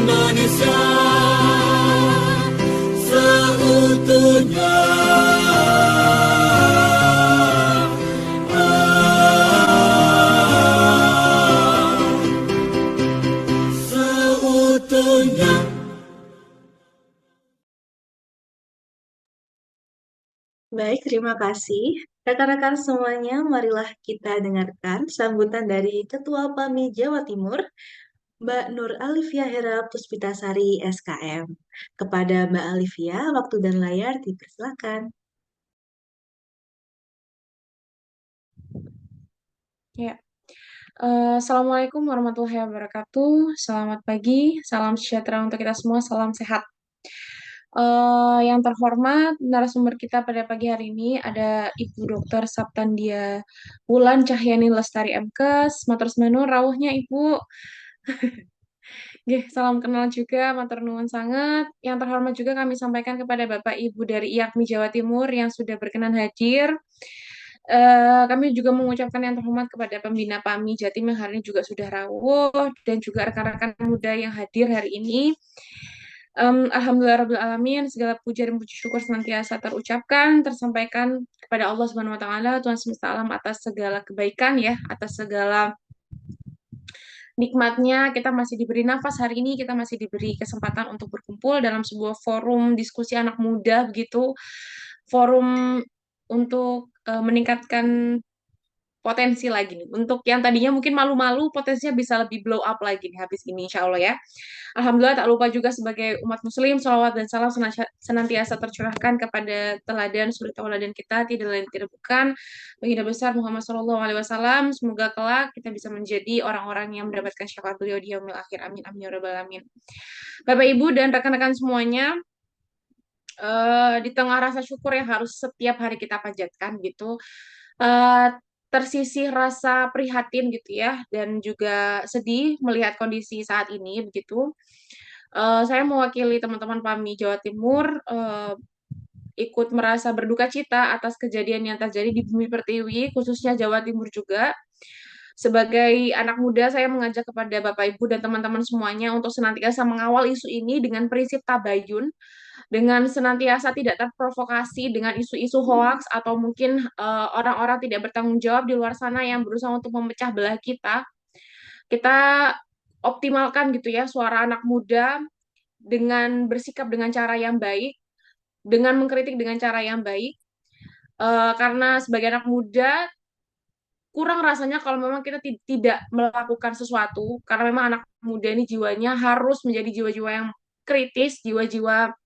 Indonesia seutuhnya. Seutuhnya. Baik, terima kasih. Rekan-rekan semuanya, marilah kita dengarkan sambutan dari Ketua PAMI Jawa Timur, Mbak Nur Alifia Hera Puspitasari, SKM. Kepada Mbak Alifia, waktu dan layar dipersilakan. Ya, Assalamualaikum warahmatullahi wabarakatuh. Selamat pagi, salam sejahtera untuk kita semua, salam sehat. Yang terhormat, narasumber kita pada pagi hari ini ada Ibu Dr. Saptandia Wulan Cahyani Lestari MKes, Matur Nuwun rawuhnya Ibu. Nggih, salam kenal juga, matur nuwun sangat. Yang terhormat juga kami sampaikan kepada Bapak Ibu dari IAKMI Jawa Timur yang sudah berkenan hadir. Kami juga mengucapkan yang terhormat kepada pembina PAMI Jatim yang hari ini juga sudah rawuh dan juga rekan-rekan muda yang hadir hari ini. Alhamdulillah alamin, segala puja dan puji syukur senantiasa terucapkan, tersampaikan kepada Allah Subhanahu wa taala, Tuhan semesta alam atas segala kebaikan ya, atas segala nikmatnya kita masih diberi nafas hari ini, kita masih diberi kesempatan untuk berkumpul dalam sebuah forum diskusi anak muda begitu, forum untuk meningkatkan potensi lagi nih. Untuk yang tadinya mungkin malu-malu, potensinya bisa lebih blow up lagi nih habis ini, insya Allah ya. Alhamdulillah tak lupa juga sebagai umat muslim, salawat dan salam senantiasa tercurahkan kepada teladan suri tauladan kita, tidak lain tidak bukan, baginda besar Muhammad Shallallahu Alaihi Wasallam. Semoga kelak kita bisa menjadi orang-orang yang mendapatkan syafaat beliau di yaumil akhir. Amin amin ya rabbal alamin. Bapak Ibu dan rekan-rekan semuanya, di tengah rasa syukur yang harus setiap hari kita panjatkan gitu, eh, tersisih rasa prihatin gitu ya, dan juga sedih melihat kondisi saat ini begitu. Saya mewakili teman-teman PAMI Jawa Timur ikut merasa berduka cita atas kejadian yang terjadi di Bumi Pertiwi, khususnya Jawa Timur juga. Sebagai anak muda, saya mengajak kepada Bapak Ibu dan teman-teman semuanya untuk senantiasa mengawal isu ini dengan prinsip tabayun, dengan senantiasa tidak terprovokasi dengan isu-isu hoaks atau mungkin orang-orang tidak bertanggung jawab di luar sana yang berusaha untuk memecah belah kita. Kita optimalkan gitu ya suara anak muda dengan bersikap dengan cara yang baik, dengan mengkritik dengan cara yang baik. Karena sebagai anak muda kurang rasanya kalau memang kita tidak melakukan sesuatu, karena memang anak muda ini jiwanya harus menjadi jiwa-jiwa yang kritis, jiwa-jiwa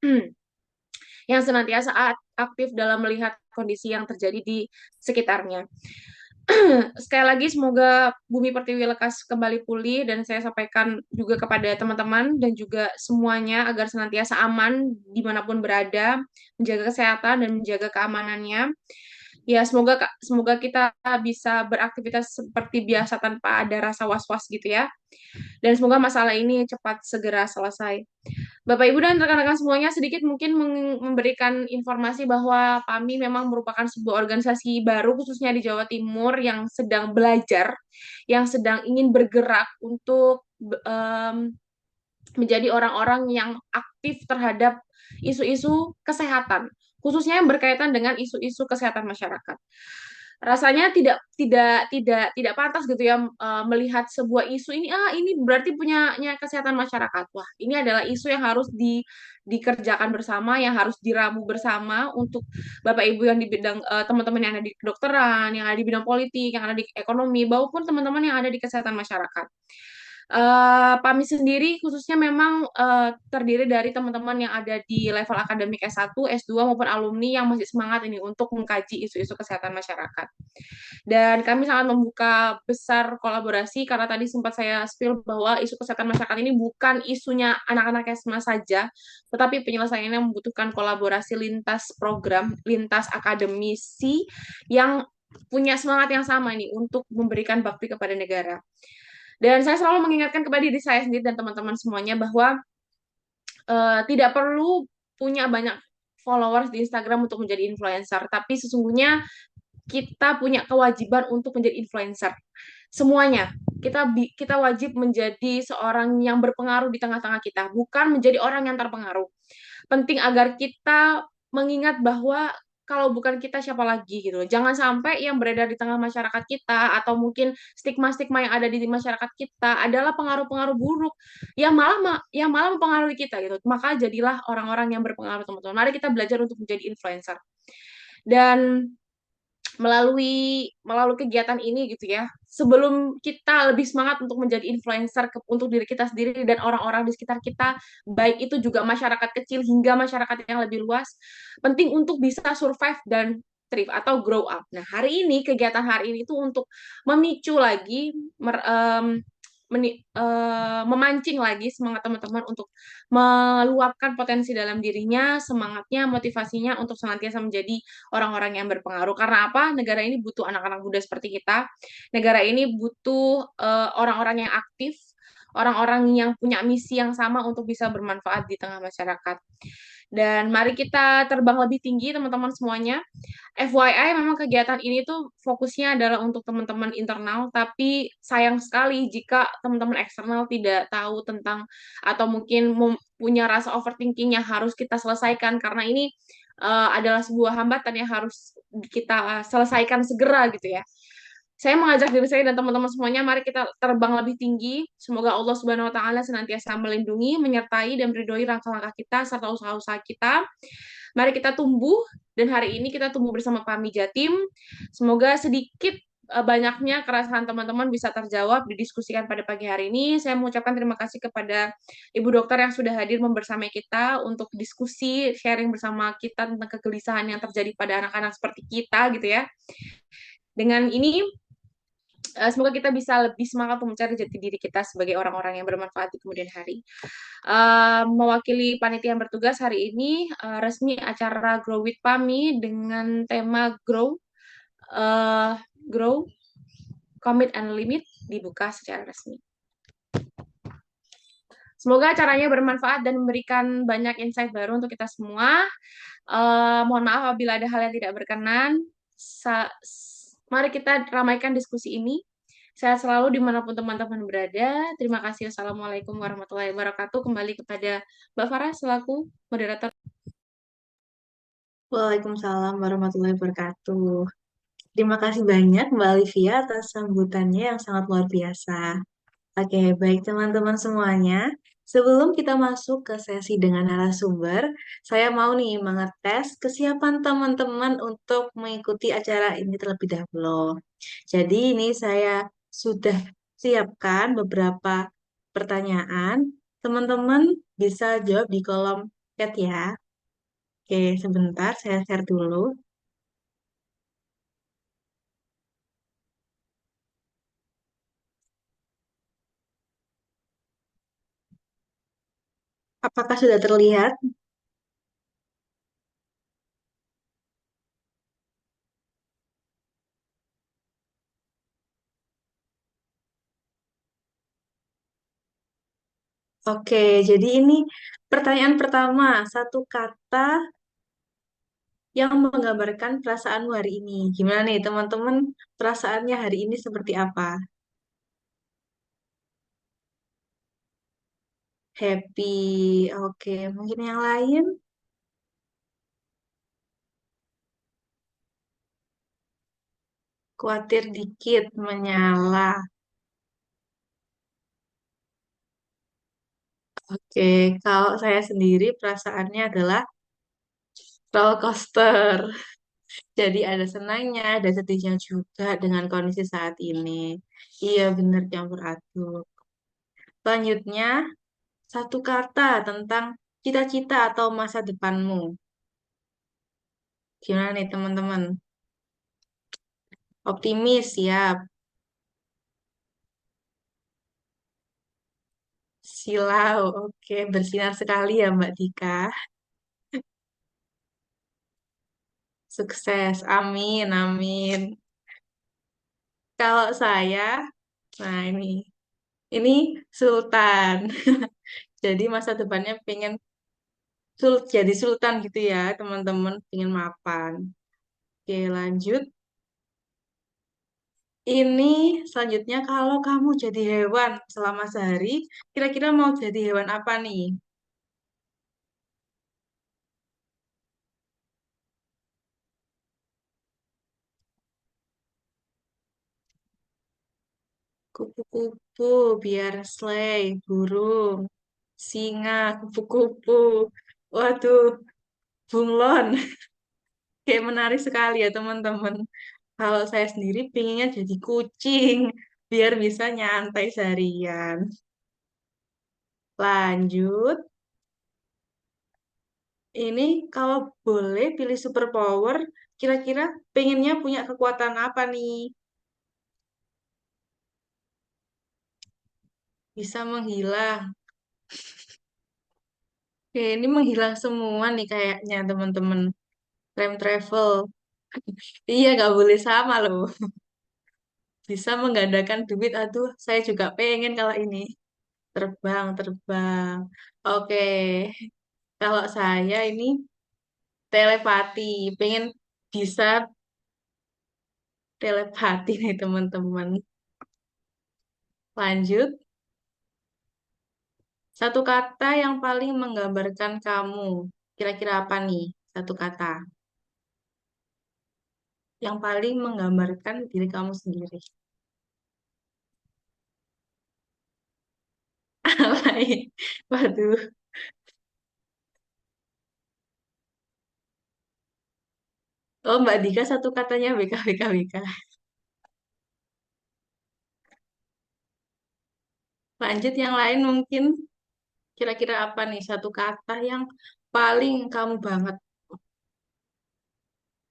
yang senantiasa aktif dalam melihat kondisi yang terjadi di sekitarnya. Sekali lagi semoga Bumi Pertiwi lekas kembali pulih, dan saya sampaikan juga kepada teman-teman dan juga semuanya agar senantiasa aman dimanapun berada, menjaga kesehatan dan menjaga keamanannya. Ya, semoga kita bisa beraktivitas seperti biasa tanpa ada rasa was-was gitu ya. Dan semoga masalah ini cepat segera selesai. Bapak Ibu dan rekan-rekan semuanya, sedikit mungkin memberikan informasi bahwa PAMI memang merupakan sebuah organisasi baru khususnya di Jawa Timur yang sedang belajar, yang sedang ingin bergerak untuk menjadi orang-orang yang aktif terhadap isu-isu kesehatan, khususnya yang berkaitan dengan isu-isu kesehatan masyarakat. Rasanya tidak pantas gitu ya, melihat sebuah isu ini, ini berarti punyanya kesehatan masyarakat. Wah, ini adalah isu yang harus dikerjakan bersama, yang harus diramu bersama untuk Bapak Ibu yang di bidang teman-teman yang ada di kedokteran, yang ada di bidang politik, yang ada di ekonomi, maupun teman-teman yang ada di kesehatan masyarakat. PAMI sendiri khususnya memang terdiri dari teman-teman yang ada di level akademik S1, S2 maupun alumni yang masih semangat ini untuk mengkaji isu-isu kesehatan masyarakat. Dan kami sangat membuka besar kolaborasi karena tadi sempat saya spill bahwa isu kesehatan masyarakat ini bukan isunya anak-anak SMA saja, tetapi penyelesaiannya membutuhkan kolaborasi lintas program, lintas akademisi yang punya semangat yang sama nih untuk memberikan bakti kepada negara. Dan saya selalu mengingatkan kepada diri saya sendiri dan teman-teman semuanya bahwa tidak perlu punya banyak followers di Instagram untuk menjadi influencer, tapi sesungguhnya kita punya kewajiban untuk menjadi influencer. semuanya. Kita wajib menjadi seorang yang berpengaruh di tengah-tengah kita, bukan menjadi orang yang terpengaruh. Penting agar kita mengingat bahwa kalau bukan kita siapa lagi gitu loh. Jangan sampai yang beredar di tengah masyarakat kita atau mungkin stigma-stigma yang ada di masyarakat kita adalah pengaruh-pengaruh buruk yang malah mempengaruhi kita gitu. Maka jadilah orang-orang yang berpengaruh, teman-teman. Mari kita belajar untuk menjadi influencer. Dan melalui kegiatan ini gitu ya. Sebelum kita lebih semangat untuk menjadi influencer untuk diri kita sendiri dan orang-orang di sekitar kita, baik itu juga masyarakat kecil hingga masyarakat yang lebih luas, penting untuk bisa survive dan thrive atau grow up. Nah, kegiatan hari ini itu untuk memicu lagi memancing lagi semangat teman-teman untuk meluapkan potensi dalam dirinya, semangatnya, motivasinya untuk senantiasa menjadi orang-orang yang berpengaruh. Karena apa? Negara ini butuh anak-anak muda seperti kita. Negara ini butuh orang-orang yang aktif, orang-orang yang punya misi yang sama untuk bisa bermanfaat di tengah masyarakat. Dan mari kita terbang lebih tinggi, teman-teman semuanya. FYI, memang kegiatan ini tuh fokusnya adalah untuk teman-teman internal, tapi sayang sekali jika teman-teman eksternal tidak tahu tentang atau mungkin punya rasa overthinking yang harus kita selesaikan karena ini adalah sebuah hambatan yang harus kita selesaikan segera gitu ya. Saya mengajak diri saya dan teman-teman semuanya, mari kita terbang lebih tinggi. Semoga Allah Subhanahu wa taala senantiasa melindungi, menyertai dan meridhoi langkah-langkah kita serta usaha-usaha kita. Mari kita tumbuh dan hari ini kita tumbuh bersama kami Jatim. Semoga sedikit banyaknya keresahan teman-teman bisa terjawab didiskusikan pada pagi hari ini. Saya mengucapkan terima kasih kepada Ibu Dokter yang sudah hadir membersamai kita untuk diskusi, sharing bersama kita tentang kegelisahan yang terjadi pada anak-anak seperti kita gitu ya. Dengan ini semoga kita bisa lebih semangat untuk mencari jati diri kita sebagai orang-orang yang bermanfaat di kemudian hari. Mewakili panitia yang bertugas hari ini, resmi acara Grow with Pami dengan tema uh, Grow, Commit and Limit dibuka secara resmi. Semoga acaranya bermanfaat dan memberikan banyak insight baru untuk kita semua. Mohon maaf apabila ada hal yang tidak berkenan. Mari kita ramaikan diskusi ini. Sehat selalu dimanapun teman-teman berada. Terima kasih. Assalamualaikum warahmatullahi wabarakatuh. Kembali kepada Mbak Farah selaku moderator. Waalaikumsalam warahmatullahi wabarakatuh. Terima kasih banyak Mbak Olivia atas sambutannya yang sangat luar biasa. Oke, baik teman-teman semuanya. Sebelum kita masuk ke sesi dengan narasumber, saya mau nih mengetes kesiapan teman-teman untuk mengikuti acara ini terlebih dahulu. Jadi ini saya sudah siapkan beberapa pertanyaan. Teman-teman bisa jawab di kolom chat ya. Oke, sebentar saya share dulu. Apakah sudah terlihat? Oke, jadi ini pertanyaan pertama, satu kata yang menggambarkan perasaanmu hari ini. Gimana nih teman-teman, perasaannya hari ini seperti apa? Happy, oke. Mungkin yang lain, khawatir dikit, menyala. Oke, kalau saya sendiri perasaannya adalah roller coaster. Jadi ada senangnya, ada sedihnya juga dengan kondisi saat ini. Iya, benar campur aduk. Selanjutnya, satu kata tentang cita-cita atau masa depanmu. Gimana nih teman-teman? Optimis, siap. Silau, oke. Bersinar sekali ya Mbak Dika. Sukses, amin, amin. Kalau saya, nah ini Sultan. Jadi masa depannya pengen jadi Sultan gitu ya, teman-teman. Pengen mapan. Oke, lanjut. Ini selanjutnya kalau kamu jadi hewan selama sehari, kira-kira mau jadi hewan apa nih? Kupu-kupu, biar slay, burung, singa, kupu-kupu. Waduh, bunglon. Kayak menarik sekali ya teman-teman. Kalau saya sendiri pinginnya jadi kucing, biar bisa nyantai seharian. Lanjut, ini kalau boleh pilih superpower, kira-kira pengennya punya kekuatan apa nih? Bisa menghilang. Oke, ini menghilang semua nih kayaknya teman-teman. Time travel. Iya, nggak boleh sama loh. Bisa menggandakan duit. Aduh, saya juga pengen kalau ini. Terbang, terbang. Oke, kalau saya ini telepati. Pengen bisa telepati nih teman-teman. Lanjut. Satu kata yang paling menggambarkan kamu. Kira-kira apa nih? Satu kata. Yang paling menggambarkan diri kamu sendiri. Alay. Waduh. Oh, Mbak Dika satu katanya BK, BK, BK. Lanjut yang lain mungkin kira-kira apa nih? Satu kata yang paling kamu banget.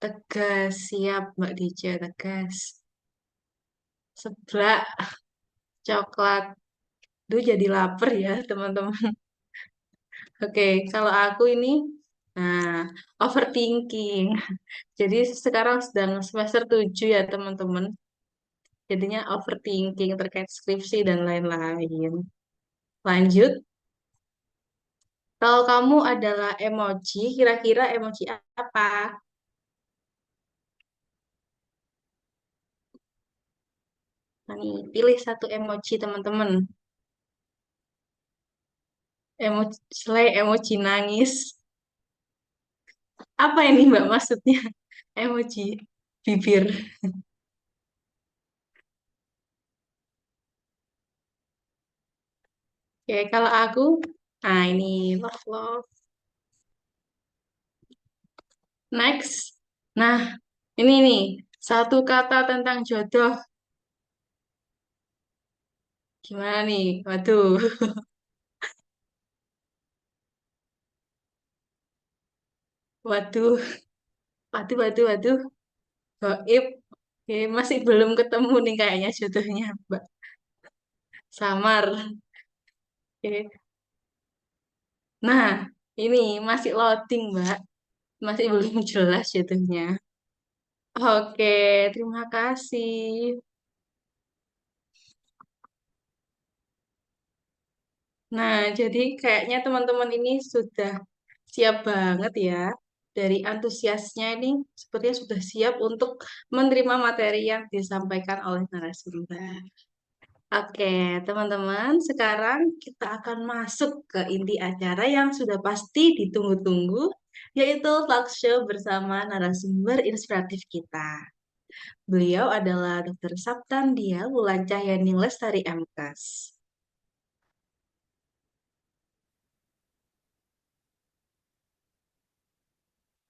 Tegas, siap Mbak Dija, tegas. Seblak, coklat. Duh, jadi lapar ya teman-teman. Oke, kalau aku ini, nah, overthinking. Jadi sekarang sedang semester 7 ya teman-teman. Jadinya overthinking terkait skripsi dan lain-lain. Lanjut, kalau kamu adalah emoji, kira-kira emoji apa? Nah, nih, pilih satu emoji teman-teman. Emoji slay, emoji nangis. Apa ini Mbak maksudnya? Emoji bibir. Oke, kalau aku, nah ini love love. Next. Nah, ini nih satu kata tentang jodoh. Gimana nih? Waduh, waduh, waduh, waduh, waduh. Goib. Oke, masih belum ketemu nih kayaknya jodohnya, Mbak. Samar. Oke. Nah, ini masih loading, Mbak. Masih belum jelas jodohnya. Oke, terima kasih. Nah, jadi kayaknya teman-teman ini sudah siap banget ya. Dari antusiasnya ini sepertinya sudah siap untuk menerima materi yang disampaikan oleh narasumber. Oke, teman-teman, sekarang kita akan masuk ke inti acara yang sudah pasti ditunggu-tunggu, yaitu talk show bersama narasumber inspiratif kita. Beliau adalah Dr. Saptandia Wulan Cahyani Lestari MKes.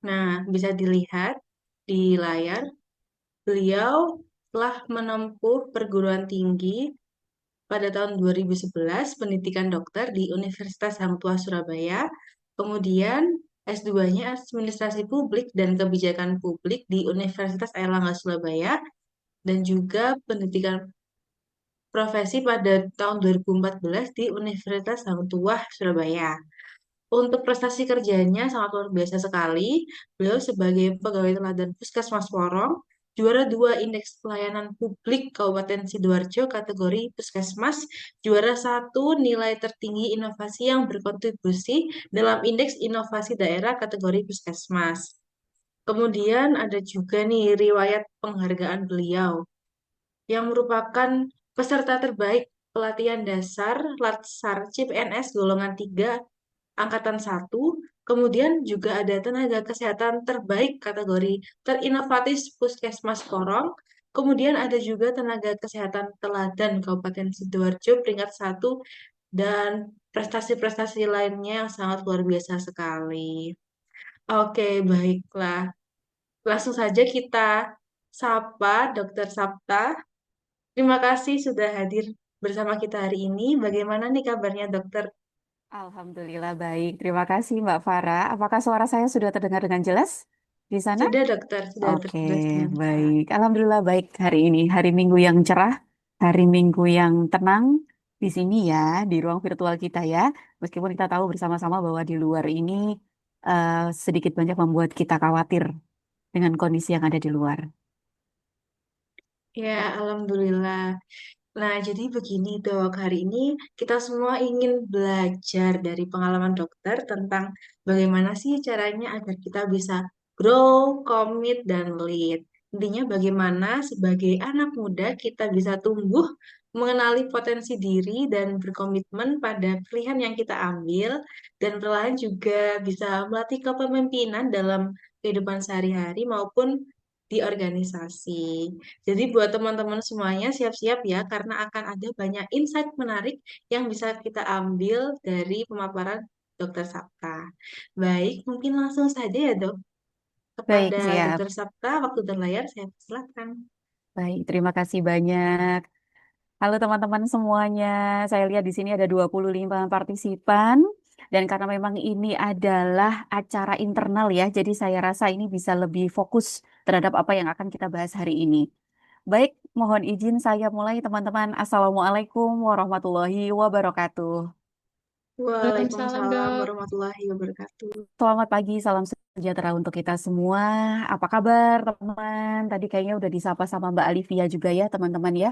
Nah, bisa dilihat di layar, beliau telah menempuh perguruan tinggi pada tahun 2011 pendidikan dokter di Universitas Hang Tuah Surabaya, kemudian S2-nya Administrasi Publik dan Kebijakan Publik di Universitas Airlangga Surabaya, dan juga pendidikan profesi pada tahun 2014 di Universitas Hang Tuah Surabaya. Untuk prestasi kerjanya sangat luar biasa sekali. Beliau sebagai pegawai teladan Puskesmas Porong, juara 2 Indeks Pelayanan Publik Kabupaten Sidoarjo kategori Puskesmas, juara 1 nilai tertinggi inovasi yang berkontribusi dalam Indeks Inovasi Daerah kategori Puskesmas. Kemudian ada juga nih riwayat penghargaan beliau, yang merupakan peserta terbaik pelatihan dasar Latsar CPNS golongan 3 Angkatan 1. Kemudian juga ada tenaga kesehatan terbaik kategori terinovatif Puskesmas Porong. Kemudian ada juga tenaga kesehatan teladan Kabupaten Sidoarjo peringkat 1 dan prestasi-prestasi lainnya yang sangat luar biasa sekali. Oke, baiklah. Langsung saja kita sapa Dokter Sapta. Terima kasih sudah hadir bersama kita hari ini. Bagaimana nih kabarnya, Dokter? Alhamdulillah baik. Terima kasih Mbak Farah. Apakah suara saya sudah terdengar dengan jelas di sana? Sudah, Dokter, sudah Oke, terjelas dengan jelas. baik. Alhamdulillah baik hari ini. Hari Minggu yang cerah, hari Minggu yang tenang di sini ya, di ruang virtual kita ya. Meskipun kita tahu bersama-sama bahwa di luar ini eh, sedikit banyak membuat kita khawatir dengan kondisi yang ada di luar. Ya, Alhamdulillah. Nah, jadi begini dok, hari ini kita semua ingin belajar dari pengalaman dokter tentang bagaimana sih caranya agar kita bisa grow, commit, dan lead. Intinya bagaimana sebagai anak muda kita bisa tumbuh, mengenali potensi diri, dan berkomitmen pada pilihan yang kita ambil, dan perlahan juga bisa melatih kepemimpinan dalam kehidupan sehari-hari maupun di organisasi. Jadi buat teman-teman semuanya siap-siap ya karena akan ada banyak insight menarik yang bisa kita ambil dari pemaparan Dokter Sapta. Baik, mungkin langsung saja ya dok. Baik, Kepada siap. Dokter Sapta, waktu berlayar saya silakan. Baik, terima kasih banyak. Halo teman-teman semuanya, saya lihat di sini ada 25 partisipan dan karena memang ini adalah acara internal ya, jadi saya rasa ini bisa lebih fokus terhadap apa yang akan kita bahas hari ini. Baik, mohon izin saya mulai teman-teman. Assalamualaikum warahmatullahi wabarakatuh. Waalaikumsalam, Waalaikumsalam Dok. warahmatullahi wabarakatuh. Selamat pagi, salam sejahtera untuk kita semua. Apa kabar teman? Tadi kayaknya udah disapa sama Mbak Alivia juga ya teman-teman ya.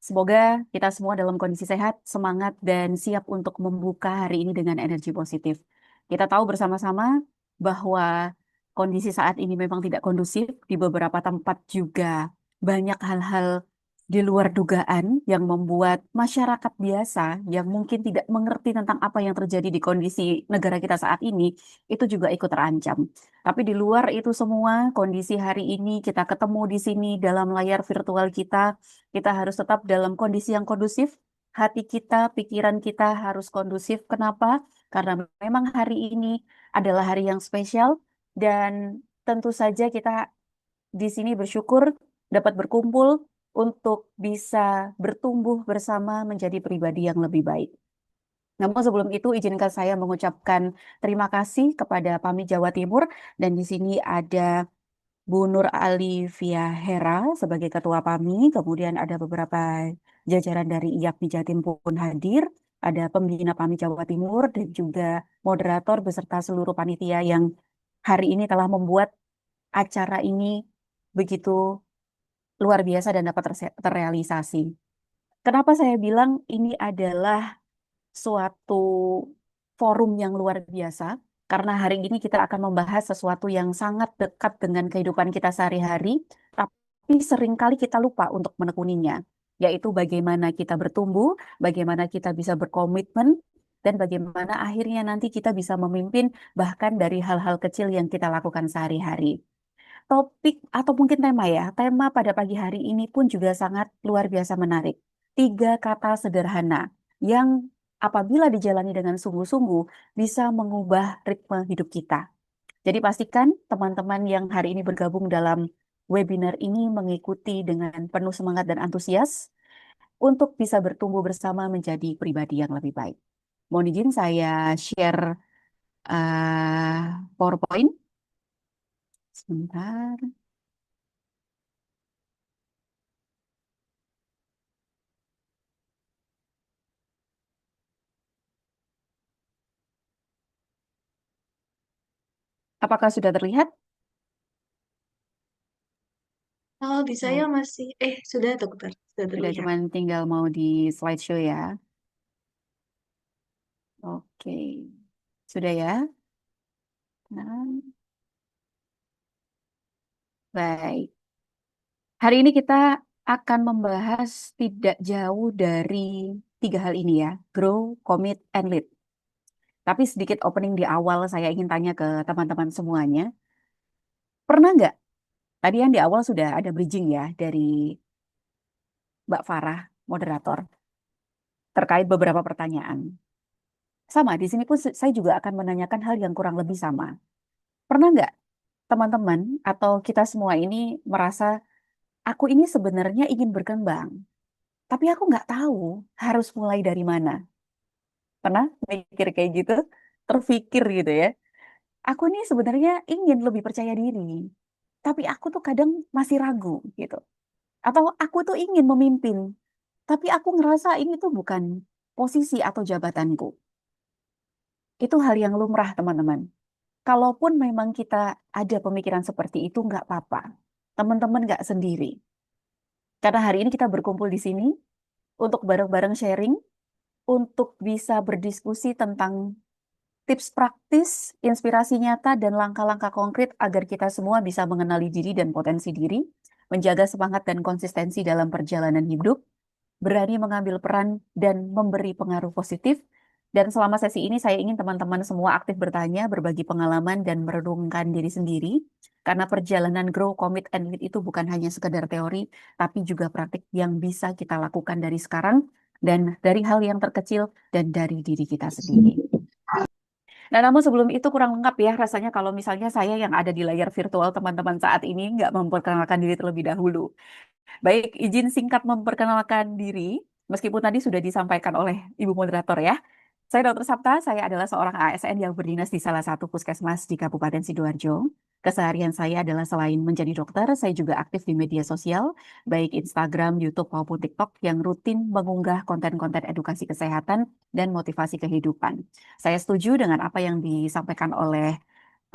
Semoga kita semua dalam kondisi sehat, semangat, dan siap untuk membuka hari ini dengan energi positif. Kita tahu bersama-sama bahwa kondisi saat ini memang tidak kondusif. Di beberapa tempat juga banyak hal-hal di luar dugaan yang membuat masyarakat biasa yang mungkin tidak mengerti tentang apa yang terjadi di kondisi negara kita saat ini itu juga ikut terancam. Tapi di luar itu semua, kondisi hari ini kita ketemu di sini dalam layar virtual kita harus tetap dalam kondisi yang kondusif. Hati kita, pikiran kita harus kondusif. Kenapa? Karena memang hari ini adalah hari yang spesial dan tentu saja kita di sini bersyukur dapat berkumpul untuk bisa bertumbuh bersama menjadi pribadi yang lebih baik. Namun sebelum itu izinkan saya mengucapkan terima kasih kepada PAMI Jawa Timur dan di sini ada Bu Nur Alivia Hera sebagai Ketua PAMI, kemudian ada beberapa jajaran dari IAPMI Jatim pun hadir, ada pembina PAMI Jawa Timur dan juga moderator beserta seluruh panitia yang hari ini telah membuat acara ini begitu luar biasa dan dapat terrealisasi. Kenapa saya bilang ini adalah suatu forum yang luar biasa karena hari ini kita akan membahas sesuatu yang sangat dekat dengan kehidupan kita sehari-hari, tapi seringkali kita lupa untuk menekuninya, yaitu bagaimana kita bertumbuh, bagaimana kita bisa berkomitmen, dan bagaimana akhirnya nanti kita bisa memimpin bahkan dari hal-hal kecil yang kita lakukan sehari-hari. Topik atau mungkin tema ya, tema pada pagi hari ini pun juga sangat luar biasa menarik. Tiga kata sederhana yang apabila dijalani dengan sungguh-sungguh bisa mengubah ritme hidup kita. Jadi pastikan teman-teman yang hari ini bergabung dalam webinar ini mengikuti dengan penuh semangat dan antusias untuk bisa bertumbuh bersama menjadi pribadi yang lebih baik. Mohon izin saya share PowerPoint sebentar. Apakah sudah terlihat? Kalau di saya Baik. masih, sudah dokter, sudah Sudah terlihat. cuman tinggal mau di slideshow ya. Oke. Sudah ya? Nah, baik. Hari ini kita akan membahas tidak jauh dari 3 hal ini ya, grow, commit, and lead. Tapi sedikit opening di awal saya ingin tanya ke teman-teman semuanya, pernah nggak? Tadi yang di awal sudah ada bridging ya dari Mbak Farah, moderator, terkait beberapa pertanyaan. Sama, di sini pun saya juga akan menanyakan hal yang kurang lebih sama. Pernah nggak teman-teman atau kita semua ini merasa, aku ini sebenarnya ingin berkembang, tapi aku nggak tahu harus mulai dari mana? Pernah mikir kayak gitu? Terfikir gitu ya? Aku nih sebenarnya ingin lebih percaya diri, tapi aku tuh kadang masih ragu gitu. Atau aku tuh ingin memimpin, tapi aku ngerasa ini tuh bukan posisi atau jabatanku. Itu hal yang lumrah, teman-teman. Kalaupun memang kita ada pemikiran seperti itu, nggak apa-apa. Teman-teman nggak sendiri. Karena hari ini kita berkumpul di sini untuk bareng-bareng sharing, untuk bisa berdiskusi tentang tips praktis, inspirasi nyata, dan langkah-langkah konkret agar kita semua bisa mengenali diri dan potensi diri, menjaga semangat dan konsistensi dalam perjalanan hidup, berani mengambil peran dan memberi pengaruh positif. Dan selama sesi ini saya ingin teman-teman semua aktif bertanya, berbagi pengalaman, dan merenungkan diri sendiri. Karena perjalanan grow, commit, and lead itu bukan hanya sekedar teori, tapi juga praktik yang bisa kita lakukan dari sekarang, dan dari hal yang terkecil, dan dari diri kita sendiri. Nah, namun sebelum itu kurang lengkap ya rasanya kalau misalnya saya yang ada di layar virtual teman-teman saat ini nggak memperkenalkan diri terlebih dahulu. Baik, izin singkat memperkenalkan diri, meskipun tadi sudah disampaikan oleh Ibu Moderator ya. Saya Dr. Sapta, saya adalah seorang ASN yang berdinas di salah satu puskesmas di Kabupaten Sidoarjo. Keseharian saya adalah selain menjadi dokter, saya juga aktif di media sosial, baik Instagram, YouTube, maupun TikTok yang rutin mengunggah konten-konten edukasi kesehatan dan motivasi kehidupan. Saya setuju dengan apa yang disampaikan oleh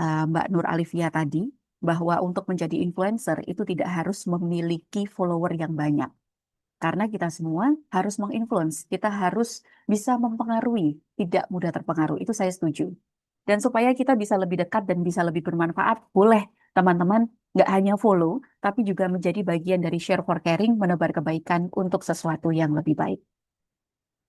Mbak Nur Alifia tadi, bahwa untuk menjadi influencer itu tidak harus memiliki follower yang banyak. Karena kita semua harus menginfluence, kita harus bisa mempengaruhi, tidak mudah terpengaruh. Itu saya setuju. Dan supaya kita bisa lebih dekat dan bisa lebih bermanfaat, boleh teman-teman nggak hanya follow, tapi juga menjadi bagian dari share for caring, menebar kebaikan untuk sesuatu yang lebih baik.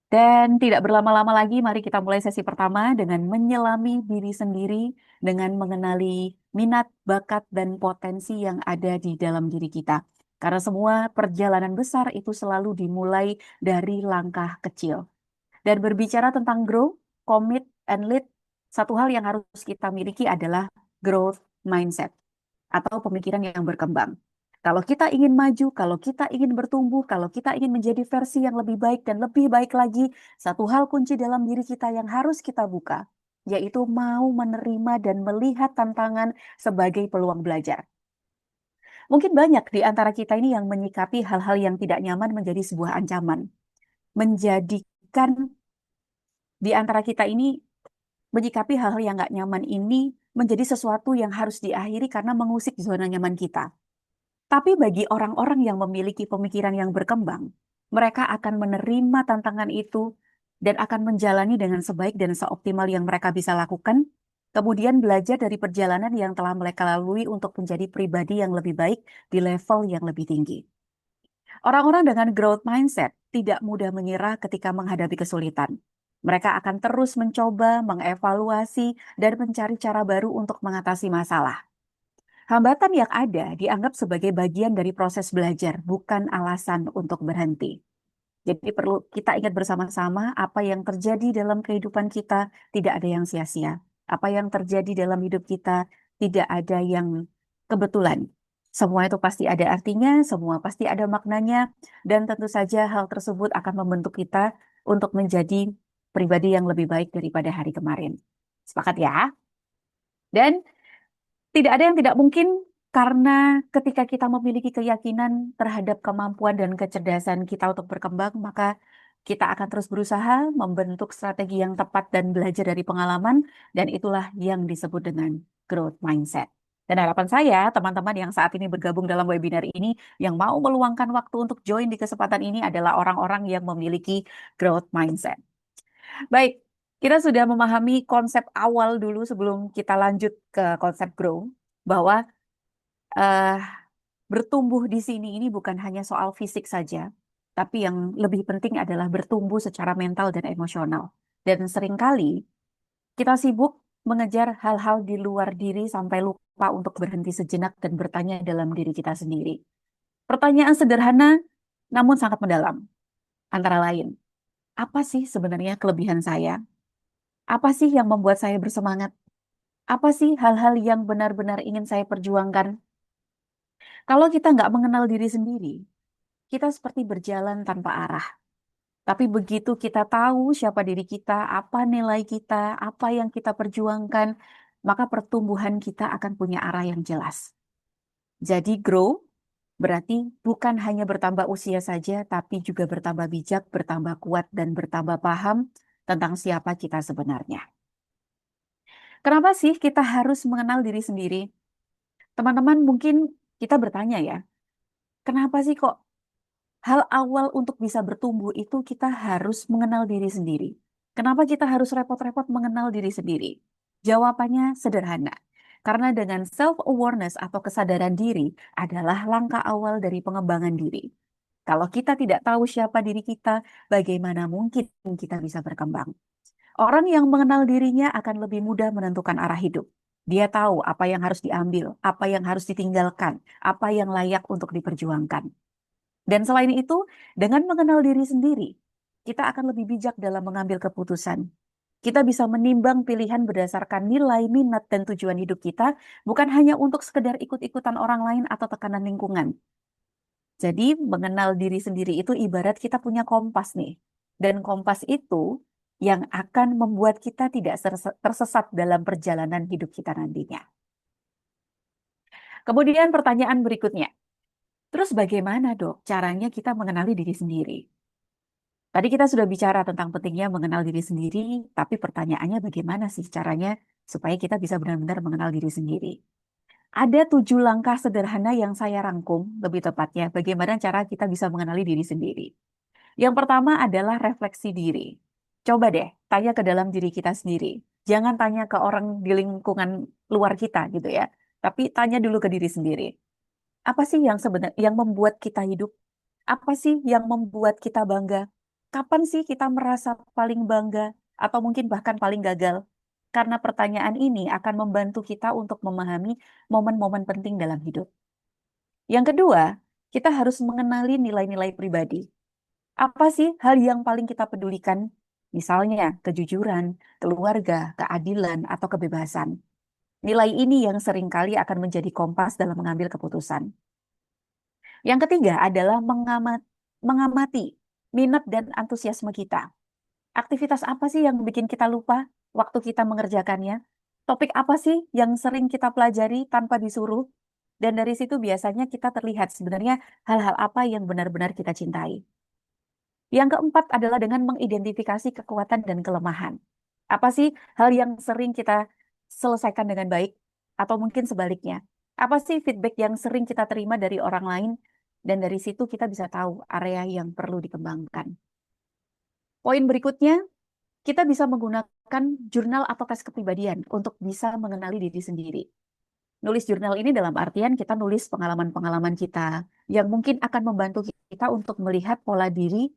Dan tidak berlama-lama lagi, mari kita mulai sesi pertama dengan menyelami diri sendiri, dengan mengenali minat, bakat, dan potensi yang ada di dalam diri kita. Karena semua perjalanan besar itu selalu dimulai dari langkah kecil. Dan berbicara tentang grow, commit, and lead, satu hal yang harus kita miliki adalah growth mindset atau pemikiran yang berkembang. Kalau kita ingin maju, kalau kita ingin bertumbuh, kalau kita ingin menjadi versi yang lebih baik dan lebih baik lagi, satu hal kunci dalam diri kita yang harus kita buka, yaitu mau menerima dan melihat tantangan sebagai peluang belajar. Mungkin banyak di antara kita ini yang menyikapi hal-hal yang tidak nyaman menjadi sebuah ancaman. Menjadikan di antara kita ini menyikapi hal-hal yang nggak nyaman ini menjadi sesuatu yang harus diakhiri karena mengusik zona nyaman kita. Tapi bagi orang-orang yang memiliki pemikiran yang berkembang, mereka akan menerima tantangan itu dan akan menjalani dengan sebaik dan seoptimal yang mereka bisa lakukan, kemudian belajar dari perjalanan yang telah mereka lalui untuk menjadi pribadi yang lebih baik di level yang lebih tinggi. Orang-orang dengan growth mindset tidak mudah menyerah ketika menghadapi kesulitan. Mereka akan terus mencoba, mengevaluasi, dan mencari cara baru untuk mengatasi masalah. Hambatan yang ada dianggap sebagai bagian dari proses belajar, bukan alasan untuk berhenti. Jadi perlu kita ingat bersama-sama apa yang terjadi dalam kehidupan kita tidak ada yang sia-sia. Apa yang terjadi dalam hidup kita tidak ada yang kebetulan. Semua itu pasti ada artinya, semua pasti ada maknanya, dan tentu saja hal tersebut akan membentuk kita untuk menjadi pribadi yang lebih baik daripada hari kemarin. Sepakat ya? Dan tidak ada yang tidak mungkin karena ketika kita memiliki keyakinan terhadap kemampuan dan kecerdasan kita untuk berkembang, maka kita akan terus berusaha membentuk strategi yang tepat dan belajar dari pengalaman, dan itulah yang disebut dengan growth mindset. Dan harapan saya, teman-teman yang saat ini bergabung dalam webinar ini, yang mau meluangkan waktu untuk join di kesempatan ini adalah orang-orang yang memiliki growth mindset. Baik, kita sudah memahami konsep awal dulu sebelum kita lanjut ke konsep grow, bahwa eh, Bertumbuh di sini ini bukan hanya soal fisik saja, tapi yang lebih penting adalah bertumbuh secara mental dan emosional. Dan seringkali kita sibuk mengejar hal-hal di luar diri sampai lupa untuk berhenti sejenak dan bertanya dalam diri kita sendiri. Pertanyaan sederhana namun sangat mendalam. Antara lain, apa sih sebenarnya kelebihan saya? Apa sih yang membuat saya bersemangat? Apa sih hal-hal yang benar-benar ingin saya perjuangkan? Kalau kita nggak mengenal diri sendiri, kita seperti berjalan tanpa arah. Tapi begitu kita tahu siapa diri kita, apa nilai kita, apa yang kita perjuangkan, maka pertumbuhan kita akan punya arah yang jelas. Jadi grow berarti bukan hanya bertambah usia saja, tapi juga bertambah bijak, bertambah kuat, dan bertambah paham tentang siapa kita sebenarnya. Kenapa sih kita harus mengenal diri sendiri? Teman-teman mungkin kita bertanya ya, kenapa sih kok hal awal untuk bisa bertumbuh itu kita harus mengenal diri sendiri? Kenapa kita harus repot-repot mengenal diri sendiri? Jawabannya sederhana. Karena dengan self-awareness atau kesadaran diri adalah langkah awal dari pengembangan diri. Kalau kita tidak tahu siapa diri kita, bagaimana mungkin kita bisa berkembang? Orang yang mengenal dirinya akan lebih mudah menentukan arah hidup. Dia tahu apa yang harus diambil, apa yang harus ditinggalkan, apa yang layak untuk diperjuangkan. Dan selain itu, dengan mengenal diri sendiri, kita akan lebih bijak dalam mengambil keputusan. Kita bisa menimbang pilihan berdasarkan nilai, minat, dan tujuan hidup kita, bukan hanya untuk sekedar ikut-ikutan orang lain atau tekanan lingkungan. Jadi, mengenal diri sendiri itu ibarat kita punya kompas nih. Dan kompas itu yang akan membuat kita tidak tersesat dalam perjalanan hidup kita nantinya. Kemudian pertanyaan berikutnya. Terus bagaimana dok caranya kita mengenali diri sendiri? Tadi kita sudah bicara tentang pentingnya mengenal diri sendiri, tapi pertanyaannya bagaimana sih caranya supaya kita bisa benar-benar mengenal diri sendiri? Ada 7 langkah sederhana yang saya rangkum, lebih tepatnya bagaimana cara kita bisa mengenali diri sendiri. Yang pertama adalah refleksi diri. Coba deh, tanya ke dalam diri kita sendiri. Jangan tanya ke orang di lingkungan luar kita gitu ya. Tapi tanya dulu ke diri sendiri. Apa sih yang sebenarnya yang membuat kita hidup? Apa sih yang membuat kita bangga? Kapan sih kita merasa paling bangga atau mungkin bahkan paling gagal? Karena pertanyaan ini akan membantu kita untuk memahami momen-momen penting dalam hidup. Yang kedua, kita harus mengenali nilai-nilai pribadi. Apa sih hal yang paling kita pedulikan? Misalnya kejujuran, keluarga, keadilan, atau kebebasan. Nilai ini yang seringkali akan menjadi kompas dalam mengambil keputusan. Yang ketiga adalah mengamati minat dan antusiasme kita. Aktivitas apa sih yang bikin kita lupa waktu kita mengerjakannya? Topik apa sih yang sering kita pelajari tanpa disuruh? Dan dari situ biasanya kita terlihat sebenarnya hal-hal apa yang benar-benar kita cintai. Yang keempat adalah dengan mengidentifikasi kekuatan dan kelemahan. Apa sih hal yang sering kita selesaikan dengan baik? Atau mungkin sebaliknya. Apa sih feedback yang sering kita terima dari orang lain? Dan dari situ kita bisa tahu area yang perlu dikembangkan. Poin berikutnya, kita bisa menggunakan jurnal atau tes kepribadian untuk bisa mengenali diri sendiri. Nulis jurnal ini dalam artian kita nulis pengalaman-pengalaman kita yang mungkin akan membantu kita untuk melihat pola diri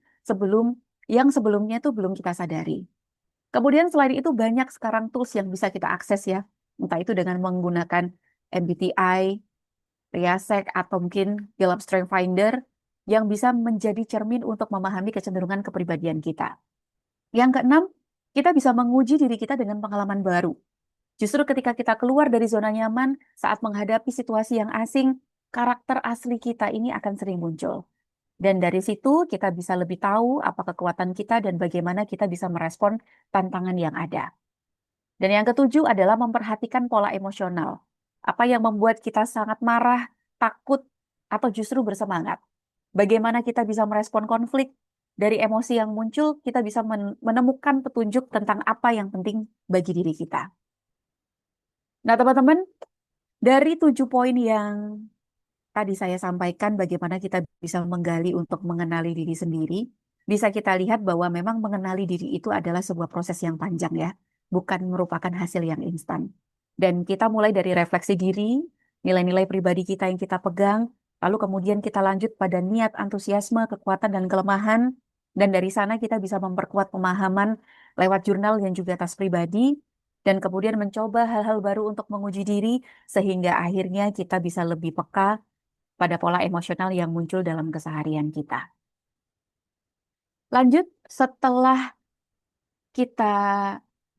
yang sebelumnya itu belum kita sadari. Kemudian selain itu banyak sekarang tools yang bisa kita akses ya. Entah itu dengan menggunakan MBTI, Riasek, atau mungkin Gallup Strength Finder yang bisa menjadi cermin untuk memahami kecenderungan kepribadian kita. Yang keenam, kita bisa menguji diri kita dengan pengalaman baru. Justru ketika kita keluar dari zona nyaman saat menghadapi situasi yang asing, karakter asli kita ini akan sering muncul. Dan dari situ kita bisa lebih tahu apa kekuatan kita dan bagaimana kita bisa merespon tantangan yang ada. Dan yang ketujuh adalah memperhatikan pola emosional. Apa yang membuat kita sangat marah, takut, atau justru bersemangat. Bagaimana kita bisa merespon konflik. Dari emosi yang muncul, kita bisa menemukan petunjuk tentang apa yang penting bagi diri kita. Nah, teman-teman, dari 7 poin yang tadi saya sampaikan bagaimana kita bisa menggali untuk mengenali diri sendiri, bisa kita lihat bahwa memang mengenali diri itu adalah sebuah proses yang panjang ya, bukan merupakan hasil yang instan. Dan kita mulai dari refleksi diri, nilai-nilai pribadi kita yang kita pegang, Lalu kemudian kita lanjut pada niat, antusiasme, kekuatan, dan kelemahan. Dan dari sana kita bisa memperkuat pemahaman lewat jurnal dan juga tas pribadi. Dan kemudian mencoba hal-hal baru untuk menguji diri, sehingga akhirnya kita bisa lebih peka pada pola emosional yang muncul dalam keseharian kita. Lanjut, setelah kita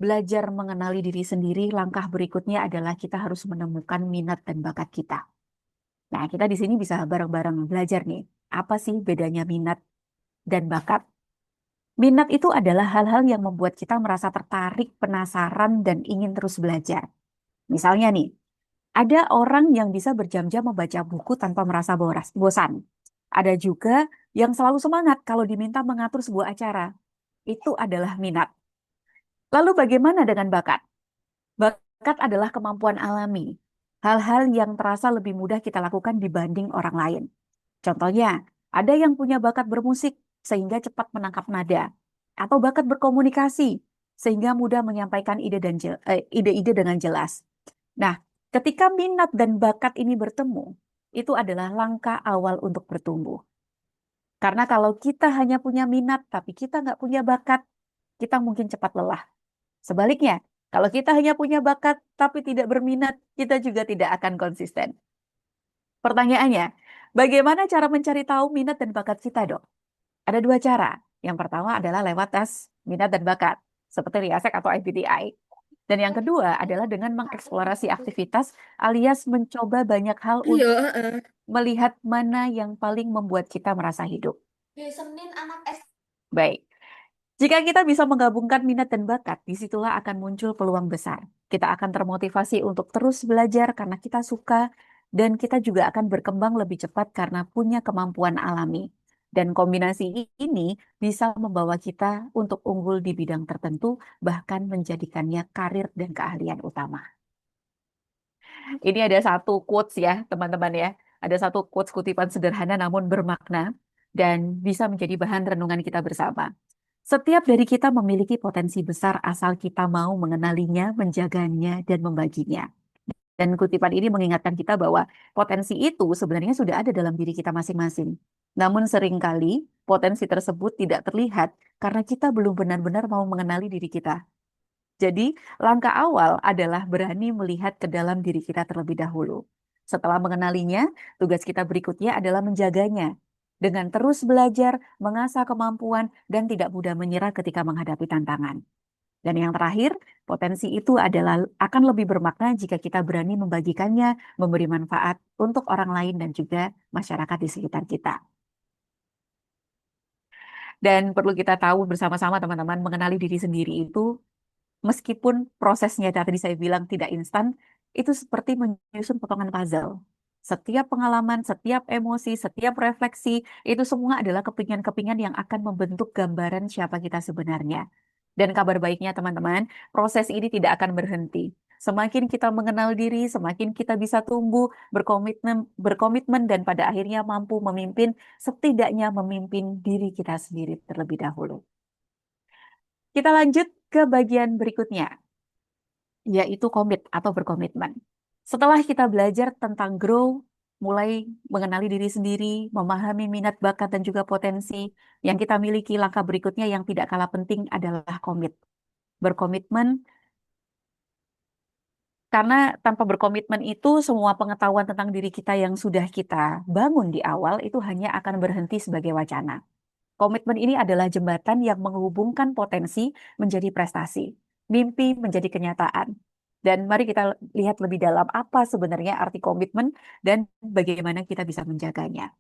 belajar mengenali diri sendiri, langkah berikutnya adalah kita harus menemukan minat dan bakat kita. Nah, kita di sini bisa bareng-bareng belajar nih, apa sih bedanya minat dan bakat? Minat itu adalah hal-hal yang membuat kita merasa tertarik, penasaran, dan ingin terus belajar. Misalnya nih, ada orang yang bisa berjam-jam membaca buku tanpa merasa bosan. Ada juga yang selalu semangat kalau diminta mengatur sebuah acara. Itu adalah minat. Lalu bagaimana dengan bakat? Bakat adalah kemampuan alami. Hal-hal yang terasa lebih mudah kita lakukan dibanding orang lain. Contohnya, ada yang punya bakat bermusik sehingga cepat menangkap nada. Atau bakat berkomunikasi sehingga mudah menyampaikan ide-ide dengan jelas. Nah, ketika minat dan bakat ini bertemu, itu adalah langkah awal untuk bertumbuh. Karena kalau kita hanya punya minat tapi kita nggak punya bakat, kita mungkin cepat lelah. Sebaliknya, kalau kita hanya punya bakat tapi tidak berminat, kita juga tidak akan konsisten. Pertanyaannya, bagaimana cara mencari tahu minat dan bakat kita, Dok? Ada dua cara. Yang pertama adalah lewat tes minat dan bakat, seperti RIASEC atau MBTI. Dan yang kedua adalah dengan mengeksplorasi aktivitas alias mencoba banyak hal untuk Iya, heeh. melihat mana yang paling membuat kita merasa hidup. Senin anak Baik. Jika kita bisa menggabungkan minat dan bakat, disitulah akan muncul peluang besar. Kita akan termotivasi untuk terus belajar karena kita suka, dan kita juga akan berkembang lebih cepat karena punya kemampuan alami. Dan kombinasi ini bisa membawa kita untuk unggul di bidang tertentu, bahkan menjadikannya karir dan keahlian utama. Ini ada satu quotes ya, teman-teman ya. Ada satu quotes kutipan sederhana namun bermakna dan bisa menjadi bahan renungan kita bersama. Setiap dari kita memiliki potensi besar asal kita mau mengenalinya, menjaganya, dan membaginya. Dan kutipan ini mengingatkan kita bahwa potensi itu sebenarnya sudah ada dalam diri kita masing-masing. Namun seringkali potensi tersebut tidak terlihat karena kita belum benar-benar mau mengenali diri kita. Jadi, langkah awal adalah berani melihat ke dalam diri kita terlebih dahulu. Setelah mengenalinya, tugas kita berikutnya adalah menjaganya. Dengan terus belajar, mengasah kemampuan, dan tidak mudah menyerah ketika menghadapi tantangan. Dan yang terakhir, potensi itu akan lebih bermakna jika kita berani membagikannya, memberi manfaat untuk orang lain dan juga masyarakat di sekitar kita. Dan perlu kita tahu bersama-sama teman-teman, mengenali diri sendiri itu meskipun prosesnya tadi saya bilang tidak instan, itu seperti menyusun potongan puzzle. Setiap pengalaman, setiap emosi, setiap refleksi, itu semua adalah kepingan-kepingan yang akan membentuk gambaran siapa kita sebenarnya. Dan kabar baiknya teman-teman, proses ini tidak akan berhenti. Semakin kita mengenal diri, semakin kita bisa tumbuh, berkomitmen dan pada akhirnya mampu memimpin, setidaknya memimpin diri kita sendiri terlebih dahulu. Kita lanjut ke bagian berikutnya, yaitu komit atau berkomitmen. Setelah kita belajar tentang grow, mulai mengenali diri sendiri, memahami minat, bakat, dan juga potensi yang kita miliki, langkah berikutnya yang tidak kalah penting adalah komit. Berkomitmen, karena tanpa berkomitmen itu semua pengetahuan tentang diri kita yang sudah kita bangun di awal itu hanya akan berhenti sebagai wacana. Komitmen ini adalah jembatan yang menghubungkan potensi menjadi prestasi, mimpi menjadi kenyataan. Dan mari kita lihat lebih dalam apa sebenarnya arti komitmen dan bagaimana kita bisa menjaganya.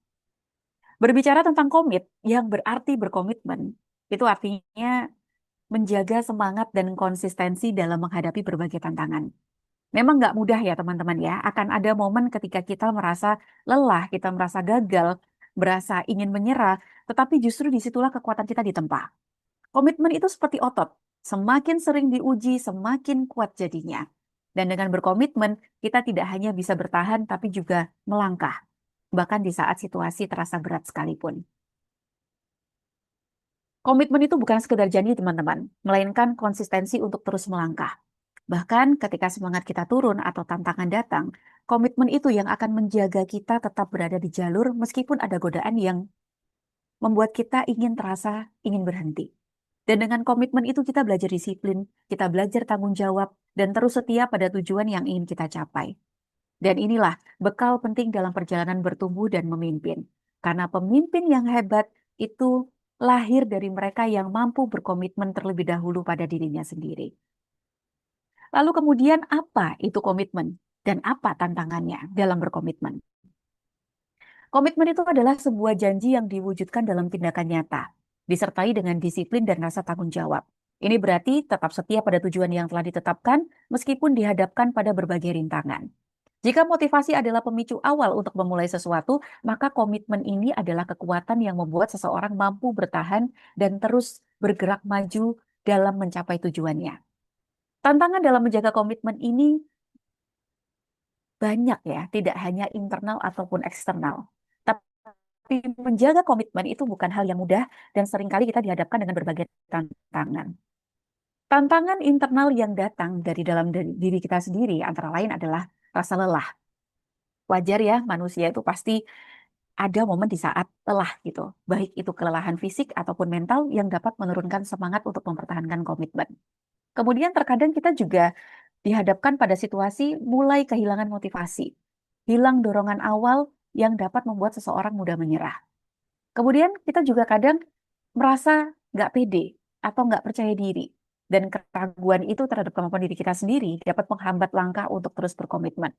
Berbicara tentang komit yang berarti berkomitmen, itu artinya menjaga semangat dan konsistensi dalam menghadapi berbagai tantangan. Memang nggak mudah ya teman-teman ya, akan ada momen ketika kita merasa lelah, kita merasa gagal, merasa ingin menyerah, tetapi justru disitulah kekuatan kita ditempa. Komitmen itu seperti otot, semakin sering diuji, semakin kuat jadinya. Dan dengan berkomitmen, kita tidak hanya bisa bertahan, tapi juga melangkah, bahkan di saat situasi terasa berat sekalipun. Komitmen itu bukan sekedar janji teman-teman, melainkan konsistensi untuk terus melangkah. Bahkan ketika semangat kita turun atau tantangan datang, komitmen itu yang akan menjaga kita tetap berada di jalur meskipun ada godaan yang membuat kita ingin berhenti. Dan dengan komitmen itu kita belajar disiplin, kita belajar tanggung jawab, dan terus setia pada tujuan yang ingin kita capai. Dan inilah bekal penting dalam perjalanan bertumbuh dan memimpin. Karena pemimpin yang hebat itu lahir dari mereka yang mampu berkomitmen terlebih dahulu pada dirinya sendiri. Lalu kemudian apa itu komitmen? Dan apa tantangannya dalam berkomitmen? Komitmen itu adalah sebuah janji yang diwujudkan dalam tindakan nyata, disertai dengan disiplin dan rasa tanggung jawab. Ini berarti tetap setia pada tujuan yang telah ditetapkan meskipun dihadapkan pada berbagai rintangan. Jika motivasi adalah pemicu awal untuk memulai sesuatu, maka komitmen ini adalah kekuatan yang membuat seseorang mampu bertahan dan terus bergerak maju dalam mencapai tujuannya. Tantangan dalam menjaga komitmen ini banyak ya, tidak hanya internal ataupun eksternal. Tapi menjaga komitmen itu bukan hal yang mudah dan seringkali kita dihadapkan dengan berbagai tantangan. Tantangan internal yang datang dari dalam diri kita sendiri antara lain adalah rasa lelah. Wajar ya, manusia itu pasti ada momen di saat lelah gitu. Baik itu kelelahan fisik ataupun mental yang dapat menurunkan semangat untuk mempertahankan komitmen. Kemudian terkadang kita juga dihadapkan pada situasi mulai kehilangan motivasi. Hilang dorongan awal yang dapat membuat seseorang mudah menyerah. Kemudian kita juga kadang merasa nggak pede atau nggak percaya diri. Dan keraguan itu terhadap kemampuan diri kita sendiri dapat menghambat langkah untuk terus berkomitmen.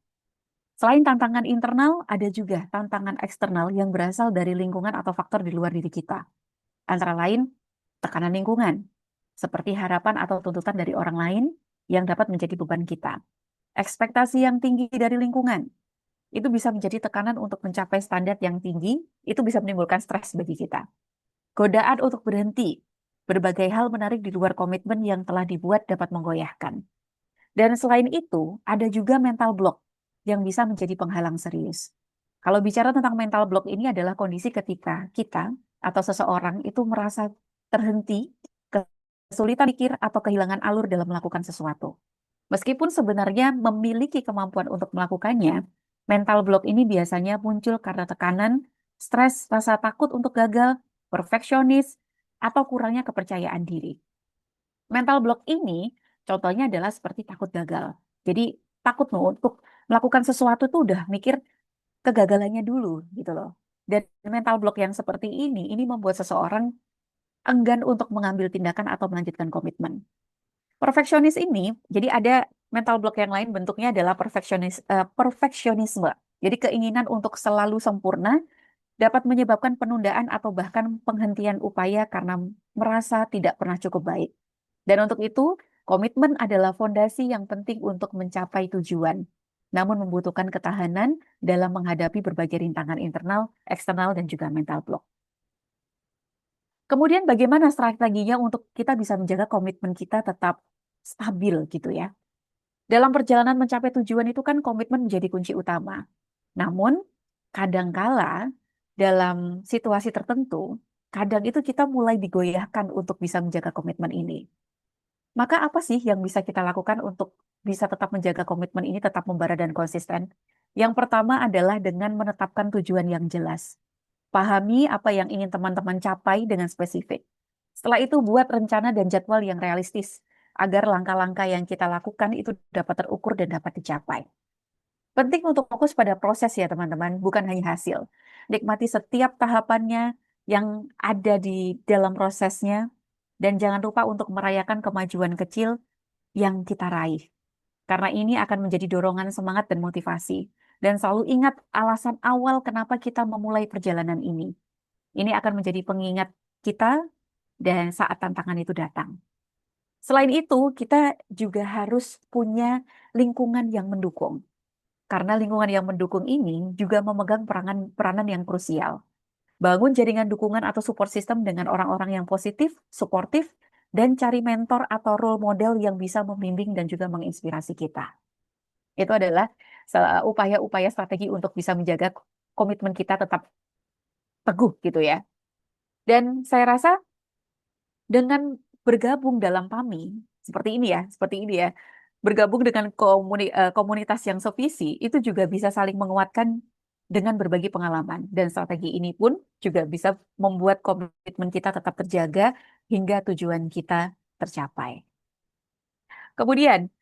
Selain tantangan internal, ada juga tantangan eksternal yang berasal dari lingkungan atau faktor di luar diri kita. Antara lain, tekanan lingkungan, seperti harapan atau tuntutan dari orang lain yang dapat menjadi beban kita. Ekspektasi yang tinggi dari lingkungan, itu bisa menjadi tekanan untuk mencapai standar yang tinggi, itu bisa menimbulkan stres bagi kita. Godaan untuk berhenti, berbagai hal menarik di luar komitmen yang telah dibuat dapat menggoyahkan. Dan selain itu, ada juga mental block yang bisa menjadi penghalang serius. Kalau bicara tentang mental block ini adalah kondisi ketika kita atau seseorang itu merasa terhenti, kesulitan pikir atau kehilangan alur dalam melakukan sesuatu. Meskipun sebenarnya memiliki kemampuan untuk melakukannya, mental block ini biasanya muncul karena tekanan, stres, rasa takut untuk gagal, perfeksionis, atau kurangnya kepercayaan diri. Mental block ini contohnya adalah seperti takut gagal. Jadi takut untuk melakukan sesuatu tuh udah mikir kegagalannya dulu gitu loh. Dan mental block yang seperti ini membuat seseorang enggan untuk mengambil tindakan atau melanjutkan komitmen. Perfeksionis ini, jadi ada mental block yang lain bentuknya adalah perfeksionisme. Jadi keinginan untuk selalu sempurna dapat menyebabkan penundaan atau bahkan penghentian upaya karena merasa tidak pernah cukup baik. Dan untuk itu, komitmen adalah fondasi yang penting untuk mencapai tujuan, namun membutuhkan ketahanan dalam menghadapi berbagai rintangan internal, eksternal, dan juga mental block. Kemudian bagaimana strateginya untuk kita bisa menjaga komitmen kita tetap stabil gitu ya. Dalam perjalanan mencapai tujuan itu kan komitmen menjadi kunci utama. Namun kadangkala dalam situasi tertentu, kadang itu kita mulai digoyahkan untuk bisa menjaga komitmen ini. Maka apa sih yang bisa kita lakukan untuk bisa tetap menjaga komitmen ini tetap membara dan konsisten? Yang pertama adalah dengan menetapkan tujuan yang jelas. Pahami apa yang ingin teman-teman capai dengan spesifik. Setelah itu buat rencana dan jadwal yang realistis agar langkah-langkah yang kita lakukan itu dapat terukur dan dapat dicapai. Penting untuk fokus pada proses ya teman-teman, bukan hanya hasil. Nikmati setiap tahapannya yang ada di dalam prosesnya, dan jangan lupa untuk merayakan kemajuan kecil yang kita raih. Karena ini akan menjadi dorongan semangat dan motivasi. Dan selalu ingat alasan awal kenapa kita memulai perjalanan ini. Ini akan menjadi pengingat kita dan saat tantangan itu datang. Selain itu, kita juga harus punya lingkungan yang mendukung. Karena lingkungan yang mendukung ini juga memegang peranan yang krusial. Bangun jaringan dukungan atau support system dengan orang-orang yang positif, suportif, dan cari mentor atau role model yang bisa membimbing dan juga menginspirasi kita. Itu adalah upaya-upaya strategi untuk bisa menjaga komitmen kita tetap teguh gitu ya. Dan saya rasa dengan bergabung dalam PAMI, seperti ini ya, Bergabung dengan komunitas yang sevisi itu juga bisa saling menguatkan dengan berbagi pengalaman. Dan strategi ini pun juga bisa membuat komitmen kita tetap terjaga hingga tujuan kita tercapai. Kemudian,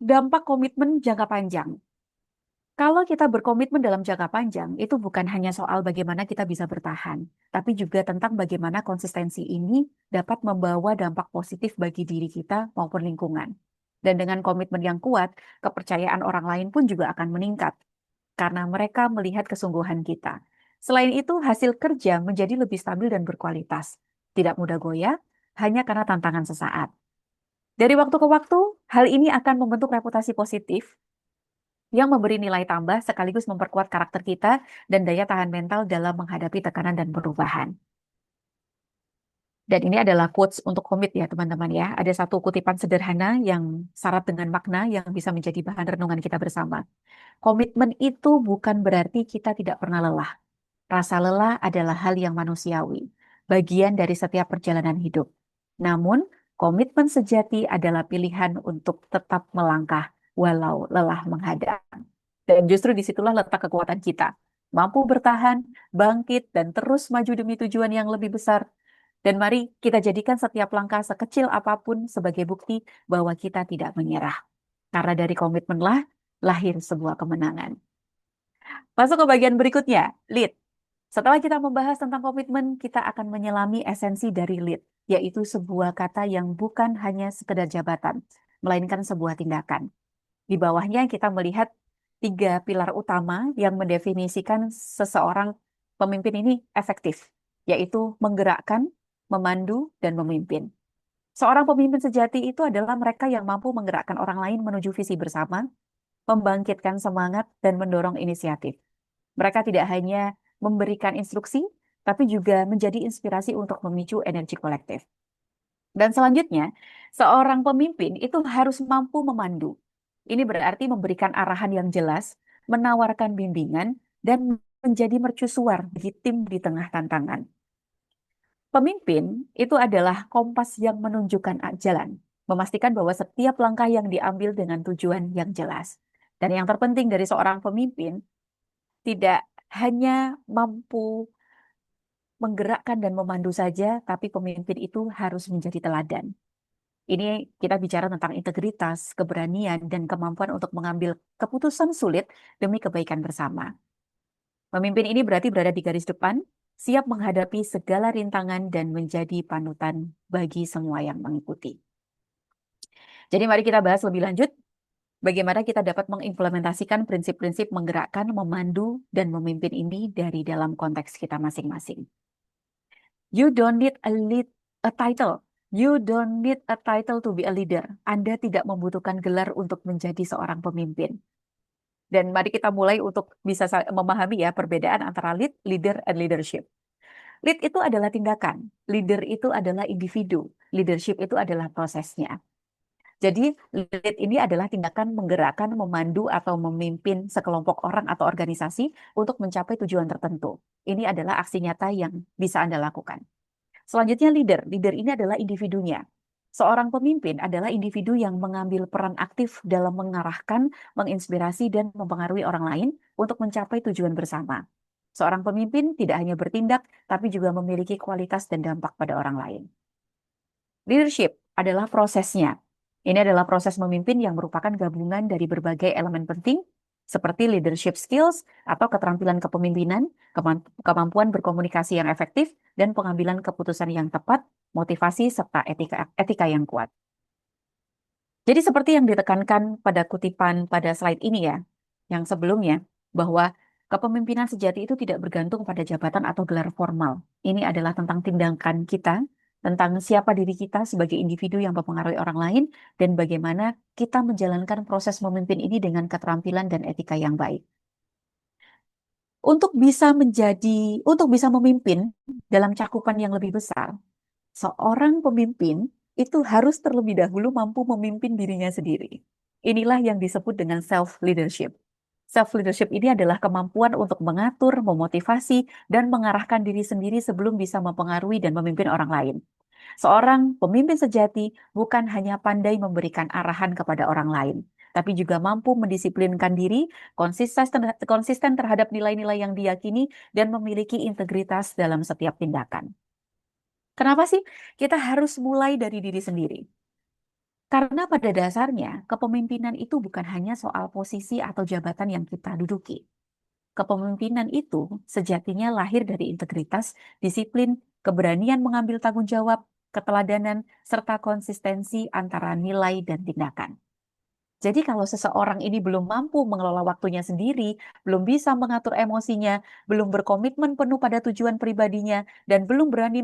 dampak komitmen jangka panjang. Kalau kita berkomitmen dalam jangka panjang, itu bukan hanya soal bagaimana kita bisa bertahan, tapi juga tentang bagaimana konsistensi ini dapat membawa dampak positif bagi diri kita maupun lingkungan. Dan dengan komitmen yang kuat, kepercayaan orang lain pun juga akan meningkat, karena mereka melihat kesungguhan kita. Selain itu, hasil kerja menjadi lebih stabil dan berkualitas. Tidak mudah goyah, hanya karena tantangan sesaat. Dari waktu ke waktu, hal ini akan membentuk reputasi positif yang memberi nilai tambah sekaligus memperkuat karakter kita dan daya tahan mental dalam menghadapi tekanan dan perubahan. Dan ini adalah quotes untuk komit ya teman-teman ya. Ada satu kutipan sederhana yang syarat dengan makna yang bisa menjadi bahan renungan kita bersama. Komitmen itu bukan berarti kita tidak pernah lelah. Rasa lelah adalah hal yang manusiawi, bagian dari setiap perjalanan hidup. Namun, komitmen sejati adalah pilihan untuk tetap melangkah walau lelah menghadang. Dan justru disitulah letak kekuatan kita. Mampu bertahan, bangkit, dan terus maju demi tujuan yang lebih besar. Dan mari kita jadikan setiap langkah sekecil apapun sebagai bukti bahwa kita tidak menyerah. Karena dari komitmenlah lahir sebuah kemenangan. Masuk ke bagian berikutnya, lead. Setelah kita membahas tentang komitmen, kita akan menyelami esensi dari lead, yaitu sebuah kata yang bukan hanya sekedar jabatan, melainkan sebuah tindakan. Di bawahnya kita melihat 3 pilar utama yang mendefinisikan seseorang pemimpin ini efektif, yaitu menggerakkan, memandu, dan memimpin. Seorang pemimpin sejati itu adalah mereka yang mampu menggerakkan orang lain menuju visi bersama, membangkitkan semangat, dan mendorong inisiatif. Mereka tidak hanya memberikan instruksi, tapi juga menjadi inspirasi untuk memicu energi kolektif. Dan selanjutnya, seorang pemimpin itu harus mampu memandu. Ini berarti memberikan arahan yang jelas, menawarkan bimbingan, dan menjadi mercusuar bagi tim di tengah tantangan. Pemimpin itu adalah kompas yang menunjukkan jalan, memastikan bahwa setiap langkah yang diambil dengan tujuan yang jelas. Dan yang terpenting dari seorang pemimpin, tidak hanya mampu menggerakkan dan memandu saja, tapi pemimpin itu harus menjadi teladan. Ini kita bicara tentang integritas, keberanian, dan kemampuan untuk mengambil keputusan sulit demi kebaikan bersama. Pemimpin ini berarti berada di garis depan, siap menghadapi segala rintangan dan menjadi panutan bagi semua yang mengikuti. Jadi mari kita bahas lebih lanjut bagaimana kita dapat mengimplementasikan prinsip-prinsip menggerakkan, memandu, dan memimpin ini dari dalam konteks kita masing-masing. You don't need a title. You don't need a title to be a leader. Anda tidak membutuhkan gelar untuk menjadi seorang pemimpin. Dan mari kita mulai untuk bisa memahami ya perbedaan antara lead, leader, and leadership. Lead itu adalah tindakan, leader itu adalah individu, leadership itu adalah prosesnya. Jadi lead ini adalah tindakan menggerakkan, memandu, atau memimpin sekelompok orang atau organisasi untuk mencapai tujuan tertentu. Ini adalah aksi nyata yang bisa Anda lakukan. Selanjutnya leader. Leader ini adalah individunya. Seorang pemimpin adalah individu yang mengambil peran aktif dalam mengarahkan, menginspirasi, dan mempengaruhi orang lain untuk mencapai tujuan bersama. Seorang pemimpin tidak hanya bertindak, tapi juga memiliki kualitas dan dampak pada orang lain. Leadership adalah prosesnya. Ini adalah proses memimpin yang merupakan gabungan dari berbagai elemen penting, seperti leadership skills atau keterampilan kepemimpinan, kemampuan berkomunikasi yang efektif, dan pengambilan keputusan yang tepat, motivasi, serta etika yang kuat. Jadi seperti yang ditekankan pada kutipan pada slide ini ya, yang sebelumnya, bahwa kepemimpinan sejati itu tidak bergantung pada jabatan atau gelar formal. Ini adalah tentang tindakan kita, tentang siapa diri kita sebagai individu yang mempengaruhi orang lain, dan bagaimana kita menjalankan proses memimpin ini dengan keterampilan dan etika yang baik. Untuk bisa memimpin dalam cakupan yang lebih besar, seorang pemimpin itu harus terlebih dahulu mampu memimpin dirinya sendiri. Inilah yang disebut dengan self-leadership. Self-leadership ini adalah kemampuan untuk mengatur, memotivasi, dan mengarahkan diri sendiri sebelum bisa mempengaruhi dan memimpin orang lain. Seorang pemimpin sejati bukan hanya pandai memberikan arahan kepada orang lain, tapi juga mampu mendisiplinkan diri, konsisten terhadap nilai-nilai yang diyakini, dan memiliki integritas dalam setiap tindakan. Kenapa sih kita harus mulai dari diri sendiri? Karena pada dasarnya, kepemimpinan itu bukan hanya soal posisi atau jabatan yang kita duduki. Kepemimpinan itu sejatinya lahir dari integritas, disiplin, keberanian mengambil tanggung jawab, keteladanan, serta konsistensi antara nilai dan tindakan. Jadi kalau seseorang ini belum mampu mengelola waktunya sendiri, belum bisa mengatur emosinya, belum berkomitmen penuh pada tujuan pribadinya, dan belum berani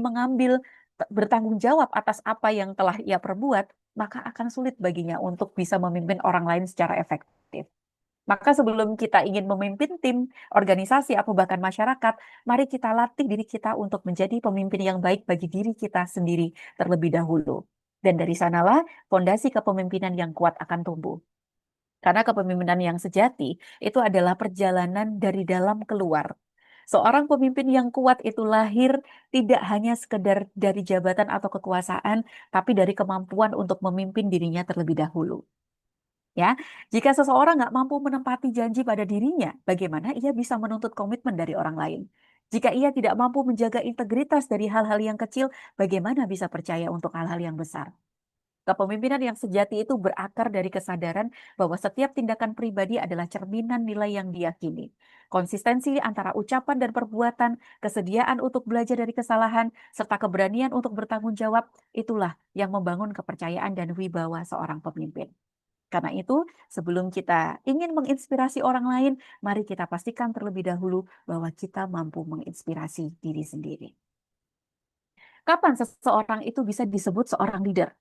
bertanggung jawab atas apa yang telah ia perbuat, maka akan sulit baginya untuk bisa memimpin orang lain secara efektif. Maka sebelum kita ingin memimpin tim, organisasi, atau bahkan masyarakat, mari kita latih diri kita untuk menjadi pemimpin yang baik bagi diri kita sendiri terlebih dahulu. Dan dari sanalah fondasi kepemimpinan yang kuat akan tumbuh. Karena kepemimpinan yang sejati itu adalah perjalanan dari dalam keluar. Seorang pemimpin yang kuat itu lahir tidak hanya sekedar dari jabatan atau kekuasaan, tapi dari kemampuan untuk memimpin dirinya terlebih dahulu. Ya, jika seseorang nggak mampu menempati janji pada dirinya, bagaimana ia bisa menuntut komitmen dari orang lain? Jika ia tidak mampu menjaga integritas dari hal-hal yang kecil, bagaimana bisa percaya untuk hal-hal yang besar? Kepemimpinan yang sejati itu berakar dari kesadaran bahwa setiap tindakan pribadi adalah cerminan nilai yang diyakini. Konsistensi antara ucapan dan perbuatan, kesediaan untuk belajar dari kesalahan, serta keberanian untuk bertanggung jawab, itulah yang membangun kepercayaan dan wibawa seorang pemimpin. Karena itu, sebelum kita ingin menginspirasi orang lain, mari kita pastikan terlebih dahulu bahwa kita mampu menginspirasi diri sendiri. Kapan seseorang itu bisa disebut seorang leader?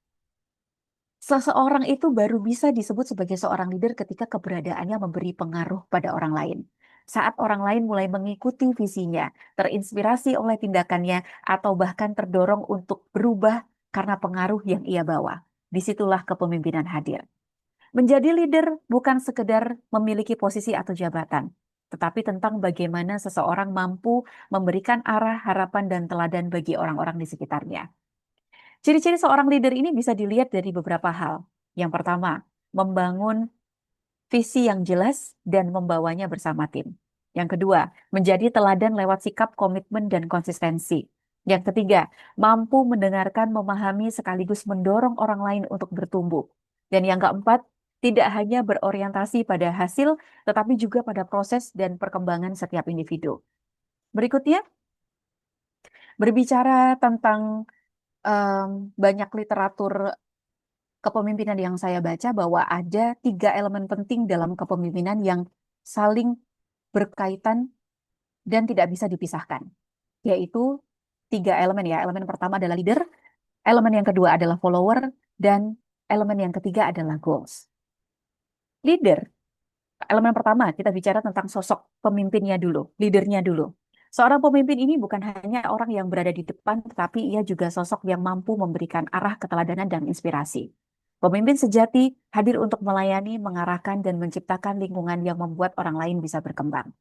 Seseorang itu baru bisa disebut sebagai seorang leader ketika keberadaannya memberi pengaruh pada orang lain. Saat orang lain mulai mengikuti visinya, terinspirasi oleh tindakannya, atau bahkan terdorong untuk berubah karena pengaruh yang ia bawa. Disitulah kepemimpinan hadir. Menjadi leader bukan sekedar memiliki posisi atau jabatan, tetapi tentang bagaimana seseorang mampu memberikan arah, harapan, dan teladan bagi orang-orang di sekitarnya. Ciri-ciri seorang leader ini bisa dilihat dari beberapa hal. Yang pertama, membangun visi yang jelas dan membawanya bersama tim. Yang kedua, menjadi teladan lewat sikap, komitmen, dan konsistensi. Yang ketiga, mampu mendengarkan, memahami, sekaligus mendorong orang lain untuk bertumbuh. Dan yang keempat, tidak hanya berorientasi pada hasil, tetapi juga pada proses dan perkembangan setiap individu. Berikutnya, berbicara tentang banyak literatur kepemimpinan yang saya baca bahwa ada 3 elemen penting dalam kepemimpinan yang saling berkaitan dan tidak bisa dipisahkan. Yaitu 3 elemen ya. Elemen pertama adalah leader, elemen yang kedua adalah follower, dan elemen yang ketiga adalah goals. Leader, elemen pertama kita bicara tentang sosok pemimpinnya dulu, leadernya dulu. Seorang pemimpin ini bukan hanya orang yang berada di depan, tetapi ia juga sosok yang mampu memberikan arah, keteladanan, dan inspirasi. Pemimpin sejati hadir untuk melayani, mengarahkan, dan menciptakan lingkungan yang membuat orang lain bisa berkembang.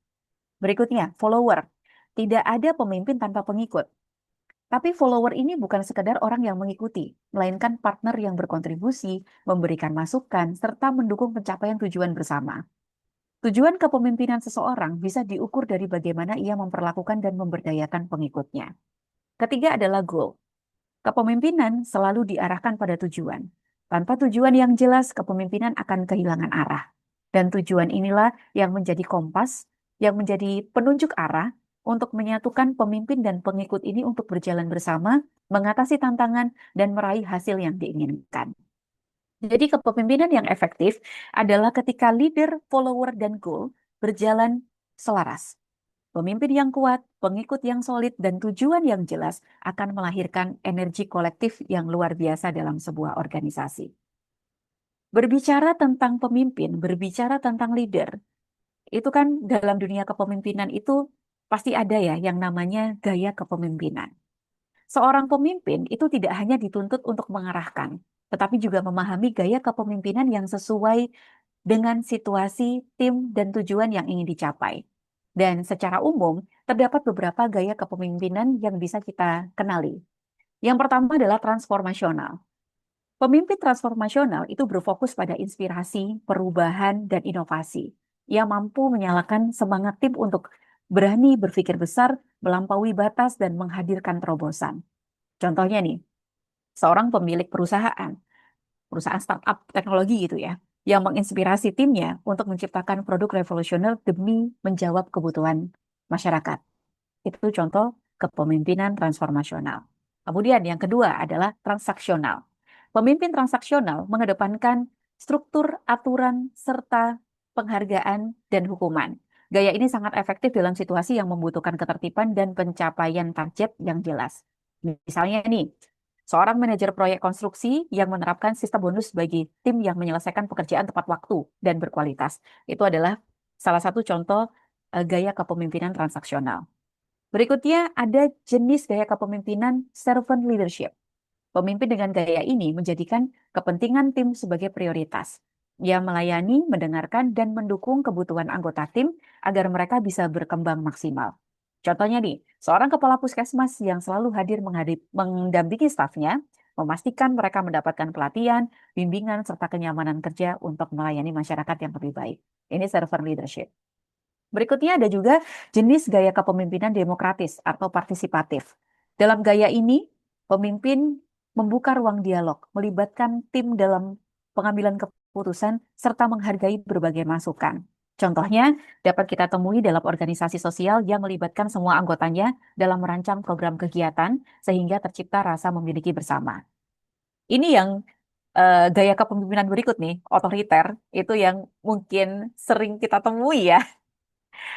Berikutnya, follower. Tidak ada pemimpin tanpa pengikut. Tapi follower ini bukan sekedar orang yang mengikuti, melainkan partner yang berkontribusi, memberikan masukan, serta mendukung pencapaian tujuan bersama. Tujuan kepemimpinan seseorang bisa diukur dari bagaimana ia memperlakukan dan memberdayakan pengikutnya. Ketiga adalah goal. Kepemimpinan selalu diarahkan pada tujuan. Tanpa tujuan yang jelas, kepemimpinan akan kehilangan arah. Dan tujuan inilah yang menjadi kompas, yang menjadi penunjuk arah untuk menyatukan pemimpin dan pengikut ini untuk berjalan bersama, mengatasi tantangan, dan meraih hasil yang diinginkan. Jadi kepemimpinan yang efektif adalah ketika leader, follower, dan goal berjalan selaras. Pemimpin yang kuat, pengikut yang solid, dan tujuan yang jelas akan melahirkan energi kolektif yang luar biasa dalam sebuah organisasi. Berbicara tentang pemimpin, berbicara tentang leader, itu kan dalam dunia kepemimpinan itu pasti ada ya yang namanya gaya kepemimpinan. Seorang pemimpin itu tidak hanya dituntut untuk mengarahkan, tetapi juga memahami gaya kepemimpinan yang sesuai dengan situasi, tim, dan tujuan yang ingin dicapai. Dan secara umum, terdapat beberapa gaya kepemimpinan yang bisa kita kenali. Yang pertama adalah transformasional. Pemimpin transformasional itu berfokus pada inspirasi, perubahan, dan inovasi. Ia mampu menyalakan semangat tim untuk berani berpikir besar, melampaui batas, dan menghadirkan terobosan. Contohnya nih, seorang pemilik perusahaan startup teknologi gitu ya, yang menginspirasi timnya untuk menciptakan produk revolusioner demi menjawab kebutuhan masyarakat. Itu contoh kepemimpinan transformasional. Kemudian yang kedua adalah transaksional. Pemimpin transaksional mengedepankan struktur, aturan, serta penghargaan dan hukuman. Gaya ini sangat efektif dalam situasi yang membutuhkan ketertiban dan pencapaian target yang jelas. Misalnya nih, seorang manajer proyek konstruksi yang menerapkan sistem bonus bagi tim yang menyelesaikan pekerjaan tepat waktu dan berkualitas. Itu adalah salah satu contoh gaya kepemimpinan transaksional. Berikutnya ada jenis gaya kepemimpinan servant leadership. Pemimpin dengan gaya ini menjadikan kepentingan tim sebagai prioritas. Ia melayani, mendengarkan, dan mendukung kebutuhan anggota tim agar mereka bisa berkembang maksimal. Contohnya nih, seorang kepala puskesmas yang selalu hadir mendampingi stafnya, memastikan mereka mendapatkan pelatihan, bimbingan, serta kenyamanan kerja untuk melayani masyarakat yang lebih baik. Ini servant leadership. Berikutnya ada juga jenis gaya kepemimpinan demokratis atau partisipatif. Dalam gaya ini, pemimpin membuka ruang dialog, melibatkan tim dalam pengambilan keputusan, serta menghargai berbagai masukan. Contohnya dapat kita temui dalam organisasi sosial yang melibatkan semua anggotanya dalam merancang program kegiatan sehingga tercipta rasa memiliki bersama. Ini yang gaya kepemimpinan berikut nih, otoriter, itu yang mungkin sering kita temui ya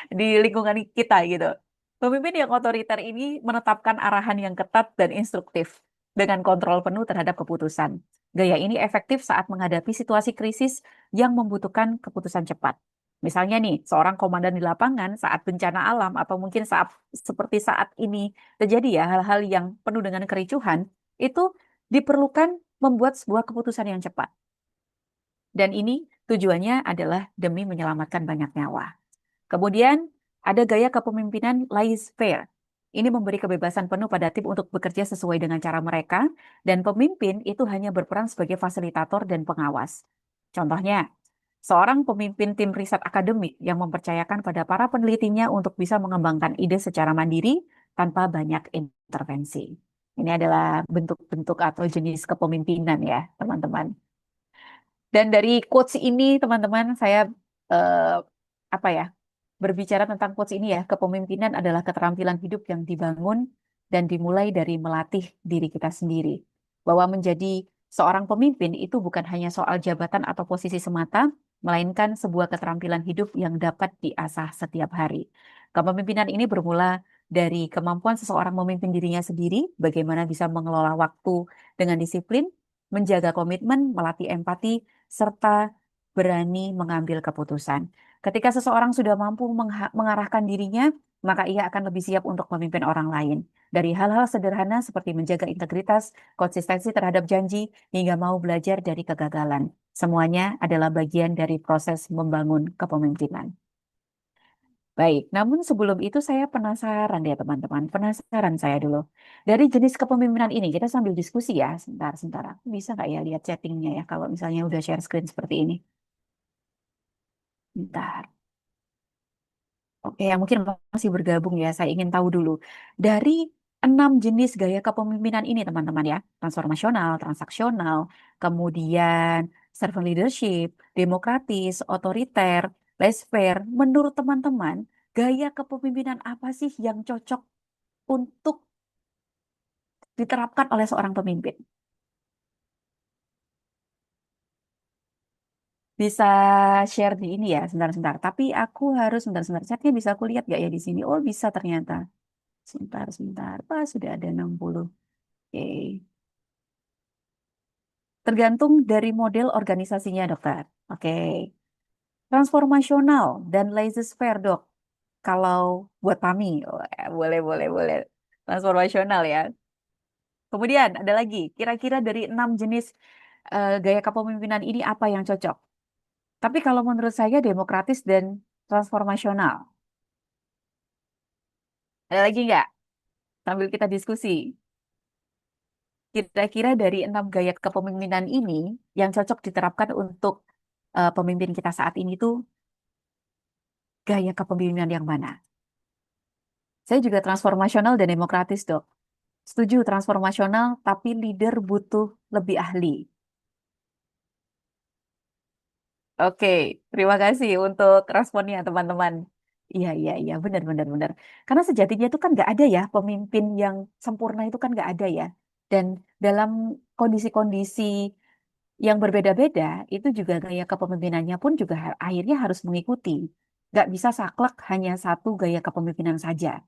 di lingkungan kita gitu. Pemimpin yang otoriter ini menetapkan arahan yang ketat dan instruktif dengan kontrol penuh terhadap keputusan. Gaya ini efektif saat menghadapi situasi krisis yang membutuhkan keputusan cepat. Misalnya nih, seorang komandan di lapangan saat bencana alam atau mungkin saat seperti saat ini terjadi ya hal-hal yang penuh dengan kericuhan, itu diperlukan membuat sebuah keputusan yang cepat. Dan ini tujuannya adalah demi menyelamatkan banyak nyawa. Kemudian ada gaya kepemimpinan laissez-faire. Ini memberi kebebasan penuh pada tim untuk bekerja sesuai dengan cara mereka, dan pemimpin itu hanya berperan sebagai fasilitator dan pengawas. Contohnya, seorang pemimpin tim riset akademik yang mempercayakan pada para penelitinya untuk bisa mengembangkan ide secara mandiri tanpa banyak intervensi. Ini adalah bentuk-bentuk atau jenis kepemimpinan ya, teman-teman. Dan dari quotes ini, teman-teman, saya eh, apa ya? Berbicara tentang quotes ini ya, kepemimpinan adalah keterampilan hidup yang dibangun dan dimulai dari melatih diri kita sendiri. Bahwa menjadi seorang pemimpin itu bukan hanya soal jabatan atau posisi semata, melainkan sebuah keterampilan hidup yang dapat diasah setiap hari. Kepemimpinan ini bermula dari kemampuan seseorang memimpin dirinya sendiri, bagaimana bisa mengelola waktu dengan disiplin, menjaga komitmen, melatih empati, serta berani mengambil keputusan. Ketika seseorang sudah mampu mengarahkan dirinya, maka ia akan lebih siap untuk memimpin orang lain. Dari hal-hal sederhana seperti menjaga integritas, konsistensi terhadap janji, hingga mau belajar dari kegagalan. Semuanya adalah bagian dari proses membangun kepemimpinan. Baik, namun sebelum itu saya penasaran ya teman-teman, penasaran saya dulu. Dari jenis kepemimpinan ini, kita sambil diskusi ya, sebentar. Aku bisa nggak ya lihat chattingnya ya, kalau misalnya udah share screen seperti ini? Bentar. Oke, yang mungkin masih bergabung ya, saya ingin tahu dulu. Dari 6 jenis gaya kepemimpinan ini, teman-teman ya, transformasional, transaksional, kemudian servant leadership, demokratis, otoriter, laissez-faire, menurut teman-teman, gaya kepemimpinan apa sih yang cocok untuk diterapkan oleh seorang pemimpin? Bisa share di ini ya, sebentar-sebentar. Tapi aku harus, sebentar-sebentar, chatnya bisa aku lihat gak ya di sini? Oh, bisa ternyata. Sebentar. Wah, sudah ada 60. Oke. Tergantung dari model organisasinya, dokter. Oke. Transformasional dan laissez-faire, dok. Kalau buat kami, oh, boleh. Transformasional ya. Kemudian ada lagi, kira-kira dari 6 jenis gaya kepemimpinan ini apa yang cocok? Tapi kalau menurut saya demokratis dan transformasional. Ada lagi nggak? Sambil kita diskusi. kira-kira dari 6 gaya kepemimpinan ini yang cocok diterapkan untuk pemimpin kita saat ini tuh gaya kepemimpinan yang mana? Saya juga transformasional dan demokratis, Dok. Setuju transformasional, tapi leader butuh lebih ahli. Oke, terima kasih untuk responnya teman-teman. Iya, iya, iya, benar, benar, benar. Karena sejatinya itu kan nggak ada ya, pemimpin yang sempurna itu kan nggak ada ya. Dan dalam kondisi-kondisi yang berbeda-beda, itu juga gaya kepemimpinannya pun juga akhirnya harus mengikuti. Nggak bisa saklek hanya satu gaya kepemimpinan saja.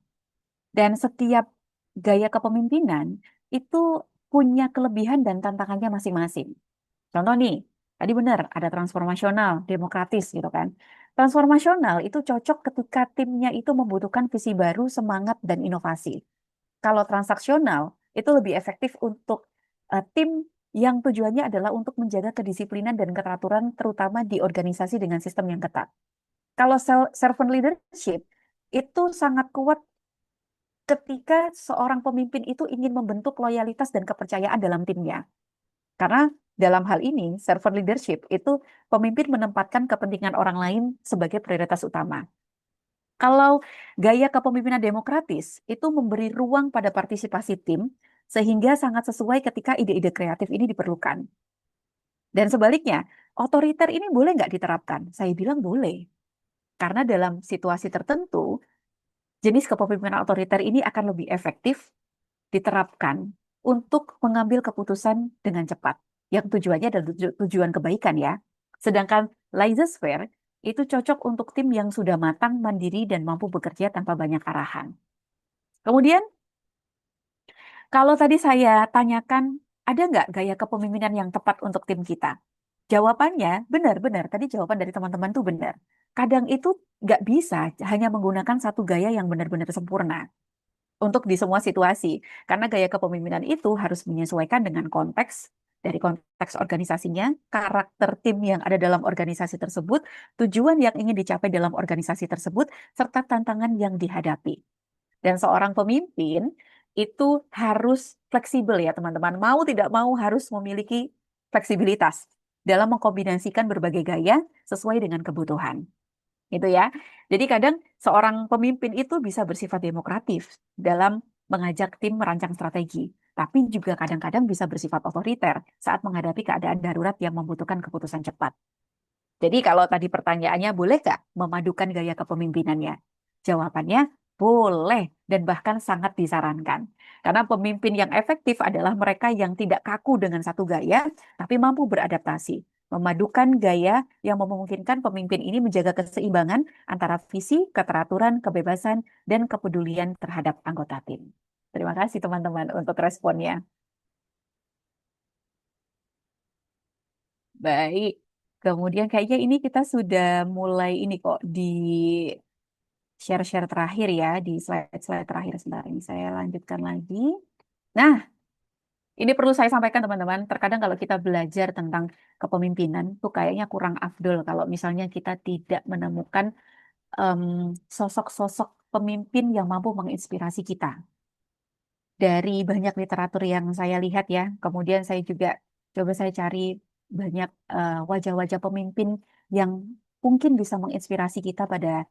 Dan setiap gaya kepemimpinan itu punya kelebihan dan tantangannya masing-masing. Contoh nih, tadi benar ada transformasional, demokratis gitu kan. Transformasional itu cocok ketika timnya itu membutuhkan visi baru, semangat, dan inovasi. Kalau transaksional itu lebih efektif untuk tim yang tujuannya adalah untuk menjaga kedisiplinan dan keteraturan terutama di organisasi dengan sistem yang ketat. Kalau servant leadership itu sangat kuat ketika seorang pemimpin itu ingin membentuk loyalitas dan kepercayaan dalam timnya. Karena dalam hal ini, servant leadership itu pemimpin menempatkan kepentingan orang lain sebagai prioritas utama. Kalau gaya kepemimpinan demokratis itu memberi ruang pada partisipasi tim, sehingga sangat sesuai ketika ide-ide kreatif ini diperlukan. Dan sebaliknya, otoriter ini boleh nggak diterapkan? Saya bilang boleh. Karena dalam situasi tertentu, jenis kepemimpinan otoriter ini akan lebih efektif diterapkan untuk mengambil keputusan dengan cepat. Yang tujuannya adalah tujuan kebaikan ya. Sedangkan laissez-faire itu cocok untuk tim yang sudah matang, mandiri, dan mampu bekerja tanpa banyak arahan. Kemudian, kalau tadi saya tanyakan, ada nggak gaya kepemimpinan yang tepat untuk tim kita? Jawabannya benar-benar. Tadi jawaban dari teman-teman tuh benar. Kadang itu nggak bisa hanya menggunakan satu gaya yang benar-benar sempurna untuk di semua situasi. Karena gaya kepemimpinan itu harus menyesuaikan dengan konteks, dari konteks organisasinya, karakter tim yang ada dalam organisasi tersebut, tujuan yang ingin dicapai dalam organisasi tersebut, serta tantangan yang dihadapi. Dan seorang pemimpin itu harus fleksibel ya teman-teman. Mau tidak mau harus memiliki fleksibilitas dalam mengkombinasikan berbagai gaya sesuai dengan kebutuhan. Itu ya. Jadi kadang seorang pemimpin itu bisa bersifat demokratif dalam mengajak tim merancang strategi, tapi juga kadang-kadang bisa bersifat otoriter saat menghadapi keadaan darurat yang membutuhkan keputusan cepat. Jadi kalau tadi pertanyaannya boleh nggak memadukan gaya kepemimpinannya? Jawabannya boleh dan bahkan sangat disarankan. Karena pemimpin yang efektif adalah mereka yang tidak kaku dengan satu gaya, tapi mampu beradaptasi. Memadukan gaya yang memungkinkan pemimpin ini menjaga keseimbangan antara visi, keteraturan, kebebasan, dan kepedulian terhadap anggota tim. Terima kasih teman-teman untuk responnya. Baik. Kemudian kayaknya ini kita sudah mulai ini kok di share-share terakhir ya, di slide-slide terakhir. Sebentar ini saya lanjutkan lagi. Nah, ini perlu saya sampaikan teman-teman, terkadang kalau kita belajar tentang kepemimpinan tuh kayaknya kurang afdol kalau misalnya kita tidak menemukan sosok-sosok pemimpin yang mampu menginspirasi kita. Dari banyak literatur yang saya lihat ya, kemudian saya juga coba saya cari banyak wajah-wajah pemimpin yang mungkin bisa menginspirasi kita pada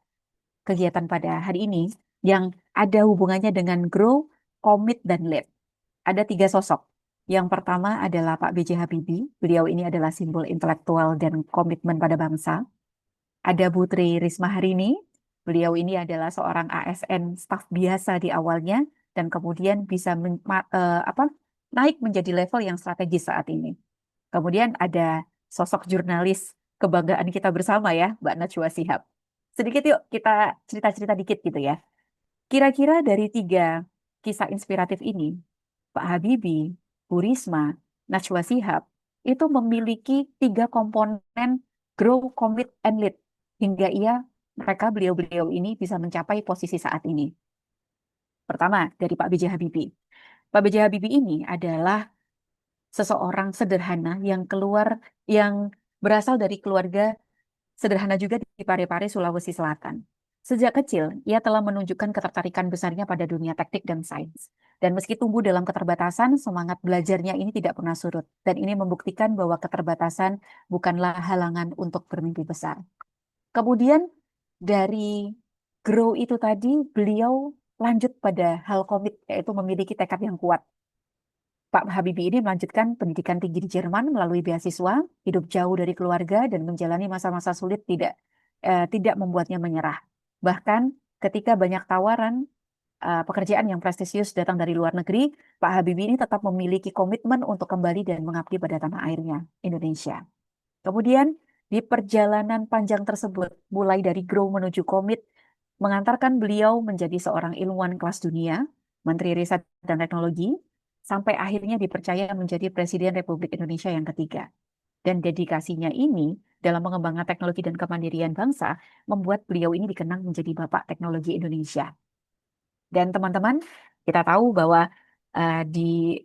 kegiatan pada hari ini yang ada hubungannya dengan grow, commit, dan lead. Ada 3 sosok. Yang pertama adalah Pak B.J. Habibie. Beliau ini adalah simbol intelektual dan komitmen pada bangsa. Ada Bu Tri Risma Harini. Beliau ini adalah seorang ASN staf biasa di awalnya dan kemudian bisa naik menjadi level yang strategis saat ini. Kemudian ada sosok jurnalis kebanggaan kita bersama ya, Mbak Najwa Shihab. Sedikit yuk kita cerita-cerita dikit gitu ya. Kira-kira dari 3 kisah inspiratif ini, Pak Habibie, Bu Risma, Najwa Shihab, itu memiliki 3 komponen grow, commit, and lead. Hingga beliau-beliau ini bisa mencapai posisi saat ini. Pertama, dari Pak B.J. Habibie. Pak B.J. Habibie ini adalah seseorang sederhana yang berasal dari keluarga sederhana juga di Parepare, Sulawesi Selatan. Sejak kecil, ia telah menunjukkan ketertarikan besarnya pada dunia teknik dan sains. Dan meski tumbuh dalam keterbatasan, semangat belajarnya ini tidak pernah surut. Dan ini membuktikan bahwa keterbatasan bukanlah halangan untuk bermimpi besar. Kemudian dari grow itu tadi, beliau lanjut pada hal komit, yaitu memiliki tekad yang kuat. Pak Habibie ini melanjutkan pendidikan tinggi di Jerman melalui beasiswa, hidup jauh dari keluarga, dan menjalani masa-masa sulit tidak membuatnya menyerah. Bahkan ketika banyak tawaran pekerjaan yang prestisius datang dari luar negeri, Pak Habibie ini tetap memiliki komitmen untuk kembali dan mengabdi pada tanah airnya, Indonesia. Kemudian di perjalanan panjang tersebut, mulai dari grow menuju komit, mengantarkan beliau menjadi seorang ilmuwan kelas dunia, Menteri Riset dan Teknologi, sampai akhirnya dipercaya menjadi Presiden Republik Indonesia yang ketiga. Dan dedikasinya ini dalam mengembangkan teknologi dan kemandirian bangsa membuat beliau ini dikenang menjadi Bapak Teknologi Indonesia. Dan teman-teman, kita tahu bahwa di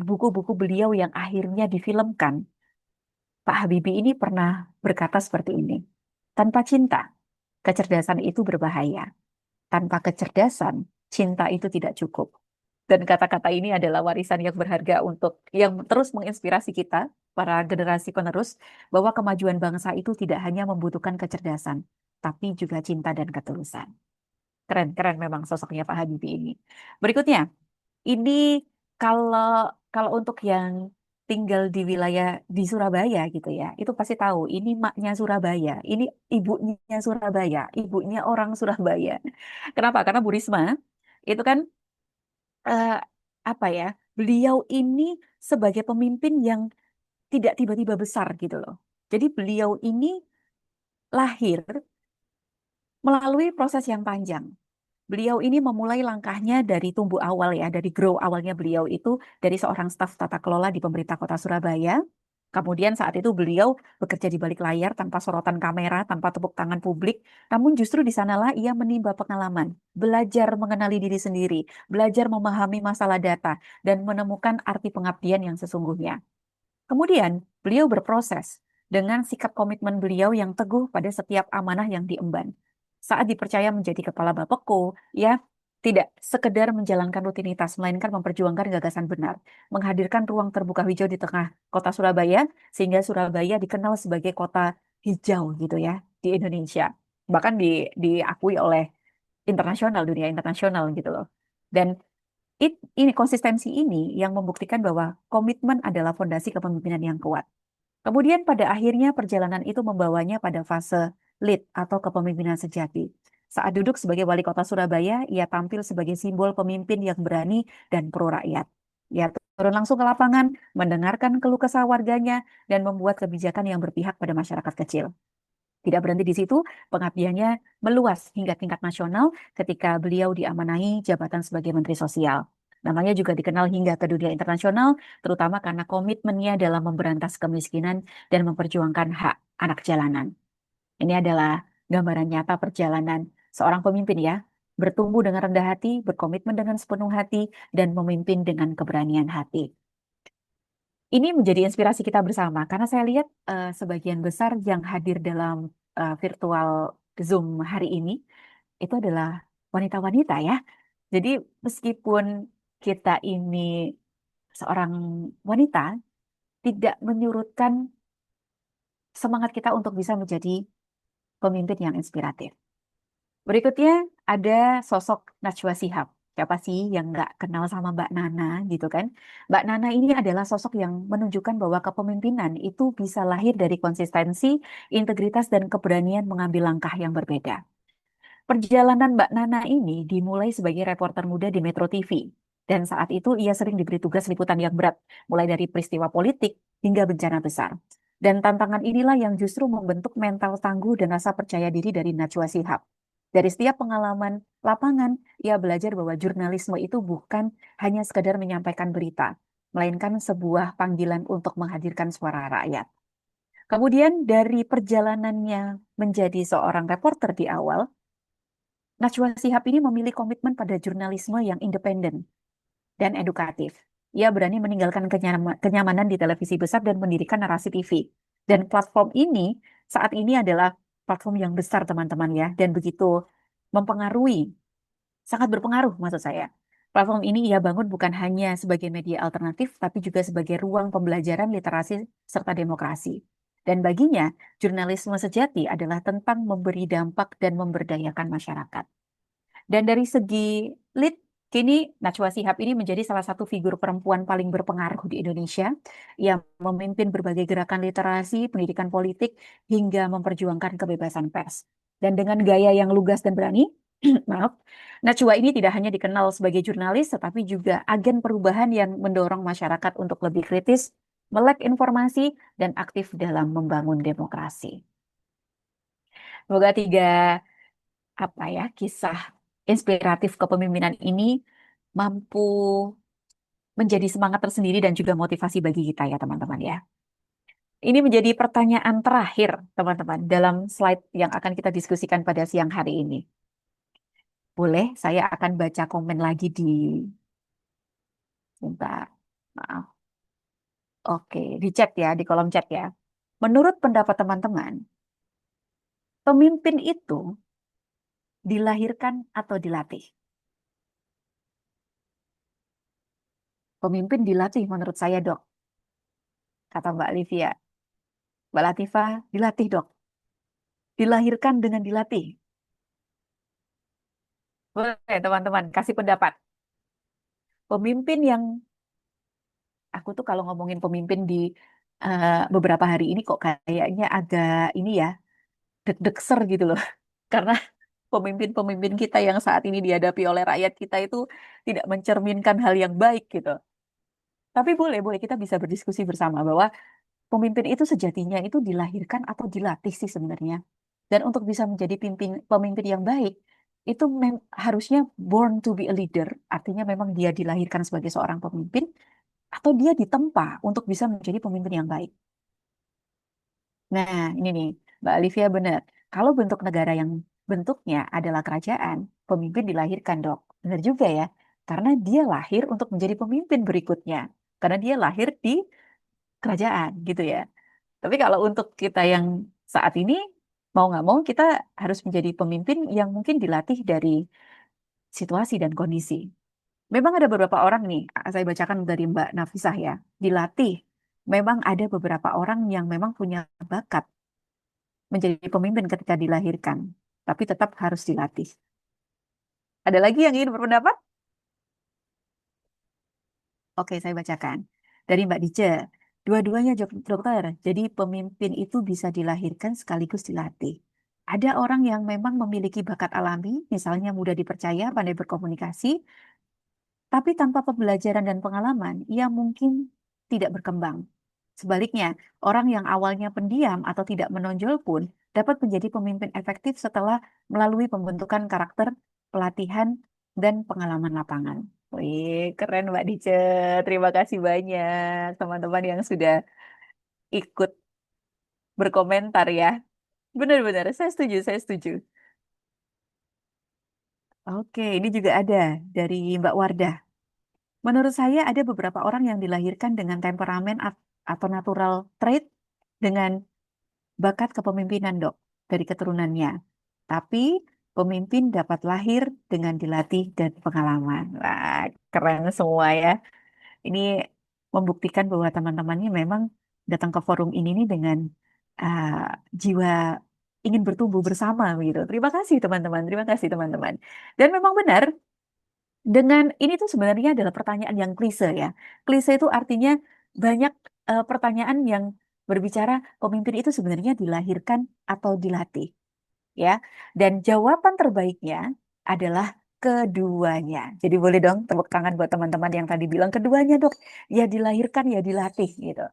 buku-buku beliau yang akhirnya difilmkan, Pak Habibie ini pernah berkata seperti ini, tanpa cinta, kecerdasan itu berbahaya. Tanpa kecerdasan, cinta itu tidak cukup. Dan kata-kata ini adalah warisan yang berharga yang terus menginspirasi kita, para generasi penerus, bahwa kemajuan bangsa itu tidak hanya membutuhkan kecerdasan, tapi juga cinta dan ketulusan. Keren-keren memang sosoknya Pak Habibie ini. Berikutnya, ini kalau kalau untuk yang tinggal di wilayah di Surabaya gitu ya, itu pasti tahu ini maknya Surabaya, ini ibunya Surabaya, ibunya orang Surabaya. Kenapa? Karena Bu Risma itu kan eh, beliau ini sebagai pemimpin yang tidak tiba-tiba besar gitu loh. Jadi beliau ini lahir melalui proses yang panjang. Beliau ini memulai langkahnya dari tumbuh awal ya, dari grow awalnya beliau itu dari seorang staf tata kelola di pemerintah kota Surabaya. Kemudian saat itu beliau bekerja di balik layar tanpa sorotan kamera, tanpa tepuk tangan publik. Namun justru di sanalah ia menimba pengalaman, belajar mengenali diri sendiri, belajar memahami masalah data, dan menemukan arti pengabdian yang sesungguhnya. Kemudian beliau berproses dengan sikap komitmen beliau yang teguh pada setiap amanah yang diemban. Saat dipercaya menjadi kepala Bapeko, ia tidak sekedar menjalankan rutinitas, melainkan memperjuangkan gagasan benar, menghadirkan ruang terbuka hijau di tengah kota Surabaya, sehingga Surabaya dikenal sebagai kota hijau gitu ya di Indonesia. Bahkan diakui oleh dunia internasional gitu loh. Dan ini konsistensi ini yang membuktikan bahwa komitmen adalah fondasi kepemimpinan yang kuat. Kemudian pada akhirnya perjalanan itu membawanya pada fase lead atau kepemimpinan sejati. Saat duduk sebagai wali kota Surabaya, ia tampil sebagai simbol pemimpin yang berani dan pro rakyat. Ia turun langsung ke lapangan, mendengarkan keluh kesah warganya, dan membuat kebijakan yang berpihak pada masyarakat kecil. Tidak berhenti di situ, pengabdiannya meluas hingga tingkat nasional ketika beliau diamanahi jabatan sebagai Menteri Sosial. Namanya juga dikenal hingga ke dunia internasional, terutama karena komitmennya dalam memberantas kemiskinan dan memperjuangkan hak anak jalanan. Ini adalah gambaran nyata perjalanan seorang pemimpin ya, bertumbuh dengan rendah hati, berkomitmen dengan sepenuh hati, dan memimpin dengan keberanian hati. Ini menjadi inspirasi kita bersama karena saya lihat sebagian besar yang hadir dalam virtual Zoom hari ini itu adalah wanita-wanita ya. Jadi meskipun kita ini seorang wanita, tidak menyurutkan semangat kita untuk bisa menjadi pemimpin yang inspiratif. Berikutnya ada sosok Najwa Shihab. Siapa sih yang nggak kenal sama Mbak Nana gitu kan? Mbak Nana ini adalah sosok yang menunjukkan bahwa kepemimpinan itu bisa lahir dari konsistensi, integritas, dan keberanian mengambil langkah yang berbeda. Perjalanan Mbak Nana ini dimulai sebagai reporter muda di Metro TV. Dan saat itu ia sering diberi tugas liputan yang berat, mulai dari peristiwa politik hingga bencana besar. Dan tantangan inilah yang justru membentuk mental tangguh dan rasa percaya diri dari Najwa Shihab. Dari setiap pengalaman lapangan, ia belajar bahwa jurnalisme itu bukan hanya sekedar menyampaikan berita, melainkan sebuah panggilan untuk menghadirkan suara rakyat. Kemudian dari perjalanannya menjadi seorang reporter di awal, Najwa Shihab ini memilih komitmen pada jurnalisme yang independen dan edukatif. Ia berani meninggalkan kenyamanan di televisi besar dan mendirikan Narasi TV. Dan platform ini saat ini adalah platform yang besar teman-teman ya, dan begitu mempengaruhi, sangat berpengaruh maksud saya, Platform ini ia bangun bukan hanya sebagai media alternatif, tapi juga sebagai ruang pembelajaran literasi serta demokrasi. Dan baginya, jurnalisme sejati adalah tentang memberi dampak dan memberdayakan masyarakat. Dan dari segi lead, kini Najwa Shihab ini menjadi salah satu figur perempuan paling berpengaruh di Indonesia yang memimpin berbagai gerakan literasi, pendidikan politik, hingga memperjuangkan kebebasan pers. Dan dengan gaya yang lugas dan berani, maaf, Najwa ini tidak hanya dikenal sebagai jurnalis, tetapi juga agen perubahan yang mendorong masyarakat untuk lebih kritis, melek informasi, dan aktif dalam membangun demokrasi. Semoga kisah inspiratif kepemimpinan ini mampu menjadi semangat tersendiri dan juga motivasi bagi kita ya teman-teman ya. Ini menjadi pertanyaan terakhir teman-teman dalam slide yang akan kita diskusikan pada siang hari ini. Boleh, saya akan baca komen lagi sebentar. Maaf. Oke, di chat ya, di kolom chat ya. Menurut pendapat teman-teman, pemimpin itu dilahirkan atau dilatih? Pemimpin dilatih menurut saya, Dok. Kata Mbak Livia. Mbak Latifah, dilatih, Dok. Dilahirkan dengan dilatih. Boleh, teman-teman, kasih pendapat. Pemimpin yang, aku tuh kalau ngomongin pemimpin di beberapa hari ini kok kayaknya agak ini ya, deg-degser gitu loh. Karena pemimpin-pemimpin kita yang saat ini dihadapi oleh rakyat kita itu tidak mencerminkan hal yang baik gitu. Tapi boleh kita bisa berdiskusi bersama bahwa pemimpin itu sejatinya itu dilahirkan atau dilatih sih sebenarnya. Dan untuk bisa menjadi pemimpin yang baik, itu harusnya born to be a leader. Artinya memang dia dilahirkan sebagai seorang pemimpin, atau dia ditempa untuk bisa menjadi pemimpin yang baik. Nah, ini nih, Mbak Olivia benar. Kalau bentuk negara yang bentuknya adalah kerajaan, pemimpin dilahirkan, Dok. Benar juga ya, karena dia lahir untuk menjadi pemimpin berikutnya. Karena dia lahir di kerajaan, gitu ya. Tapi kalau untuk kita yang saat ini, mau nggak mau kita harus menjadi pemimpin yang mungkin dilatih dari situasi dan kondisi. Memang ada beberapa orang nih, saya bacakan dari Mbak Nafisah ya, dilatih. Memang ada beberapa orang yang memang punya bakat menjadi pemimpin ketika dilahirkan, tapi tetap harus dilatih. Ada lagi yang ingin berpendapat? Oke, saya bacakan. Dari Mbak Dice, dua-duanya dokter, jadi pemimpin itu bisa dilahirkan sekaligus dilatih. Ada orang yang memang memiliki bakat alami, misalnya mudah dipercaya, pandai berkomunikasi, tapi tanpa pembelajaran dan pengalaman, ia mungkin tidak berkembang. Sebaliknya, orang yang awalnya pendiam atau tidak menonjol pun dapat menjadi pemimpin efektif setelah melalui pembentukan karakter, pelatihan, dan pengalaman lapangan. Wih, keren Mbak Dice. Terima kasih banyak teman-teman yang sudah ikut berkomentar ya. Benar-benar, saya setuju, saya setuju. Oke, ini juga ada dari Mbak Wardah. Menurut saya ada beberapa orang yang dilahirkan dengan temperamen atau natural trait dengan bakat kepemimpinan, Dok, dari keturunannya. Tapi pemimpin dapat lahir dengan dilatih dan pengalaman. Wah, keren semua ya. Ini membuktikan bahwa teman-temannya memang datang ke forum ini nih dengan ah, jiwa ingin bertumbuh bersama gitu. Terima kasih teman-teman, terima kasih teman-teman. Dan memang benar, dengan ini tuh sebenarnya adalah pertanyaan yang klise ya. Klise itu artinya banyak pertanyaan yang berbicara pemimpin itu sebenarnya dilahirkan atau dilatih ya. Dan jawaban terbaiknya adalah keduanya. Jadi boleh dong tepuk tangan buat teman-teman yang tadi bilang keduanya, Dok. Ya dilahirkan ya dilatih gitu.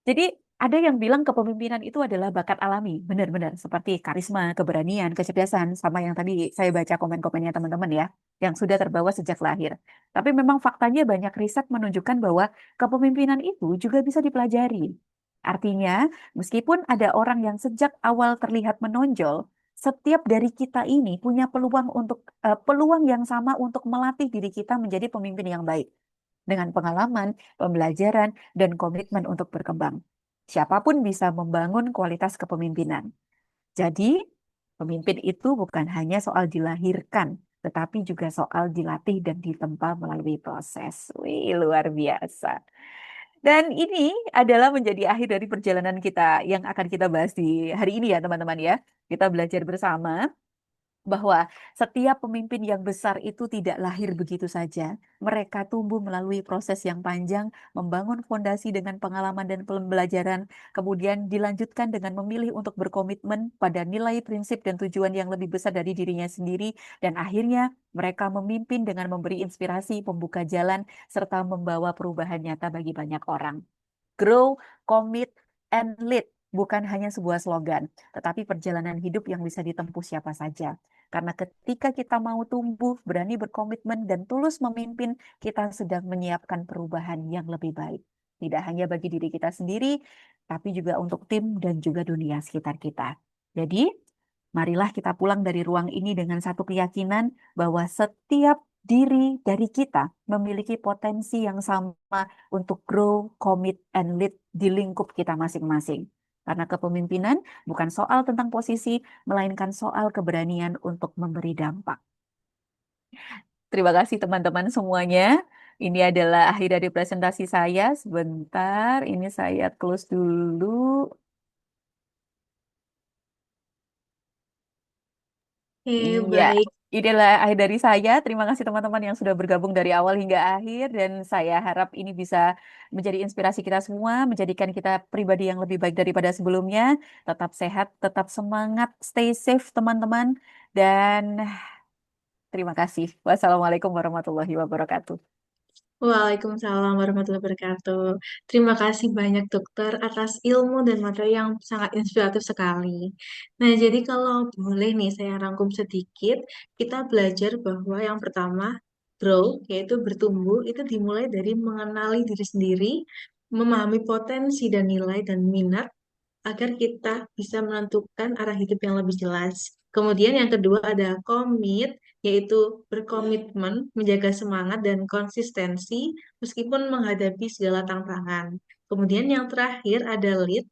Jadi ada yang bilang kepemimpinan itu adalah bakat alami, benar-benar seperti karisma, keberanian, kecerdasan, sama yang tadi saya baca komen-komennya teman-teman ya, yang sudah terbawa sejak lahir. Tapi memang faktanya banyak riset menunjukkan bahwa kepemimpinan itu juga bisa dipelajari. Artinya, meskipun ada orang yang sejak awal terlihat menonjol, setiap dari kita ini punya peluang yang sama untuk melatih diri kita menjadi pemimpin yang baik dengan pengalaman, pembelajaran, dan komitmen untuk berkembang. Siapapun bisa membangun kualitas kepemimpinan. Jadi, pemimpin itu bukan hanya soal dilahirkan, tetapi juga soal dilatih dan ditempa melalui proses. Wih, luar biasa. Dan ini adalah menjadi akhir dari perjalanan kita yang akan kita bahas di hari ini ya teman-teman ya. Kita belajar bersama bahwa setiap pemimpin yang besar itu tidak lahir begitu saja. Mereka tumbuh melalui proses yang panjang, membangun fondasi dengan pengalaman dan pembelajaran, kemudian dilanjutkan dengan memilih untuk berkomitmen pada nilai, prinsip, dan tujuan yang lebih besar dari dirinya sendiri, dan akhirnya mereka memimpin dengan memberi inspirasi, membuka jalan, serta membawa perubahan nyata bagi banyak orang. Grow, commit, and lead bukan hanya sebuah slogan, tetapi perjalanan hidup yang bisa ditempuh siapa saja. Karena ketika kita mau tumbuh, berani berkomitmen, dan tulus memimpin, kita sedang menyiapkan perubahan yang lebih baik. Tidak hanya bagi diri kita sendiri, tapi juga untuk tim dan juga dunia sekitar kita. Jadi, marilah kita pulang dari ruang ini dengan satu keyakinan bahwa setiap diri dari kita memiliki potensi yang sama untuk grow, commit, and lead di lingkup kita masing-masing. Karena kepemimpinan bukan soal tentang posisi, melainkan soal keberanian untuk memberi dampak. Terima kasih teman-teman semuanya. Ini adalah akhir dari presentasi saya. Sebentar, ini saya close dulu. Iya, Baik. inilah akhir dari saya. Terima kasih teman-teman yang sudah bergabung dari awal hingga akhir. Dan saya harap ini bisa menjadi inspirasi kita semua, menjadikan kita pribadi yang lebih baik daripada sebelumnya. Tetap sehat, tetap semangat, stay safe teman-teman. Dan terima kasih. Wassalamualaikum warahmatullahi wabarakatuh. Waalaikumsalam warahmatullahi wabarakatuh. Terima kasih banyak dokter atas ilmu dan materi yang sangat inspiratif sekali. Nah, jadi kalau boleh nih saya rangkum sedikit, kita belajar bahwa yang pertama, grow, yaitu bertumbuh, itu dimulai dari mengenali diri sendiri, memahami potensi dan nilai dan minat, agar kita bisa menentukan arah hidup yang lebih jelas. Kemudian yang kedua ada komit, yaitu berkomitmen, menjaga semangat dan konsistensi meskipun menghadapi segala tantangan. Kemudian yang terakhir ada lead,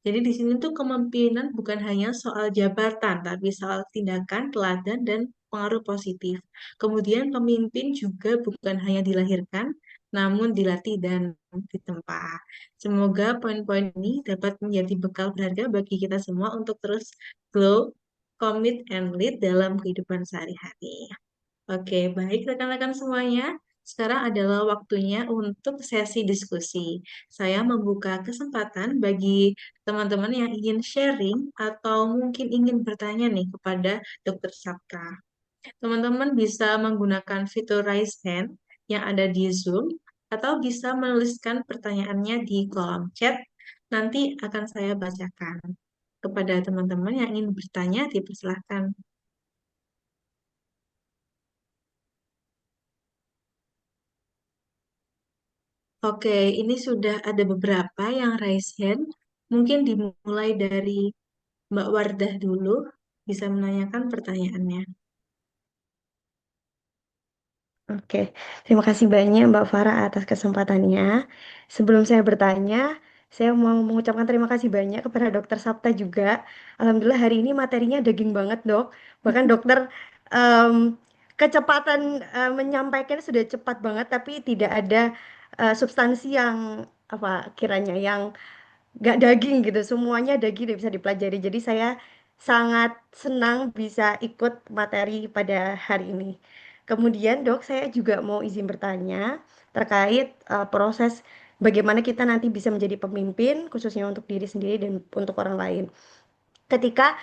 jadi di sini tuh kepemimpinan bukan hanya soal jabatan, tapi soal tindakan, teladan, dan pengaruh positif. Kemudian pemimpin juga bukan hanya dilahirkan, namun dilatih dan ditempa. Semoga poin-poin ini dapat menjadi bekal berharga bagi kita semua untuk terus grow, commit, and lead dalam kehidupan sehari-hari. Oke, baik rekan-rekan semuanya. Sekarang adalah waktunya untuk sesi diskusi. Saya membuka kesempatan bagi teman-teman yang ingin sharing atau mungkin ingin bertanya nih kepada Dr. Sapka. Teman-teman bisa menggunakan fitur raise hand yang ada di Zoom atau bisa menuliskan pertanyaannya di kolom chat. Nanti akan saya bacakan. Kepada teman-teman yang ingin bertanya, dipersilahkan. Oke, ini sudah ada beberapa yang raise hand. Mungkin dimulai dari Mbak Wardah dulu, bisa menanyakan pertanyaannya. Oke, terima kasih banyak Mbak Farah atas kesempatannya. Sebelum saya bertanya, saya mau mengucapkan terima kasih banyak kepada Dokter Sapta juga. Alhamdulillah hari ini materinya daging banget dok. Bahkan dokter em, kecepatan menyampaikan sudah cepat banget, tapi tidak ada substansi yang apa kiranya yang nggak daging gitu, semuanya daging dan bisa dipelajari. Jadi saya sangat senang bisa ikut materi pada hari ini. Kemudian dok, saya juga mau izin bertanya terkait proses bagaimana kita nanti bisa menjadi pemimpin, khususnya untuk diri sendiri dan untuk orang lain ketika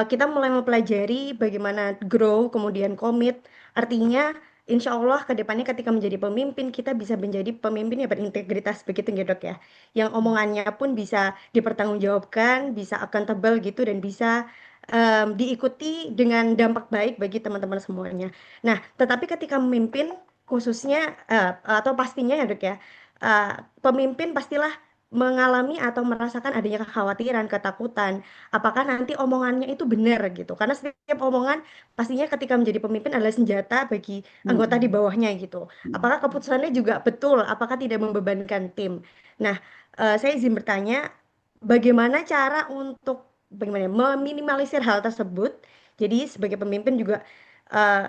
kita mulai mempelajari bagaimana grow, kemudian komit, artinya insya Allah ke depannya ketika menjadi pemimpin, kita bisa menjadi pemimpin yang berintegritas, begitu ya dok ya. Yang omongannya pun bisa dipertanggungjawabkan, bisa accountable gitu, dan bisa diikuti dengan dampak baik bagi teman-teman semuanya. Nah, tetapi ketika memimpin, khususnya atau pastinya ya dok ya, pemimpin pastilah mengalami atau merasakan adanya kekhawatiran, ketakutan, apakah nanti omongannya itu benar gitu. Karena setiap omongan pastinya ketika menjadi pemimpin adalah senjata bagi anggota di bawahnya gitu. Apakah keputusannya juga betul, apakah tidak membebankan tim. Nah, saya izin bertanya, bagaimana cara untuk bagaimana ya, meminimalisir hal tersebut. Jadi sebagai pemimpin juga eh,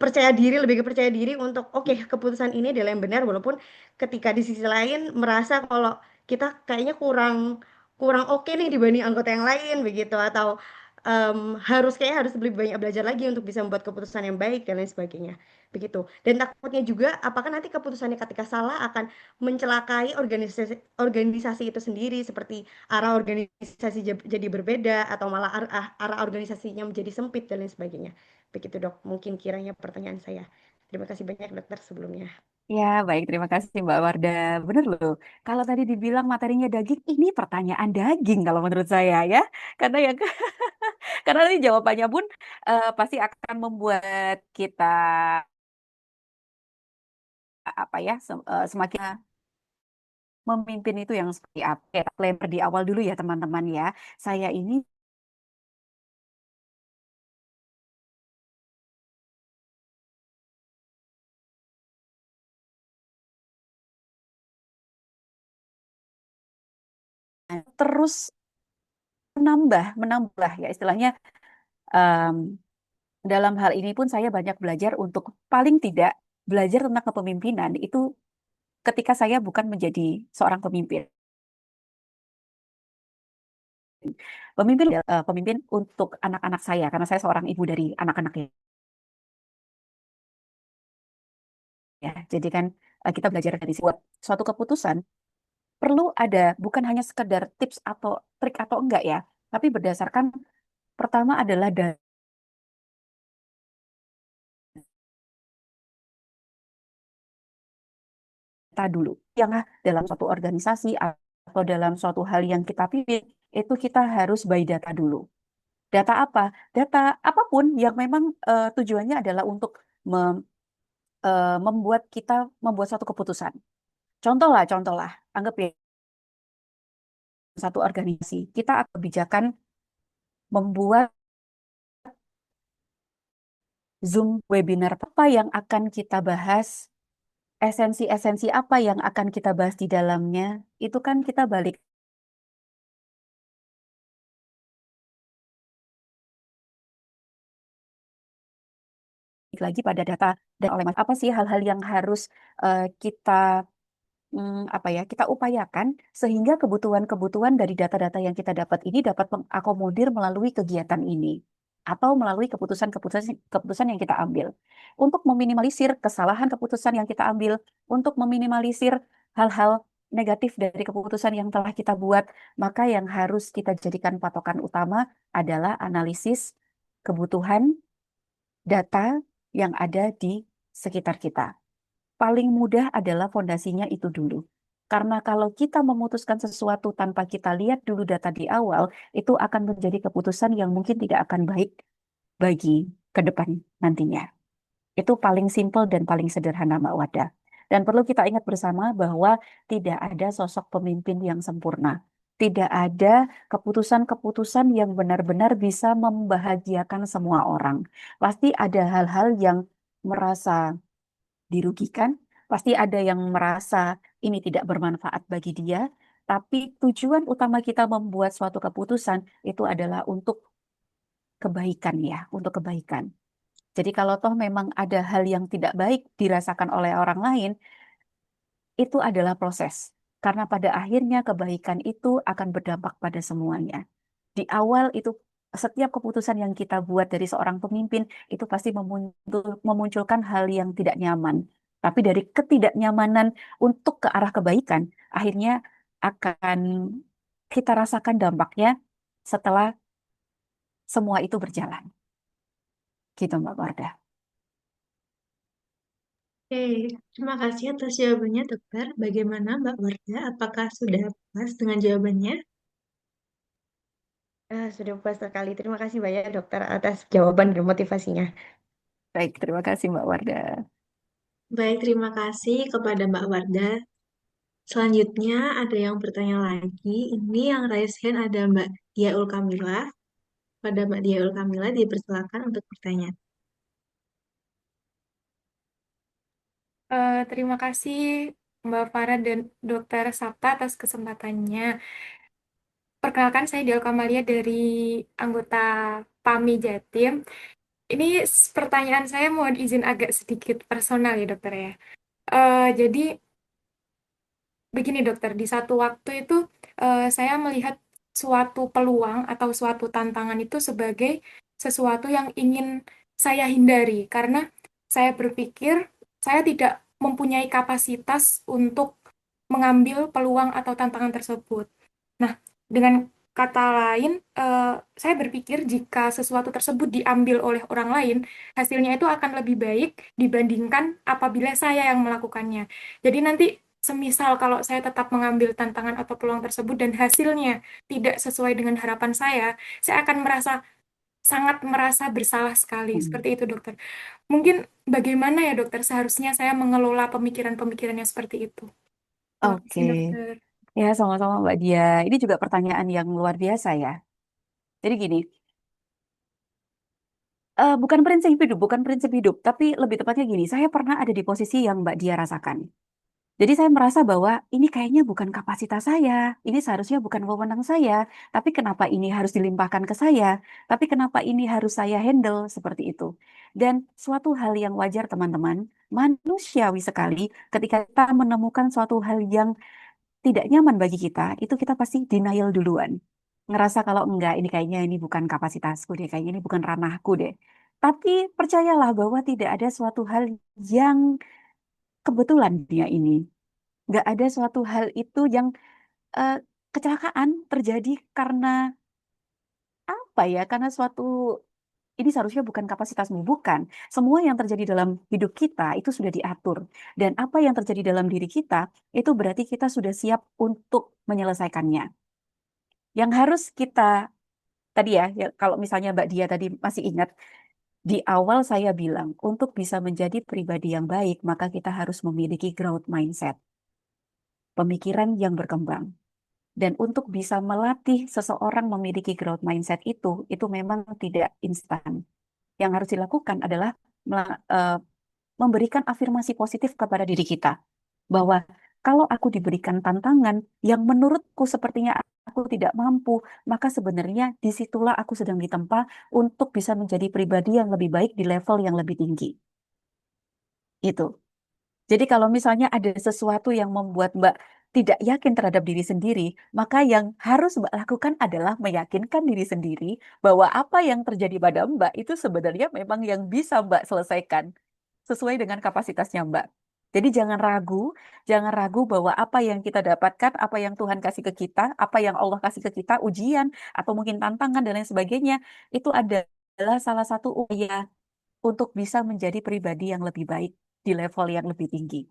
percaya diri, lebih ke percaya diri untuk oke, keputusan ini adalah yang benar, walaupun ketika di sisi lain merasa kalau kita kayaknya kurang kurang oke nih dibanding anggota yang lain begitu, atau harus lebih banyak belajar lagi untuk bisa membuat keputusan yang baik dan lain sebagainya begitu. Dan takutnya juga apakah nanti keputusannya ketika salah akan mencelakai organisasi organisasi itu sendiri, seperti arah organisasi jadi berbeda, atau malah arah organisasinya menjadi sempit dan lain sebagainya. Begitu dok, mungkin kiranya pertanyaan saya. Terima kasih banyak dokter sebelumnya. Ya, baik. Terima kasih Mbak Warda. Bener loh. Kalau tadi dibilang materinya daging, ini pertanyaan daging kalau menurut saya ya. Karena yang karena nanti jawabannya pun pasti akan membuat kita apa ya semakin memimpin itu yang seperti apa. Ya, disclaimer di awal dulu ya teman-teman ya. Saya ini terus menambah ya istilahnya em, dalam hal ini pun saya banyak belajar untuk paling tidak belajar tentang kepemimpinan itu ketika saya bukan menjadi seorang pemimpin. Pemimpin untuk anak-anak saya karena saya seorang ibu dari anak-anak ya. Jadi kan kita belajar dari buat suatu keputusan perlu ada bukan hanya sekedar tips atau trik atau enggak ya, tapi berdasarkan pertama adalah data dulu. Yang dalam suatu organisasi atau dalam suatu hal yang kita pimpin itu kita harus by data dulu. Data apa? Data apapun yang memang tujuannya adalah untuk membuat kita membuat suatu keputusan. Contoh lah, anggap ya satu organisasi, kita akan kebijakan membuat Zoom webinar apa yang akan kita bahas, esensi-esensi apa yang akan kita bahas di dalamnya, itu kan kita balik lagi pada data dan oleh apa sih hal-hal yang harus kita apa ya kita upayakan sehingga kebutuhan-kebutuhan dari data-data yang kita dapat ini dapat mengakomodir melalui kegiatan ini atau melalui keputusan yang kita ambil untuk meminimalisir kesalahan keputusan yang kita ambil, untuk meminimalisir hal-hal negatif dari keputusan yang telah kita buat, maka yang harus kita jadikan patokan utama adalah analisis kebutuhan data yang ada di sekitar kita. Paling mudah adalah fondasinya itu dulu. Karena kalau kita memutuskan sesuatu tanpa kita lihat dulu data di awal, itu akan menjadi keputusan yang mungkin tidak akan baik bagi ke depan nantinya. Itu paling simpel dan paling sederhana, Mbak Wada. Dan perlu kita ingat bersama bahwa tidak ada sosok pemimpin yang sempurna. Tidak ada keputusan-keputusan yang benar-benar bisa membahagiakan semua orang. Pasti ada hal-hal yang merasa dirugikan, pasti ada yang merasa ini tidak bermanfaat bagi dia, tapi tujuan utama kita membuat suatu keputusan itu adalah untuk kebaikan ya, untuk kebaikan. Jadi kalau toh memang ada hal yang tidak baik dirasakan oleh orang lain, itu adalah proses. Karena pada akhirnya kebaikan itu akan berdampak pada semuanya. Di awal itu setiap keputusan yang kita buat dari seorang pemimpin itu pasti memunculkan hal yang tidak nyaman. Tapi dari ketidaknyamanan untuk ke arah kebaikan, akhirnya akan kita rasakan dampaknya setelah semua itu berjalan. Gitu Mbak Wardah. Oke, terima kasih atas jawabannya, dokter. Bagaimana Mbak Warda? Apakah sudah puas dengan jawabannya? Sudah puas sekali. Terima kasih banyak dokter atas jawaban dan motivasinya. Baik, terima kasih Mbak Wardah. Baik, terima kasih kepada Mbak Warda. Selanjutnya ada yang bertanya lagi. Ini yang raise hand ada Mbak Diaul Kamila. Pada Mbak Diaul Kamila dipersilakan untuk bertanya. Terima kasih Mbak Farah dan Dokter Sapta atas kesempatannya. Perkenalkan saya Del Kamalia dari anggota PAMI Jatim. Ini pertanyaan saya mohon izin agak sedikit personal ya dokter ya. Jadi begini dokter, di satu waktu itu saya melihat suatu peluang atau suatu tantangan itu sebagai sesuatu yang ingin saya hindari karena saya berpikir saya tidak mempunyai kapasitas untuk mengambil peluang atau tantangan tersebut. Nah, dengan kata lain, saya berpikir jika sesuatu tersebut diambil oleh orang lain, hasilnya itu akan lebih baik dibandingkan apabila saya yang melakukannya. Jadi nanti semisal kalau saya tetap mengambil tantangan atau peluang tersebut dan hasilnya tidak sesuai dengan harapan saya akan sangat merasa bersalah sekali. Hmm. Seperti itu, dokter. Mungkin bagaimana ya, dokter, seharusnya saya mengelola pemikiran-pemikirannya seperti itu. Terima Oke, kasih, dokter. ya sama-sama Mbak Dia. Ini juga pertanyaan yang luar biasa ya. Jadi gini, bukan prinsip hidup, tapi lebih tepatnya gini, saya pernah ada di posisi yang Mbak Dia rasakan. Jadi saya merasa bahwa ini kayaknya bukan kapasitas saya, ini seharusnya bukan wewenang saya, tapi kenapa ini harus dilimpahkan ke saya, tapi kenapa ini harus saya handle seperti itu. Dan suatu hal yang wajar teman-teman, manusiawi sekali ketika kita menemukan suatu hal yang tidak nyaman bagi kita, itu kita pasti denial duluan. Ngerasa kalau enggak, ini kayaknya ini bukan kapasitasku deh, kayaknya ini bukan ranahku deh. Tapi percayalah bahwa tidak ada suatu hal yang kebetulan di dunia ini. Nggak ada suatu hal itu yang eh, kecelakaan terjadi karena apa ya? Karena suatu ini seharusnya bukan kapasitasmu, bukan. Semua yang terjadi dalam hidup kita itu sudah diatur. Dan apa yang terjadi dalam diri kita, itu berarti kita sudah siap untuk menyelesaikannya. Yang harus kita, tadi ya, kalau misalnya Mbak Dia tadi masih ingat, di awal saya bilang, untuk bisa menjadi pribadi yang baik, maka kita harus memiliki growth mindset, pemikiran yang berkembang. Dan untuk bisa melatih seseorang memiliki growth mindset itu memang tidak instan. Yang harus dilakukan adalah memberikan afirmasi positif kepada diri kita. Bahwa kalau aku diberikan tantangan yang menurutku sepertinya aku tidak mampu, maka sebenarnya disitulah aku sedang ditempa untuk bisa menjadi pribadi yang lebih baik di level yang lebih tinggi. Itu. Jadi kalau misalnya ada sesuatu yang membuat Mbak tidak yakin terhadap diri sendiri, maka yang harus Mbak lakukan adalah meyakinkan diri sendiri bahwa apa yang terjadi pada Mbak itu sebenarnya memang yang bisa Mbak selesaikan sesuai dengan kapasitasnya Mbak. Jadi jangan ragu bahwa apa yang kita dapatkan, apa yang Tuhan kasih ke kita, apa yang Allah kasih ke kita, ujian atau mungkin tantangan dan lain sebagainya, itu adalah salah satu upaya untuk bisa menjadi pribadi yang lebih baik di level yang lebih tinggi.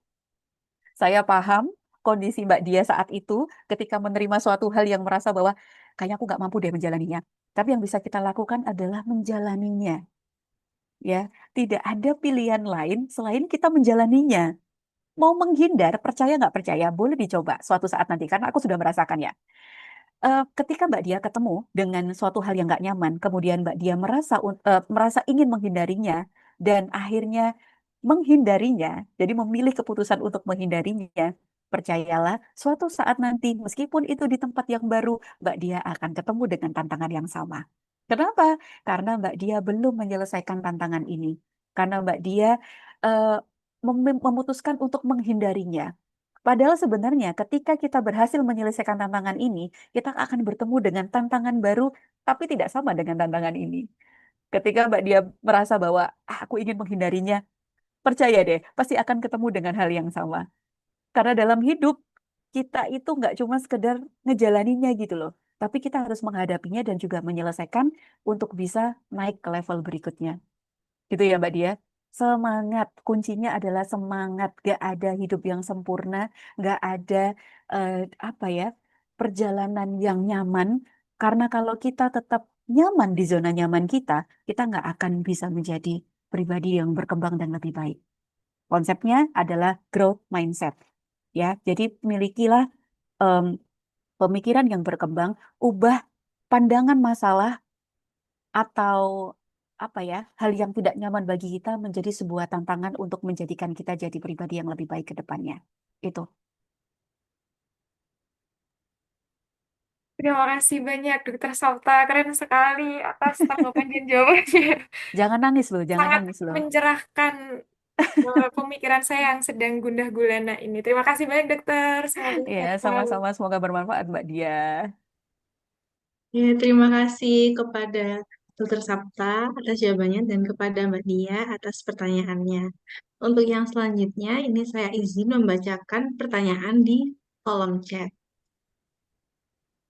Saya paham kondisi Mbak Dia saat itu ketika menerima suatu hal yang merasa bahwa kayaknya aku nggak mampu deh menjalaninya. Tapi yang bisa kita lakukan adalah menjalaninya. Ya, tidak ada pilihan lain selain kita menjalaninya. Mau menghindar, percaya nggak percaya, boleh dicoba suatu saat nanti. Karena aku sudah merasakan ya. Ketika Mbak Dia ketemu dengan suatu hal yang nggak nyaman, kemudian Mbak Dia merasa ingin menghindarinya, dan akhirnya menghindarinya, jadi memilih keputusan untuk menghindarinya, percayalah, suatu saat nanti, meskipun itu di tempat yang baru, Mbak Dia akan ketemu dengan tantangan yang sama. Kenapa? Karena Mbak Dia belum menyelesaikan tantangan ini. Karena Mbak Dia eh, memutuskan untuk menghindarinya. Padahal sebenarnya ketika kita berhasil menyelesaikan tantangan ini, kita akan bertemu dengan tantangan baru, tapi tidak sama dengan tantangan ini. Ketika Mbak Dia merasa bahwa aku ingin menghindarinya, percaya deh, pasti akan ketemu dengan hal yang sama. Karena dalam hidup, kita itu nggak cuma sekedar ngejalaninya gitu loh. Tapi kita harus menghadapinya dan juga menyelesaikan untuk bisa naik ke level berikutnya. Gitu ya Mbak Dia. Semangat, kuncinya adalah semangat. Gak ada hidup yang sempurna, gak ada eh, apa ya perjalanan yang nyaman. Karena kalau kita tetap nyaman di zona nyaman kita nggak akan bisa menjadi pribadi yang berkembang dan lebih baik. Konsepnya adalah growth mindset. Ya, jadi milikilah em, pemikiran yang berkembang, ubah pandangan masalah atau apa ya, hal yang tidak nyaman bagi kita menjadi sebuah tantangan untuk menjadikan kita jadi pribadi yang lebih baik ke depannya. Itu. Terima kasih banyak Dokter Sapta, keren sekali atas tanggapan dan jawabannya. Jangan nangis loh, jangan Sangat nangis loh. mencerahkan pemikiran saya yang sedang gundah gulana ini. Terima kasih banyak dokter, semoga Ya, sehat selalu. sama-sama. Semoga bermanfaat, Mbak Dia. Ya, terima kasih kepada Dr. Sapta atas jawabannya dan kepada Mbak Dia atas pertanyaannya. Untuk yang selanjutnya, ini saya izin membacakan pertanyaan di kolom chat.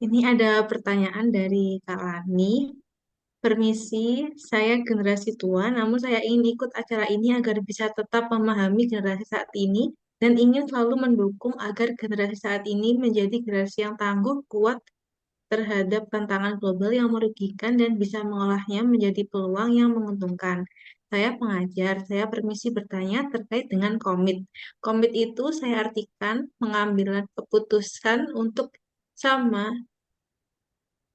Ini ada pertanyaan dari Kak Lani. Permisi, saya generasi tua, namun saya ingin ikut acara ini agar bisa tetap memahami generasi saat ini dan ingin selalu mendukung agar generasi saat ini menjadi generasi yang tangguh, kuat terhadap tantangan global yang merugikan dan bisa mengolahnya menjadi peluang yang menguntungkan. Saya pengajar, saya permisi bertanya terkait dengan komit. Komit itu saya artikan mengambil keputusan sama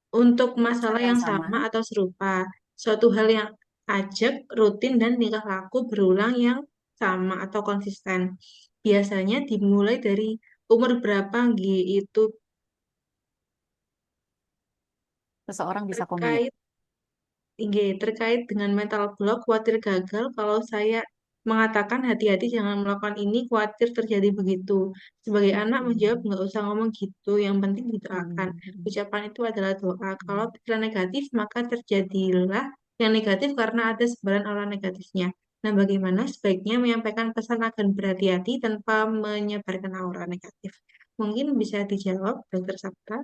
untuk Masalah masalah yang yang sama. sama atau serupa, suatu hal yang ajak, rutin, dan tingkah laku berulang yang sama atau konsisten. Biasanya dimulai dari umur berapa itu Seseorang bisa komit. terkait terkait dengan mental block, khawatir gagal. Kalau saya mengatakan hati-hati jangan melakukan ini, khawatir terjadi begitu. Sebagai anak menjawab nggak usah ngomong gitu, yang penting didoakan. Ucapan itu adalah doa. Kalau pikiran negatif, maka terjadilah yang negatif karena ada sebaran aura negatifnya. Nah, bagaimana sebaiknya menyampaikan pesan akan berhati-hati tanpa menyebarkan aura negatif? Mungkin bisa dijawab, Dokter Sabta.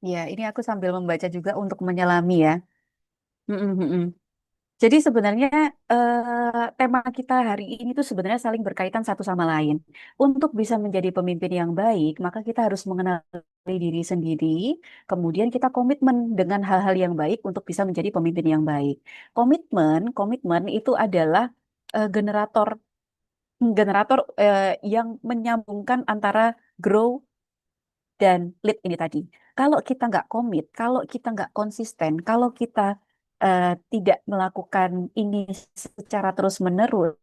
Ya, ini aku sambil membaca juga untuk menyelami ya. Mm-mm, mm-mm. Jadi sebenarnya tema kita hari ini tuh sebenarnya saling berkaitan satu sama lain. Untuk bisa menjadi pemimpin yang baik, maka kita harus mengenali diri sendiri, kemudian kita komitmen dengan hal-hal yang baik untuk bisa menjadi pemimpin yang baik. Komitmen itu adalah generator generator yang menyambungkan antara grow dan lead ini tadi. Kalau kita nggak komit, kalau kita nggak konsisten, kalau kita tidak melakukan ini secara terus-menerus,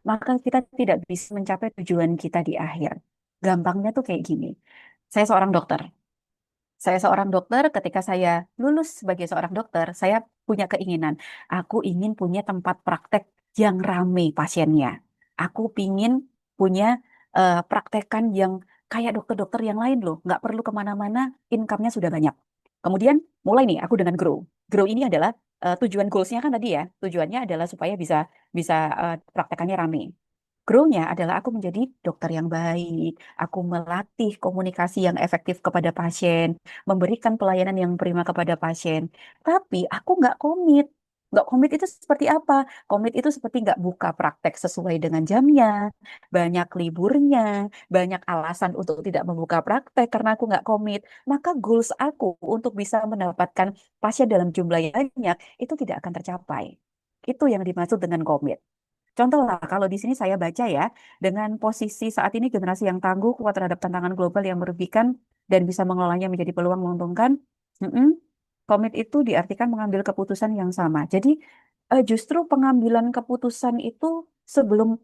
maka kita tidak bisa mencapai tujuan kita di akhir. Gampangnya tuh kayak gini. Saya seorang dokter. Saya seorang dokter, ketika saya lulus sebagai seorang dokter, saya punya keinginan. Aku ingin punya tempat praktek yang ramai pasiennya. Aku ingin punya praktekan yang kayak dokter-dokter yang lain loh. Nggak perlu kemana-mana, income-nya sudah banyak. Kemudian mulai nih aku dengan grow. Grow ini adalah tujuan goals-nya kan tadi ya. Tujuannya adalah supaya bisa bisa praktekannya ramai. Grow-nya adalah aku menjadi dokter yang baik, aku melatih komunikasi yang efektif kepada pasien, memberikan pelayanan yang prima kepada pasien. Tapi aku nggak komit. Nggak komit itu seperti apa? Komit itu seperti nggak buka praktek sesuai dengan jamnya, banyak liburnya, banyak alasan untuk tidak membuka praktek karena aku nggak komit. Maka goals aku untuk bisa mendapatkan pasien dalam jumlah yang banyak itu tidak akan tercapai. Itu yang dimaksud dengan komit. Contoh lah, kalau di sini saya baca ya, dengan posisi saat ini generasi yang tangguh, kuat terhadap tantangan global yang merugikan, dan bisa mengelolanya menjadi peluang menguntungkan, mm-mm, komit itu diartikan mengambil keputusan yang sama. Jadi justru pengambilan keputusan itu sebelum,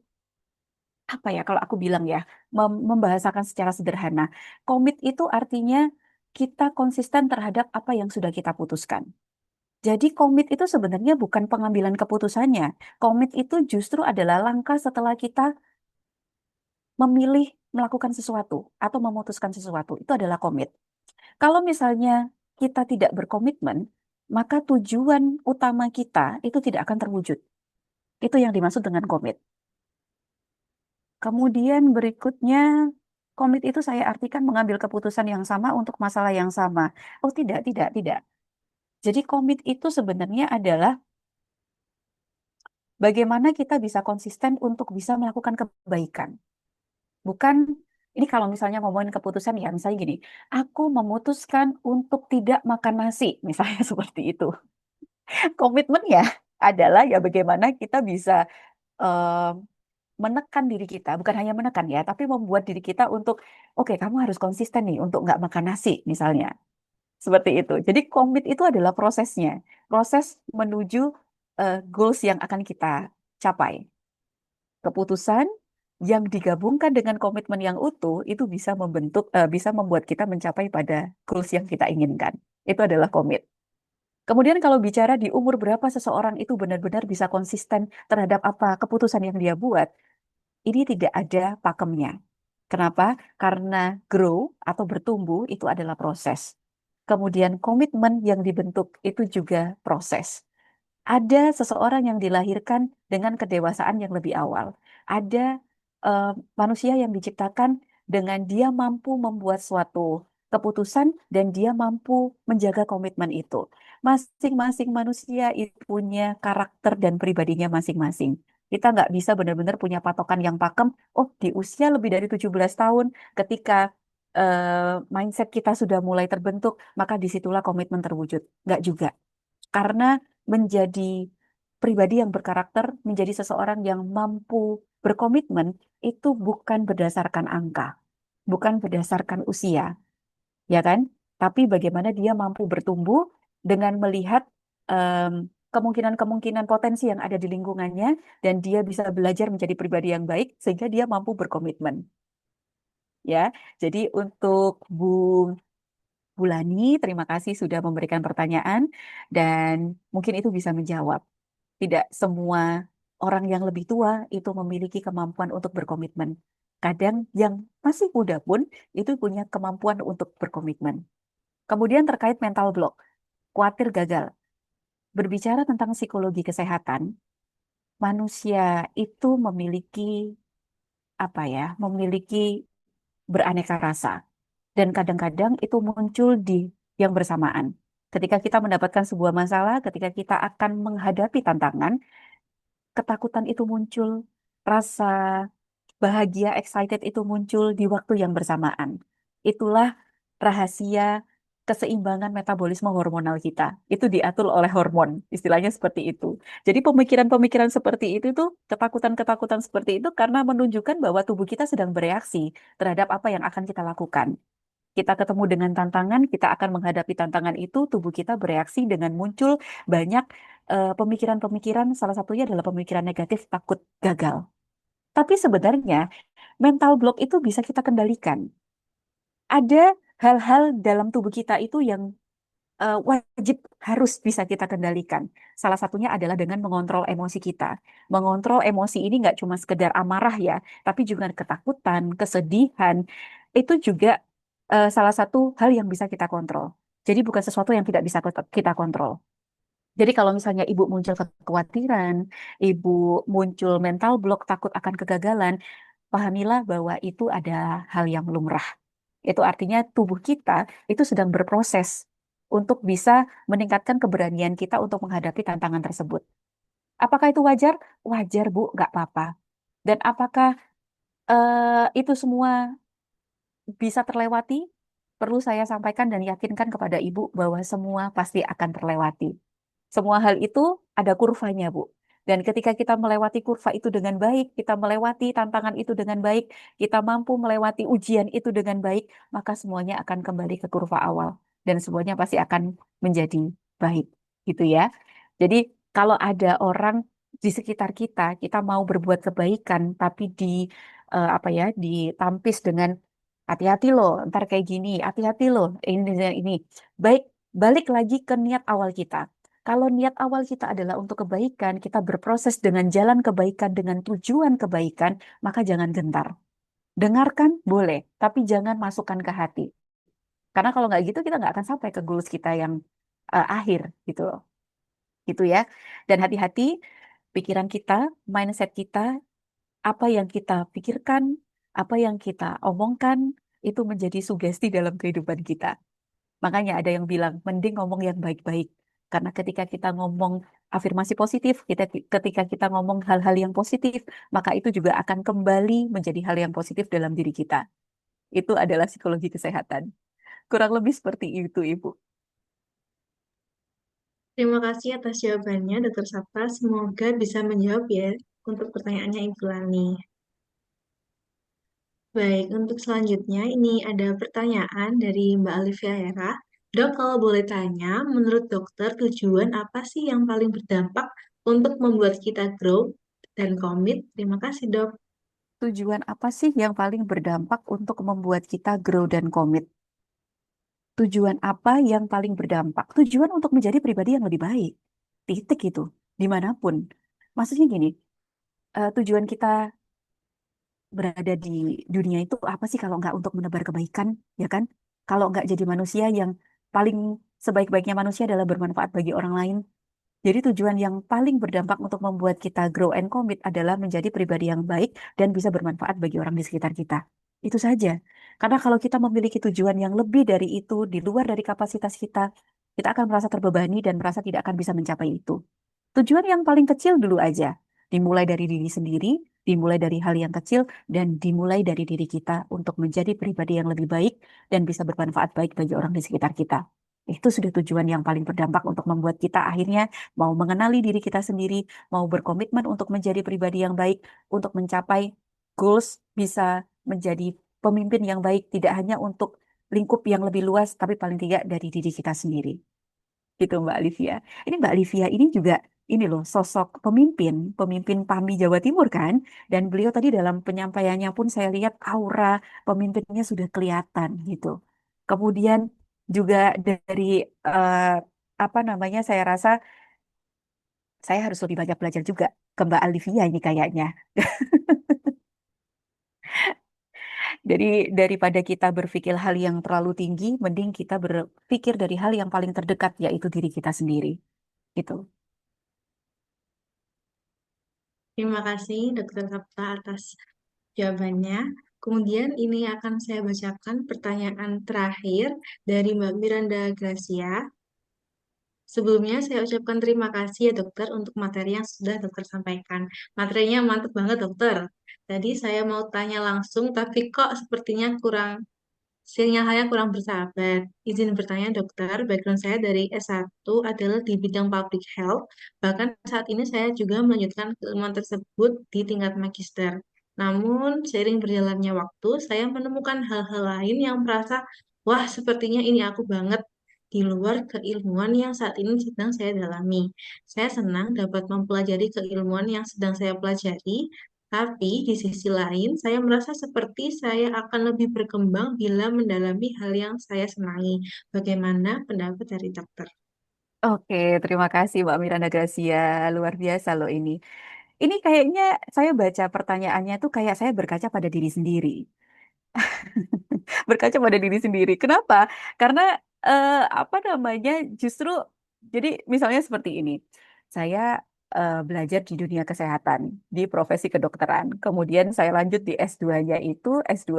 apa ya, kalau aku bilang ya, membahasakan secara sederhana, komit itu artinya kita konsisten terhadap apa yang sudah kita putuskan. Jadi komit itu sebenarnya bukan pengambilan keputusannya. Komit itu justru adalah langkah setelah kita memilih melakukan sesuatu atau memutuskan sesuatu. Itu adalah komit. Kalau misalnya kita tidak berkomitmen, maka tujuan utama kita itu tidak akan terwujud. Itu yang dimaksud dengan komit. Kemudian berikutnya, komit itu saya artikan mengambil keputusan yang sama untuk masalah yang sama. Oh tidak, tidak, tidak. Jadi komit itu sebenarnya adalah bagaimana kita bisa konsisten untuk bisa melakukan kebaikan. Bukan, ini kalau misalnya ngomongin keputusan ya, misalnya gini, aku memutuskan untuk tidak makan nasi, misalnya seperti itu. Komitmen ya adalah ya bagaimana kita bisa eh, menekan diri kita, bukan hanya menekan ya, tapi membuat diri kita untuk, oke, kamu harus konsisten nih untuk nggak makan nasi, misalnya. Seperti itu. Jadi komit itu adalah prosesnya, proses menuju goals yang akan kita capai. Keputusan, yang digabungkan dengan komitmen yang utuh itu bisa membuat kita mencapai pada goals yang kita inginkan. Itu adalah komit. Kemudian kalau bicara di umur berapa seseorang itu benar-benar bisa konsisten terhadap apa keputusan yang dia buat, ini tidak ada pakemnya. Kenapa? Karena grow atau bertumbuh itu adalah proses. Kemudian komitmen yang dibentuk itu juga proses. Ada seseorang yang dilahirkan dengan kedewasaan yang lebih awal. Ada eh, manusia yang diciptakan dengan dia mampu membuat suatu keputusan dan dia mampu menjaga komitmen itu. Masing-masing manusia itu punya karakter dan pribadinya masing-masing. Kita nggak bisa benar-benar punya patokan yang pakem, oh di usia lebih dari 17 tahun, ketika mindset kita sudah mulai terbentuk, maka disitulah komitmen terwujud. Nggak juga. Karena menjadi pribadi yang berkarakter, menjadi seseorang yang mampu berkomitmen, itu bukan berdasarkan angka, bukan berdasarkan usia, ya kan? Tapi bagaimana dia mampu bertumbuh dengan melihat kemungkinan-kemungkinan potensi yang ada di lingkungannya, dan dia bisa belajar menjadi pribadi yang baik, sehingga dia mampu berkomitmen. Ya, jadi untuk Bulani, terima kasih sudah memberikan pertanyaan dan mungkin itu bisa menjawab. Tidak semua orang yang lebih tua itu memiliki kemampuan untuk berkomitmen. Kadang yang masih muda pun itu punya kemampuan untuk berkomitmen. Kemudian terkait mental block, khawatir gagal. Berbicara tentang psikologi kesehatan, manusia itu memiliki apa ya? Memiliki beraneka rasa. Dan kadang-kadang itu muncul di yang bersamaan. Ketika kita mendapatkan sebuah masalah, ketika kita akan menghadapi tantangan, ketakutan itu muncul, rasa bahagia, excited itu muncul di waktu yang bersamaan. Itulah rahasia keseimbangan metabolisme hormonal kita. Itu diatur oleh hormon, istilahnya seperti itu. Jadi pemikiran-pemikiran seperti itu tuh, ketakutan-ketakutan seperti itu karena menunjukkan bahwa tubuh kita sedang bereaksi terhadap apa yang akan kita lakukan. Kita ketemu dengan tantangan, kita akan menghadapi tantangan itu, tubuh kita bereaksi dengan muncul banyak pemikiran-pemikiran, salah satunya adalah pemikiran negatif, takut gagal. Tapi sebenarnya mental block itu bisa kita kendalikan. Ada hal-hal dalam tubuh kita itu yang wajib harus bisa kita kendalikan. Salah satunya adalah dengan mengontrol emosi kita. Mengontrol emosi ini nggak cuma sekedar amarah ya, tapi juga ketakutan, kesedihan. Itu juga salah satu hal yang bisa kita kontrol. Jadi bukan sesuatu yang tidak bisa kita kontrol. Jadi kalau misalnya ibu muncul kekhawatiran, ibu muncul mental block, takut akan kegagalan, pahamilah bahwa itu ada hal yang lumrah. Itu artinya tubuh kita itu sedang berproses untuk bisa meningkatkan keberanian kita untuk menghadapi tantangan tersebut. Apakah itu wajar? Wajar, Bu, nggak apa-apa. Dan apakah itu semua bisa terlewati? Perlu saya sampaikan dan yakinkan kepada Ibu bahwa semua pasti akan terlewati. Semua hal itu ada kurvanya, Bu. Dan ketika kita melewati kurva itu dengan baik, kita melewati tantangan itu dengan baik, kita mampu melewati ujian itu dengan baik, maka semuanya akan kembali ke kurva awal. Dan semuanya pasti akan menjadi baik. Gitu ya. Jadi kalau ada orang di sekitar kita, kita mau berbuat kebaikan, tapi apa ya, ditampis dengan hati-hati loh, ntar kayak gini, hati-hati loh, ini. Baik, balik lagi ke niat awal kita. Kalau niat awal kita adalah untuk kebaikan, kita berproses dengan jalan kebaikan, dengan tujuan kebaikan, maka jangan gentar. Dengarkan boleh, tapi jangan masukkan ke hati. Karena kalau nggak gitu, kita nggak akan sampai ke goals kita yang akhir gitu loh. Gitu ya. Dan hati-hati, pikiran kita, mindset kita, apa yang kita pikirkan, apa yang kita omongkan, itu menjadi sugesti dalam kehidupan kita. Makanya ada yang bilang, mending ngomong yang baik-baik. Karena ketika kita ngomong afirmasi positif, ketika kita ngomong hal-hal yang positif, maka itu juga akan kembali menjadi hal yang positif dalam diri kita. Itu adalah psikologi kesehatan. Kurang lebih seperti itu, Ibu. Terima kasih atas jawabannya, Dr. Sapta. Semoga bisa menjawab ya untuk pertanyaannya Ibu Lani. Baik, untuk selanjutnya ini ada pertanyaan dari Mbak Alivia Hera. Dok, kalau boleh tanya, menurut dokter tujuan apa sih yang paling berdampak untuk membuat kita grow dan komit? Terima kasih, Dok. tujuan apa sih yang paling berdampak untuk membuat kita grow dan komit? Tujuan apa yang paling berdampak? Tujuan untuk menjadi pribadi yang lebih baik. Titik itu, dimanapun. Maksudnya gini, tujuan kita berada di dunia itu apa sih kalau nggak untuk menebar kebaikan, ya kan? Kalau nggak jadi manusia yang paling sebaik-baiknya manusia adalah bermanfaat bagi orang lain. Jadi tujuan yang paling berdampak untuk membuat kita grow and commit adalah menjadi pribadi yang baik dan bisa bermanfaat bagi orang di sekitar kita. Itu saja. Karena kalau kita memiliki tujuan yang lebih dari itu, di luar dari kapasitas kita akan merasa terbebani dan merasa tidak akan bisa mencapai itu. Tujuan yang paling kecil dulu aja. Dimulai dari diri sendiri, dimulai dari hal yang kecil, dan dimulai dari diri kita untuk menjadi pribadi yang lebih baik dan bisa bermanfaat baik bagi orang di sekitar kita. Itu sudah tujuan yang paling berdampak untuk membuat kita akhirnya mau mengenali diri kita sendiri, mau berkomitmen untuk menjadi pribadi yang baik, untuk mencapai goals, bisa menjadi pemimpin yang baik, tidak hanya untuk lingkup yang lebih luas, tapi paling tidak dari diri kita sendiri. Gitu Mbak Olivia. Ini Mbak Olivia ini juga ini loh sosok pemimpin, pemimpin PAMI Jawa Timur kan. Dan beliau tadi dalam penyampaiannya pun saya lihat aura pemimpinnya sudah kelihatan gitu. Kemudian juga dari eh, apa namanya saya rasa saya harus lebih banyak belajar juga ke Mbak Olivia ini kayaknya. Jadi daripada kita berpikir hal yang terlalu tinggi, mending kita berpikir dari hal yang paling terdekat yaitu diri kita sendiri. Gitu. Terima kasih Dokter Sapta atas jawabannya. Kemudian ini akan saya bacakan pertanyaan terakhir dari Mbak Miranda Gracia. Sebelumnya saya ucapkan terima kasih ya dokter untuk materi yang sudah dokter sampaikan. Materinya mantap banget dokter. Tadi saya mau tanya langsung tapi kok sepertinya sinyalnya kurang bersahabat. Izin bertanya dokter, background saya dari S1 adalah di bidang public health. Bahkan saat ini saya juga melanjutkan keilmuan tersebut di tingkat magister. Namun, seiring berjalannya waktu, saya menemukan hal-hal lain yang merasa, wah, sepertinya ini aku banget di luar keilmuan yang saat ini sedang saya dalami. Saya senang dapat mempelajari keilmuan yang sedang saya pelajari, tapi di sisi lain, saya merasa seperti saya akan lebih berkembang bila mendalami hal yang saya senangi. Bagaimana pendapat dari dokter? Oke, terima kasih Mbak Miranda Gracia. Luar biasa loh ini. Ini kayaknya saya baca pertanyaannya tuh kayak saya berkaca pada diri sendiri. Berkaca pada diri sendiri. Kenapa? Karena apa namanya? Justru jadi misalnya seperti ini. Saya belajar di dunia kesehatan, di profesi kedokteran. Kemudian saya lanjut di S2-nya itu S2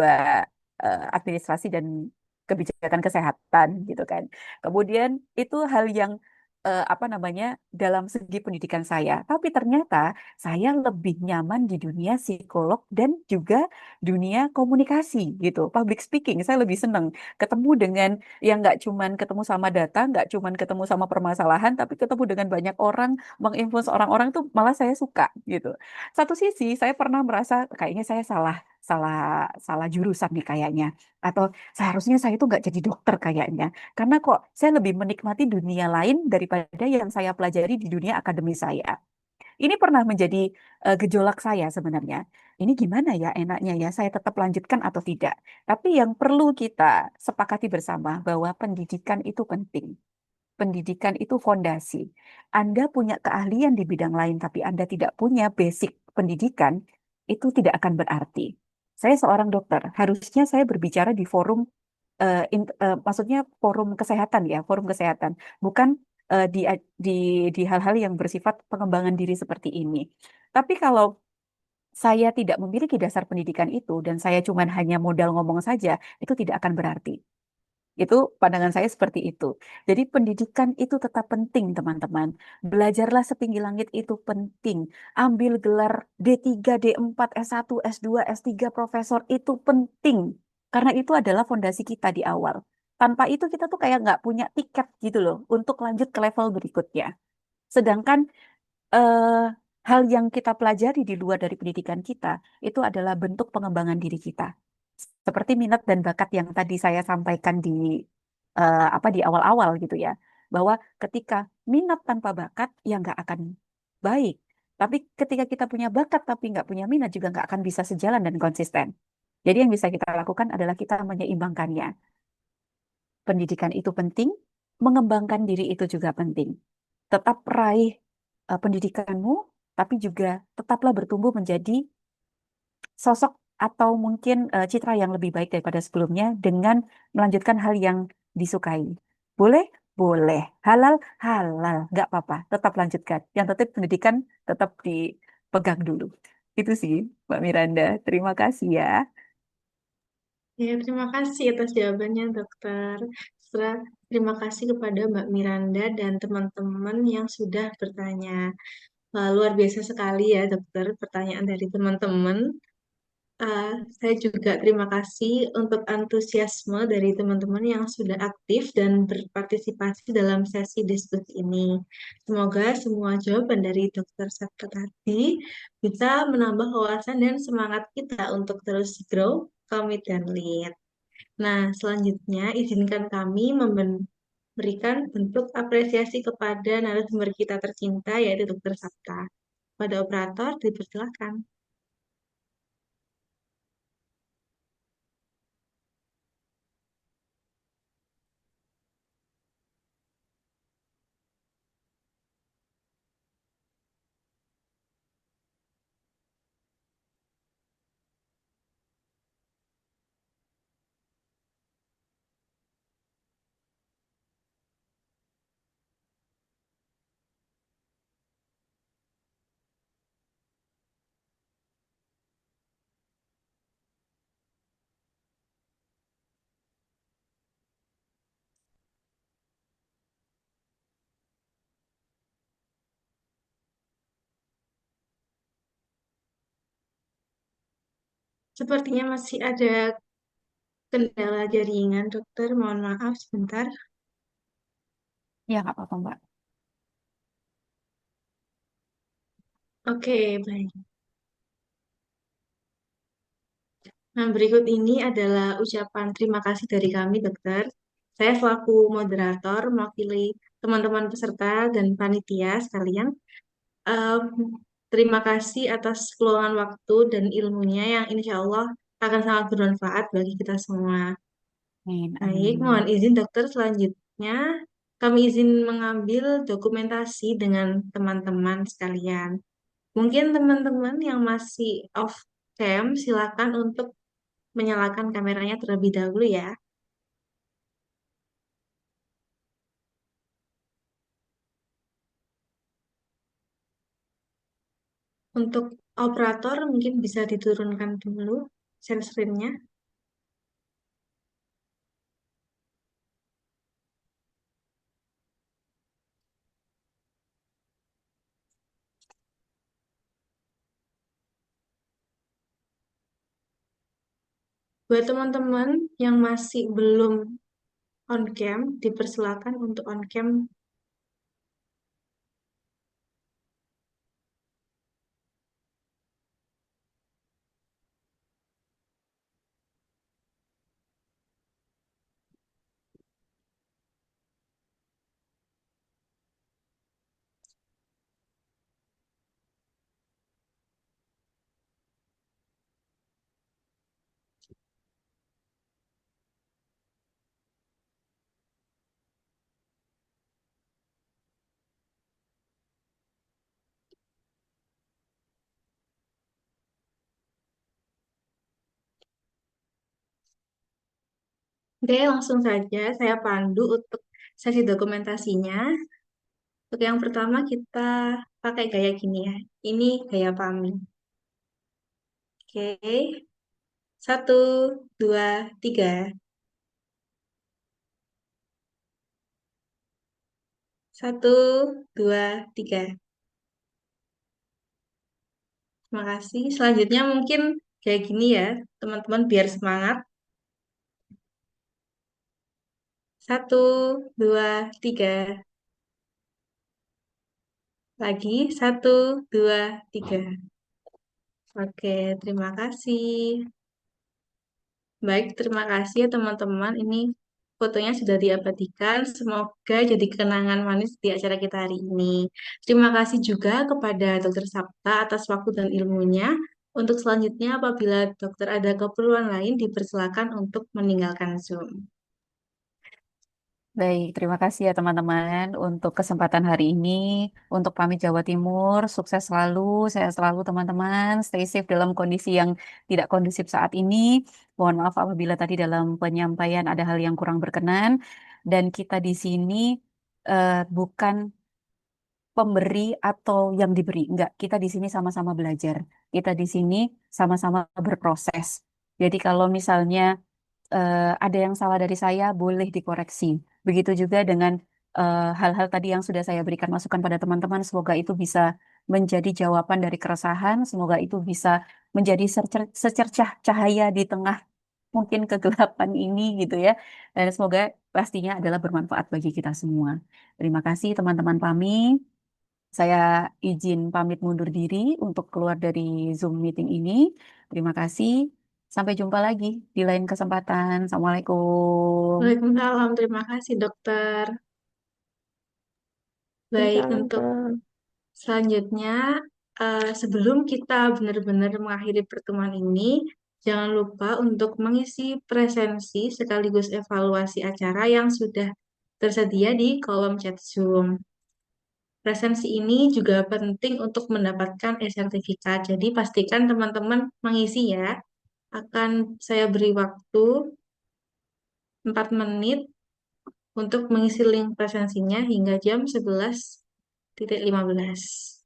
administrasi dan kebijakan kesehatan gitu kan. Kemudian itu hal yang apa namanya dalam segi pendidikan saya. Tapi ternyata saya lebih nyaman di dunia psikolog dan juga dunia komunikasi gitu. Public speaking saya lebih seneng ketemu dengan yang nggak cuman ketemu sama data, nggak cuman ketemu sama permasalahan, tapi ketemu dengan banyak orang, menginfluence orang-orang tuh malah saya suka gitu. Satu sisi saya pernah merasa kayaknya saya salah salah salah jurusan nih kayaknya atau seharusnya saya tuh nggak jadi dokter kayaknya karena kok saya lebih menikmati dunia lain daripada yang saya pelajari di dunia akademi saya. Ini pernah menjadi gejolak saya sebenarnya. Ini gimana ya enaknya ya, saya tetap lanjutkan atau tidak. Tapi yang perlu kita sepakati bersama bahwa pendidikan itu penting. Pendidikan itu fondasi. Anda punya keahlian di bidang lain, tapi Anda tidak punya basic pendidikan, itu tidak akan berarti. Saya seorang dokter, harusnya saya berbicara di forum maksudnya forum kesehatan ya, forum kesehatan, bukan di di hal-hal yang bersifat pengembangan diri seperti ini. Tapi kalau saya tidak memiliki dasar pendidikan itu dan saya cuma hanya modal ngomong saja, itu tidak akan berarti. Itu pandangan saya seperti itu. Jadi pendidikan itu tetap penting, teman-teman. Belajarlah setinggi langit itu penting. Ambil gelar D3, D4, S1, S2, S3, profesor itu penting. Karena itu adalah fondasi kita di awal. Tanpa itu kita tuh kayak nggak punya tiket gitu loh untuk lanjut ke level berikutnya. Sedangkan eh, hal yang kita pelajari di luar dari pendidikan kita itu adalah bentuk pengembangan diri kita. Seperti minat dan bakat yang tadi saya sampaikan di apa di awal-awal gitu ya, bahwa ketika minat tanpa bakat ya nggak akan baik. Tapi ketika kita punya bakat tapi nggak punya minat juga nggak akan bisa sejalan dan konsisten. Jadi yang bisa kita lakukan adalah kita menyeimbangkannya. Pendidikan itu penting, mengembangkan diri itu juga penting. Tetap raih pendidikanmu, tapi juga tetaplah bertumbuh menjadi sosok atau mungkin citra yang lebih baik daripada sebelumnya dengan melanjutkan hal yang disukai. Boleh? Boleh. Halal? Halal. Nggak apa-apa. Tetap lanjutkan. Yang tetap pendidikan tetap dipegang dulu. Itu sih, Mbak Miranda. Terima kasih ya. Ya, terima kasih atas jawabannya, dokter. Terima kasih kepada Mbak Miranda dan teman-teman yang sudah bertanya. Wah, luar biasa sekali ya, dokter, pertanyaan dari teman-teman. Saya juga terima kasih untuk antusiasme dari teman-teman yang sudah aktif dan berpartisipasi dalam sesi diskusi ini. Semoga semua jawaban dari Dokter Sabta tadi bisa menambah wawasan dan semangat kita untuk terus grow, commit, dan lead. Nah, selanjutnya izinkan kami memberikan bentuk apresiasi kepada narasumber kita tercinta, yaitu Dokter Sabta. Pada operator, dipersilakan. Sepertinya masih ada kendala jaringan, dokter. Mohon maaf sebentar. Ya, nggak apa-apa, Mbak. Oke, baik. Nah, berikut ini adalah ucapan terima kasih dari kami, dokter. Saya selaku moderator mewakili teman-teman peserta dan panitia sekalian. Em, Terima kasih atas peluangan waktu dan ilmunya yang insya Allah akan sangat bermanfaat bagi kita semua. Amin, Baik, amin. mohon izin dokter selanjutnya kami izin mengambil dokumentasi dengan teman-teman sekalian. Mungkin teman-teman yang masih off cam, silakan untuk menyalakan kameranya terlebih dahulu ya. Untuk operator mungkin bisa diturunkan dulu share screen-nya. Buat teman-teman yang masih belum on cam, dipersilakan untuk on cam. Oke, langsung saja saya pandu untuk sesi dokumentasinya. Untuk yang pertama kita pakai gaya gini ya. Ini gaya PAMI. Oke, satu, dua, tiga. Satu, dua, tiga. Terima kasih. Selanjutnya mungkin kayak gini ya, teman-teman biar semangat. Satu, dua, tiga. Lagi, satu, dua, tiga. Oke, terima kasih. Baik, terima kasih ya teman-teman. Ini fotonya sudah diabadikan. Semoga jadi kenangan manis di acara kita hari ini. Terima kasih juga kepada Dokter Sapta atas waktu dan ilmunya. Untuk selanjutnya, apabila dokter ada keperluan lain, dipersilakan untuk meninggalkan Zoom. Baik, terima kasih ya teman-teman untuk kesempatan hari ini. Untuk PAMI Jawa Timur, sukses selalu, sehat selalu teman-teman. Stay safe dalam kondisi yang tidak kondusif saat ini. Mohon maaf apabila tadi dalam penyampaian ada hal yang kurang berkenan. Dan kita di sini bukan pemberi atau yang diberi. Enggak, kita di sini sama-sama belajar. Kita di sini sama-sama berproses. Jadi kalau misalnya ada yang salah dari saya, boleh dikoreksi. Begitu juga dengan hal-hal tadi yang sudah saya berikan masukan pada teman-teman. Semoga itu bisa menjadi jawaban dari keresahan. Semoga itu bisa menjadi secercah cahaya di tengah mungkin kegelapan ini gitu ya. Dan semoga pastinya adalah bermanfaat bagi kita semua. Terima kasih teman-teman PAMI. Saya izin pamit mundur diri untuk keluar dari Zoom meeting ini. Terima kasih. Sampai jumpa lagi di lain kesempatan. Assalamualaikum. Waalaikumsalam, terima kasih dokter. Baik, Waalaikumsalam, untuk Kak. selanjutnya, sebelum kita benar-benar mengakhiri pertemuan ini, jangan lupa untuk mengisi presensi sekaligus evaluasi acara yang sudah tersedia di kolom chat Zoom. Presensi ini juga penting untuk mendapatkan e-sertifikat. Jadi pastikan teman-teman mengisi ya. Akan saya beri waktu 4 menit untuk mengisi link presensinya hingga jam 11.15.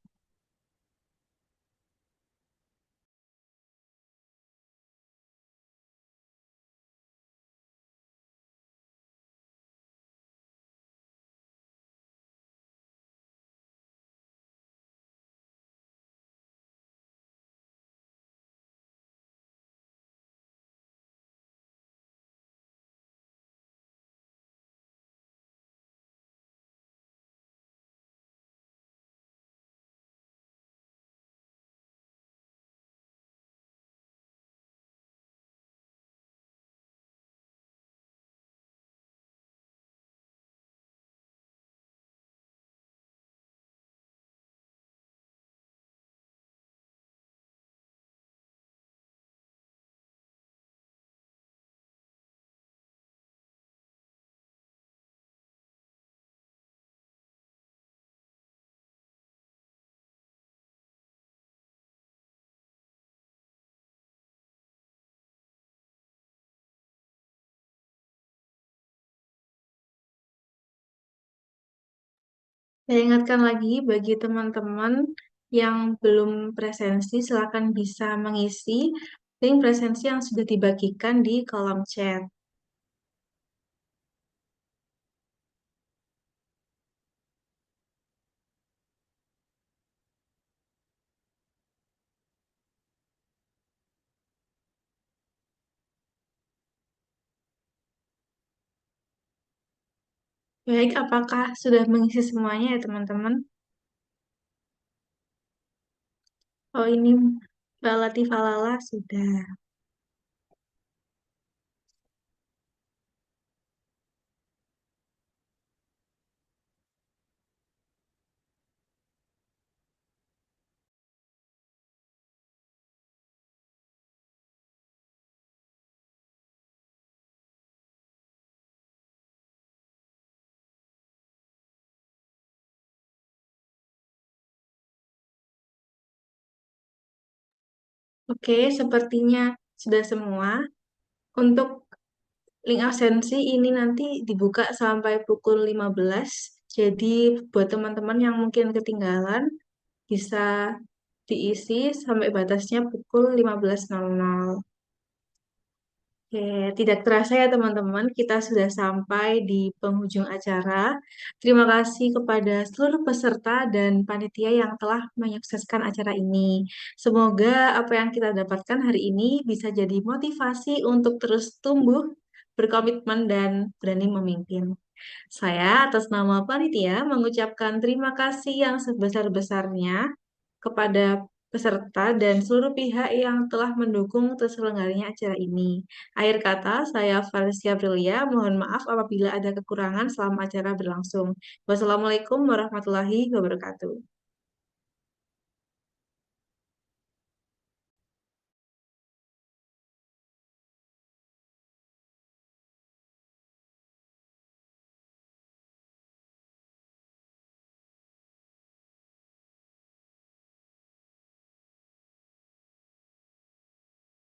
Saya ingatkan lagi bagi teman-teman yang belum presensi, silakan bisa mengisi link presensi yang sudah dibagikan di kolom chat. Baik, apakah sudah mengisi semuanya ya teman-teman? Oh, ini Mbak Latifah Lala sudah. Oke, sepertinya sudah semua. Untuk link absensi ini nanti dibuka sampai pukul 15. Jadi buat teman-teman yang mungkin ketinggalan bisa diisi sampai batasnya pukul 15.00. Oke, tidak terasa ya teman-teman, kita sudah sampai di penghujung acara. Terima kasih kepada seluruh peserta dan panitia yang telah menyukseskan acara ini. Semoga apa yang kita dapatkan hari ini bisa jadi motivasi untuk terus tumbuh, berkomitmen, dan berani memimpin. Saya atas nama panitia mengucapkan terima kasih yang sebesar-besarnya kepada peserta, dan seluruh pihak yang telah mendukung terselenggaranya acara ini. Akhir kata, saya Valencia Aprilia, mohon maaf apabila ada kekurangan selama acara berlangsung. Wassalamualaikum warahmatullahi wabarakatuh.